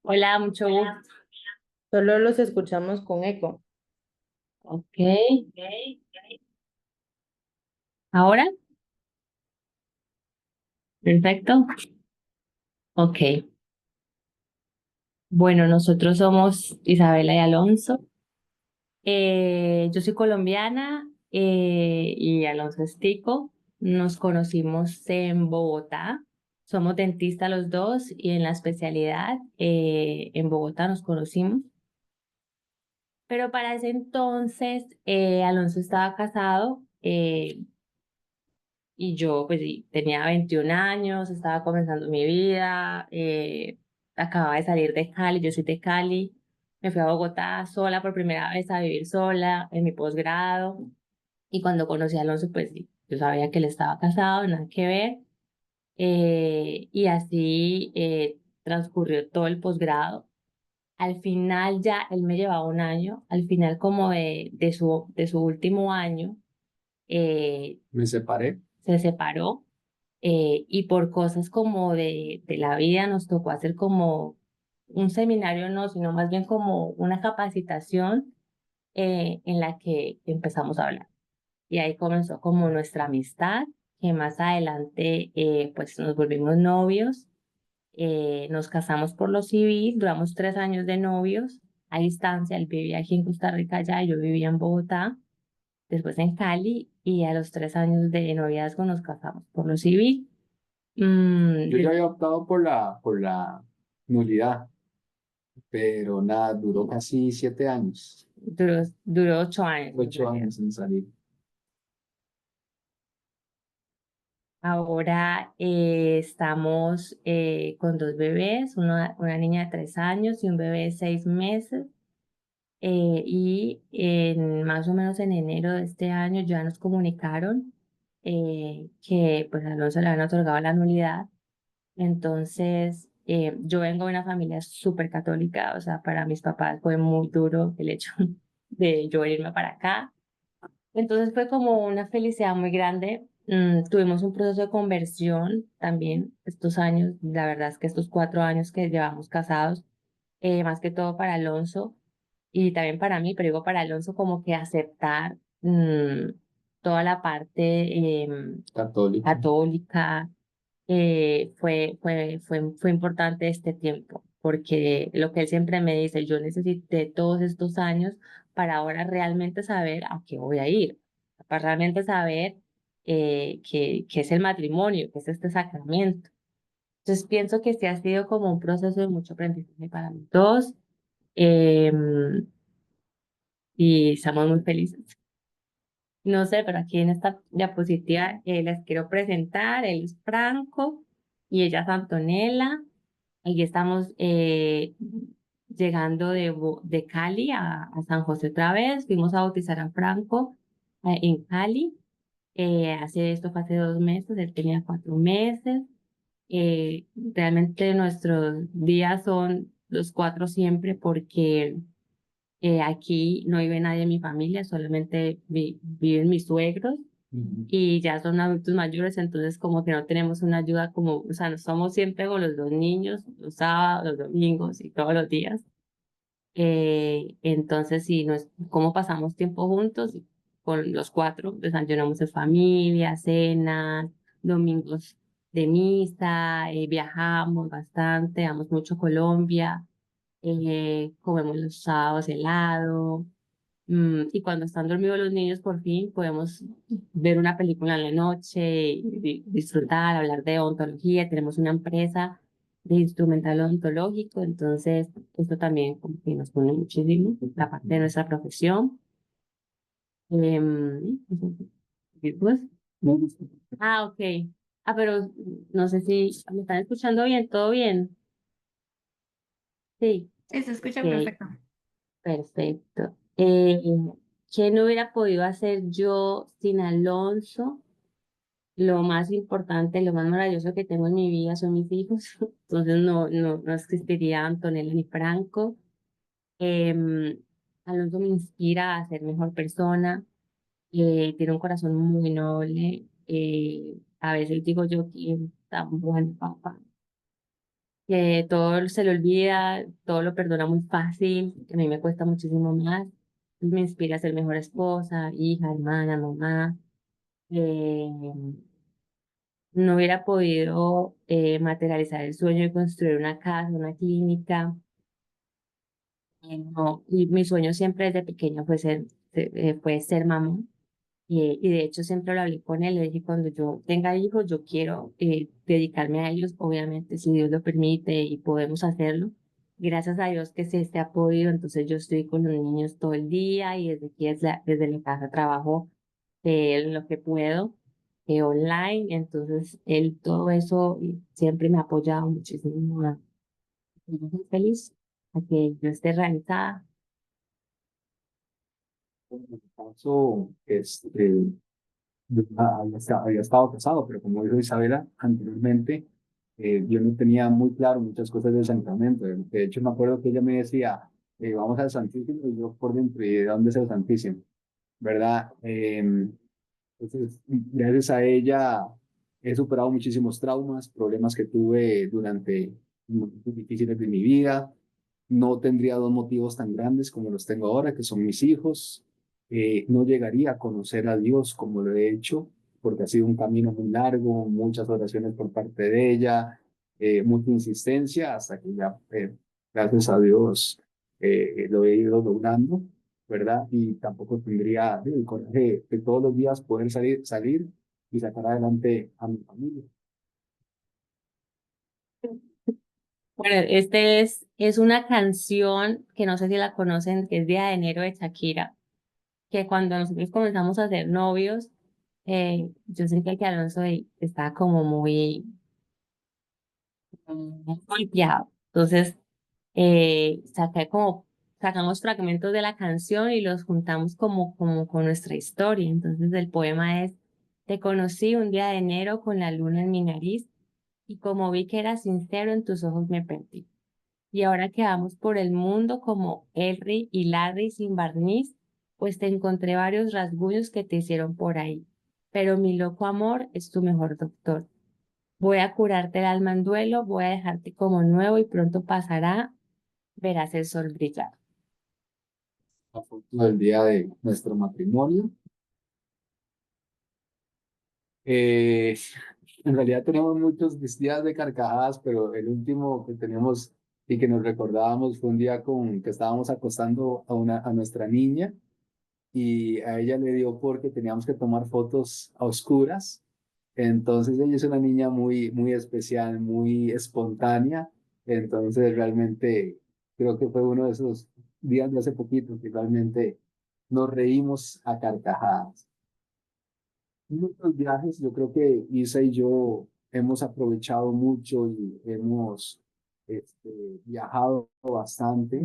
[SPEAKER 5] Hola, mucho gusto.
[SPEAKER 14] Solo los escuchamos con eco.
[SPEAKER 5] Ok. ¿Ahora? Perfecto. Ok. Bueno, nosotros somos Isabela y Alonso. Yo soy colombiana y Alonso es tico. Nos conocimos en Bogotá. Somos dentistas los dos y en la especialidad en Bogotá nos conocimos. Pero para ese entonces Alonso estaba casado y yo pues sí, tenía 21 años, estaba comenzando mi vida, acababa de salir de Cali, yo soy de Cali, me fui a Bogotá sola por primera vez a vivir sola en mi posgrado y cuando conocí a Alonso pues sí, yo sabía que él estaba casado, nada que ver, y así transcurrió todo el posgrado. Al final ya él me llevaba un año, al final como de su último año,
[SPEAKER 13] Me separé.
[SPEAKER 5] se separó y por cosas como de la vida nos tocó hacer como un seminario, no, sino más bien como una capacitación en la que empezamos a hablar. Y ahí comenzó como nuestra amistad, que más adelante pues nos volvimos novios, nos casamos por lo civil, duramos 3 años de novios a distancia, él vivía aquí en Costa Rica ya, y yo vivía en Bogotá, después en Cali, y a los 3 años de noviazgo nos casamos por lo civil.
[SPEAKER 13] Yo ya había optado por la nulidad, pero nada, duró casi 7 años,
[SPEAKER 5] Duró 8 años.
[SPEAKER 13] 8 años en salir.
[SPEAKER 5] Ahora estamos con 2 bebés, una niña de 3 años y un bebé de 6 meses. Y más o menos en enero de este año ya nos comunicaron que pues a Alonso le han otorgado la nulidad. Entonces, yo vengo de una familia súper católica, o sea, para mis papás fue muy duro el hecho de yo irme para acá. Entonces fue como una felicidad muy grande. Tuvimos un proceso de conversión también estos años, la verdad es que estos 4 años que llevamos casados, más que todo para Alonso y también para mí, pero digo para Alonso como que aceptar toda la parte
[SPEAKER 13] Católico.
[SPEAKER 5] católica. Fue importante este tiempo, porque lo que él siempre me dice, yo necesité todos estos años para ahora realmente saber a qué voy a ir, para realmente saber qué es el matrimonio, qué es este sacramento. Entonces pienso que sí ha sido como un proceso de mucho aprendizaje para los dos, em, y estamos muy felices. No sé, pero aquí en esta diapositiva les quiero presentar, él es Franco y ella es Antonella. Aquí estamos llegando de Cali a San José otra vez. Fuimos a bautizar a Franco en Cali. Esto fue hace 2 meses, él tenía 4 meses. Realmente nuestros días son los cuatro siempre porque aquí no vive nadie en mi familia, solamente viven mis suegros y ya son adultos mayores, entonces como que no tenemos una ayuda como, o sea, no somos siempre con los dos niños, los sábados, los domingos y todos los días. Entonces, sí, como pasamos tiempo juntos, con los cuatro, desayunamos en familia, cenas, domingos de misa, viajamos bastante, vamos mucho a Colombia, comemos los sábados helado. Y cuando están dormidos los niños, por fin podemos ver una película en la noche, y disfrutar, hablar de odontología. Tenemos una empresa de instrumental odontológico, entonces esto también como que nos une muchísimo, la parte de nuestra profesión. Y pues, ok. Pero no sé si me están escuchando bien, ¿todo bien? Sí.
[SPEAKER 3] Sí, se escucha
[SPEAKER 5] Ok.
[SPEAKER 3] perfecto.
[SPEAKER 5] Perfecto. ¿Qué no hubiera podido hacer yo sin Alonso? Lo más importante, lo más maravilloso que tengo en mi vida son mis hijos. Entonces no existiría Antonella ni Franco. Em, Alonso me inspira a ser mejor persona. Tiene un corazón muy noble. A veces digo yo que
[SPEAKER 15] tan buen papá, que todo se le olvida, todo lo perdona muy fácil, que a mí me cuesta muchísimo más. Me inspira a ser mejor esposa, hija, hermana, mamá. Eh, no hubiera podido materializar el sueño de construir una casa, una clínica. No, y mi sueño siempre desde pequeña fue ser mamá. Y de hecho siempre lo hablé con él, le dije, cuando yo tenga hijos, yo quiero dedicarme a ellos, obviamente, si Dios lo permite y podemos hacerlo. Gracias a Dios que se ha podido, entonces yo estoy con los niños todo el día y desde aquí, desde la casa trabajo lo que puedo online, entonces él todo eso siempre me ha apoyado muchísimo a que yo soy feliz, a que yo esté realizada.
[SPEAKER 13] En mi caso, yo había estado casado, pero como dijo Isabela anteriormente, yo no tenía muy claro muchas cosas del sacramento. De hecho, me acuerdo que ella me decía, vamos al Santísimo, y yo por dentro, ¿y de dónde es el Santísimo? ¿Verdad? Entonces, gracias a ella he superado muchísimos traumas, problemas que tuve durante momentos difíciles de mi vida. No tendría dos motivos tan grandes como los tengo ahora, que son mis hijos. No llegaría a conocer a Dios como lo he hecho, porque ha sido un camino muy largo, muchas oraciones por parte de ella, mucha insistencia, hasta que ya, gracias a Dios, lo he ido logrando, ¿verdad? Y tampoco tendría el coraje de todos los días poder salir y sacar adelante a mi familia.
[SPEAKER 15] Bueno, es una canción que no sé si la conocen, que es Día de Enero de Shakira, que cuando nosotros comenzamos a ser novios, yo sentía que Alonso estaba como muy golpeado. Entonces, sacamos fragmentos de la canción y los juntamos como con nuestra historia. Entonces, el poema es: te conocí un día de enero con la luna en mi nariz y como vi que eras sincero en tus ojos me perdí. Y ahora que vamos por el mundo como Elry y Larry sin barniz, pues te encontré varios rasguños que te hicieron por ahí. Pero mi loco amor es tu mejor doctor. Voy a curarte el alma en duelo, voy a dejarte como nuevo y pronto pasará, verás el sol brillar.
[SPEAKER 13] La foto del día de nuestro matrimonio. Eh, en realidad tenemos muchos días de carcajadas, pero el último que tenemos y que nos recordábamos fue un día que estábamos acostando a nuestra niña y a ella le dio porque teníamos que tomar fotos a oscuras. Entonces ella es una niña muy especial, muy espontánea. Entonces realmente creo que fue uno de esos días de hace poquito que realmente nos reímos a carcajadas. Muchos viajes, yo creo que Isa y yo hemos aprovechado mucho y hemos viajado bastante.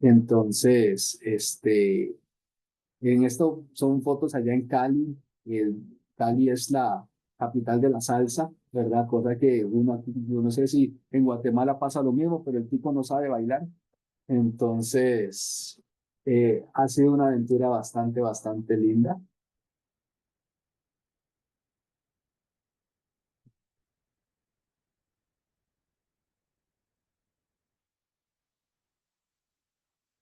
[SPEAKER 13] Entonces, en esto son fotos allá en Cali. Cali es la capital de la salsa, ¿verdad? Cosa que yo no sé si en Guatemala pasa lo mismo, pero el tipo no sabe bailar. Entonces, ha sido una aventura bastante linda.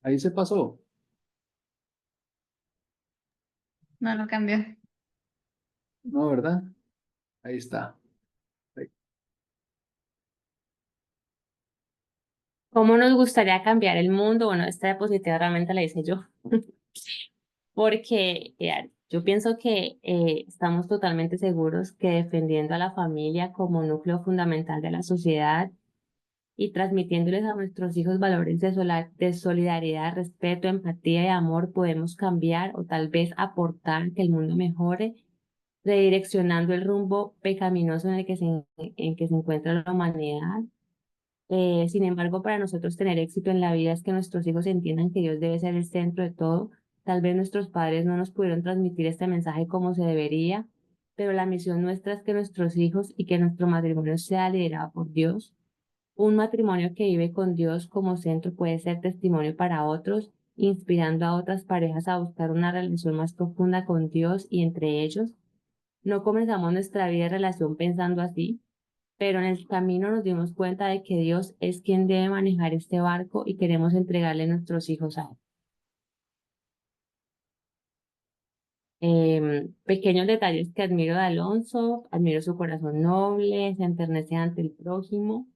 [SPEAKER 13] Ahí se pasó.
[SPEAKER 3] No lo cambió.
[SPEAKER 13] No, ¿verdad? Ahí está.
[SPEAKER 15] ¿Cómo nos gustaría cambiar el mundo? Bueno, esta diapositiva realmente la hice yo. Porque yo pienso que estamos totalmente seguros que defendiendo a la familia como núcleo fundamental de la sociedad y transmitiéndoles a nuestros hijos valores de solidaridad, respeto, empatía y amor, podemos cambiar o tal vez aportar a que el mundo mejore, redireccionando el rumbo pecaminoso en que se encuentra la humanidad. Sin embargo, para nosotros tener éxito en la vida es que nuestros hijos entiendan que Dios debe ser el centro de todo. Tal vez nuestros padres no nos pudieron transmitir este mensaje como se debería, pero la misión nuestra es que nuestros hijos y que nuestro matrimonio sea liderado por Dios. Un matrimonio que vive con Dios como centro puede ser testimonio para otros, inspirando a otras parejas a buscar una relación más profunda con Dios y entre ellos. No comenzamos nuestra vida de relación pensando así. pero en el camino nos dimos cuenta de que Dios es quien debe manejar este barco y queremos entregarle nuestros hijos a él. Pequeños detalles que admiro de Alonso: admiro su corazón noble, se enternece ante el prójimo,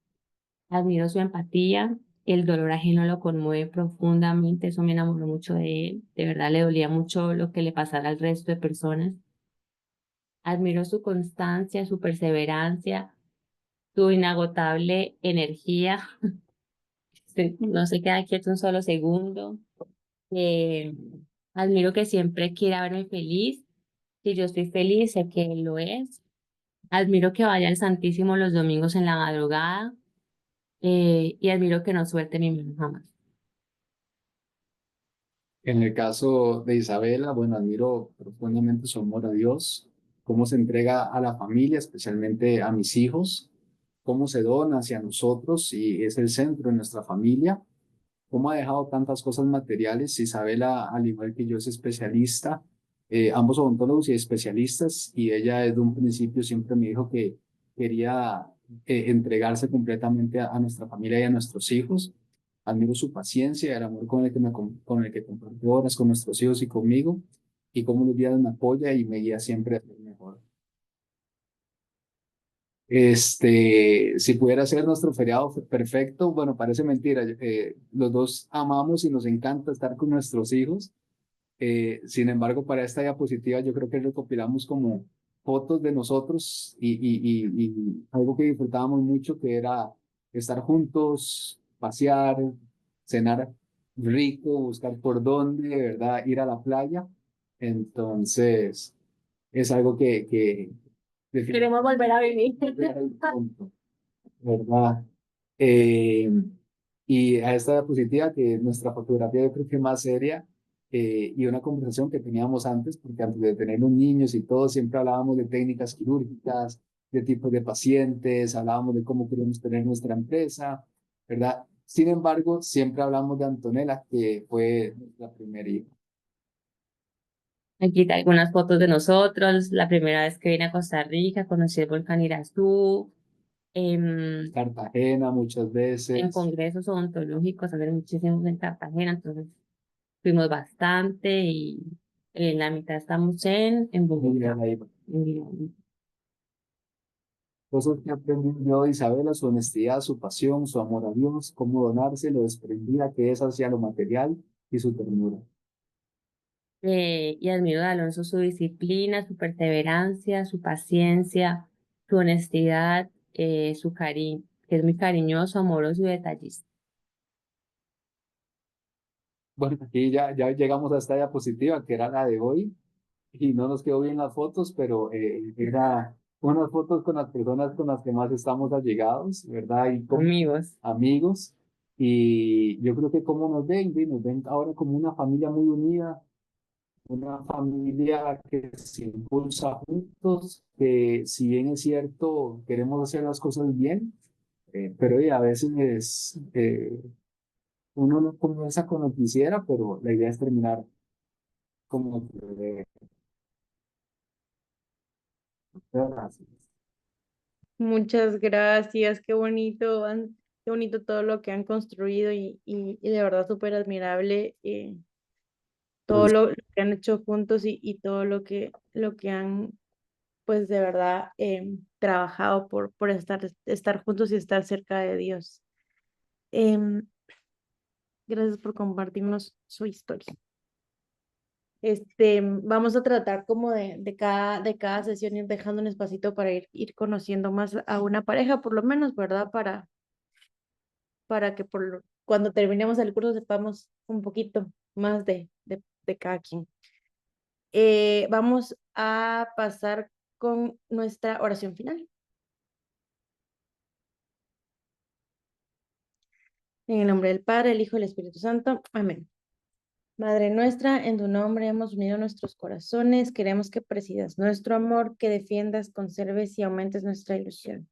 [SPEAKER 15] admiro su empatía, el dolor ajeno lo conmueve profundamente, eso me enamoró mucho de él, de verdad le dolía mucho lo que le pasara al resto de personas. Admiro su constancia, su perseverancia, su inagotable energía, no se queda quieto un solo segundo. Eh, Admiro que siempre quiera verme feliz. Si yo estoy feliz, sé que él lo es. Admiro que vaya al Santísimo los domingos en la madrugada, y admiro que no suelte mi mano jamás.
[SPEAKER 13] En el caso de Isabela, bueno, admiro profundamente su amor a Dios, cómo se entrega a la familia, especialmente a mis hijos, cómo se dona hacia nosotros y es el centro de nuestra familia, cómo ha dejado tantas cosas materiales. Isabela, al igual que yo, es especialista, ambos odontólogos y especialistas, y ella desde un principio siempre me dijo que quería entregarse completamente a nuestra familia y a nuestros hijos. Admiro su paciencia, el amor con el que con el que compartió horas con nuestros hijos y conmigo, y cómo los días me apoya y me guía siempre a ser mejor. Si pudiera ser nuestro feriado perfecto, bueno, parece mentira. Los dos amamos y nos encanta estar con nuestros hijos. Sin embargo, para esta diapositiva yo creo que recopilamos como fotos de nosotros y algo que disfrutábamos mucho, que era estar juntos, pasear, cenar rico, buscar por dónde, ¿verdad? Ir a la playa. Entonces, es algo que
[SPEAKER 15] Queremos volver a vivir.
[SPEAKER 13] ¿verdad? Eh, y a esta diapositiva, que es nuestra fotografía, yo creo que más seria, y una conversación que teníamos antes, porque antes de tener los niños y todo, siempre hablábamos de técnicas quirúrgicas, de tipos de pacientes, hablábamos de cómo queremos tener nuestra empresa, ¿verdad? Sin embargo, siempre hablamos de Antonella, que fue nuestra primera hija.
[SPEAKER 15] Aquí está algunas fotos de nosotros, la primera vez que vine a Costa Rica, conocí el volcán Irazú,
[SPEAKER 13] Cartagena muchas
[SPEAKER 15] en
[SPEAKER 13] veces.
[SPEAKER 15] congresos odontológicos, hacer muchísimos en Cartagena, entonces fuimos bastante y en la mitad estamos en Bogotá.
[SPEAKER 13] Cosas que aprendí yo de Isabela: su honestidad, su pasión, su amor a Dios, cómo donarse, lo desprendida que es hacia lo material y su ternura.
[SPEAKER 15] Y admiro de Alonso su disciplina, su perseverancia, su paciencia, su honestidad, su cariño, que es muy cariñoso, amoroso y detallista.
[SPEAKER 13] Bueno, aquí ya llegamos a esta diapositiva, que era la de hoy, y no nos quedó bien las fotos, pero era unas fotos con las personas con las que más estamos allegados, ¿verdad? Y como
[SPEAKER 15] Amigos.
[SPEAKER 13] amigos. Y yo creo que como nos ven ahora como una familia muy unida, una familia que se impulsa juntos, que si bien es cierto, queremos hacer las cosas bien, pero a veces uno no comienza como quisiera, pero la idea es terminar como que debe. Muchas gracias.
[SPEAKER 14] Muchas gracias, qué bonito, qué bonito todo lo que han construido y de verdad súper admirable todo lo que han hecho juntos y todo lo que han, pues de verdad, trabajado por estar juntos y estar cerca de Dios. Em, Gracias por compartirnos su historia. Vamos a tratar como de cada sesión ir dejando un espacito para ir conociendo más a una pareja, por lo menos, ¿verdad? Para que cuando terminemos el curso sepamos un poquito más de cada quien. Vamos a pasar con nuestra oración final. En el nombre del Padre, el Hijo y el Espíritu Santo. Amén. Madre nuestra, en tu nombre hemos unido nuestros corazones. Queremos que presidas nuestro amor, que defiendas, conserves y aumentes nuestra ilusión.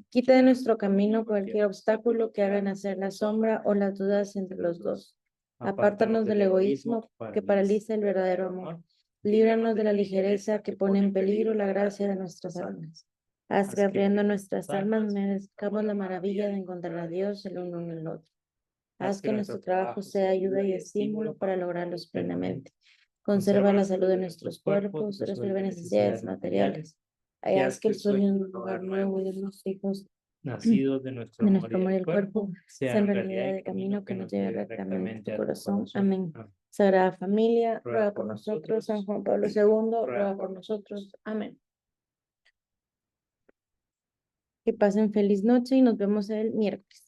[SPEAKER 14] Quita de nuestro camino cualquier obstáculo que haga nacer la sombra o las dudas entre los dos. Apártanos del egoísmo que paraliza el verdadero amor. Líbranos de la ligereza que pone en peligro la gracia de nuestras almas. Haz que abriendo nuestras almas merezcamos la maravilla de encontrar a Dios el uno en el otro. Haz que nuestro trabajo sea ayuda y estímulo para lograrlos plenamente. Conserva la salud de nuestros cuerpos, resuelve necesidades materiales. Y haz que el sueño de un lugar nuevo y de nuestros hijos
[SPEAKER 16] nacidos de nuestro amor y del cuerpo,
[SPEAKER 14] sea en realidad el camino que nos lleve rectamente a tu corazón. Amén. Sagrada Familia, ruega por nosotros. San Juan Pablo II, ruega por nosotros. Amén. Que pasen feliz noche y nos vemos el miércoles.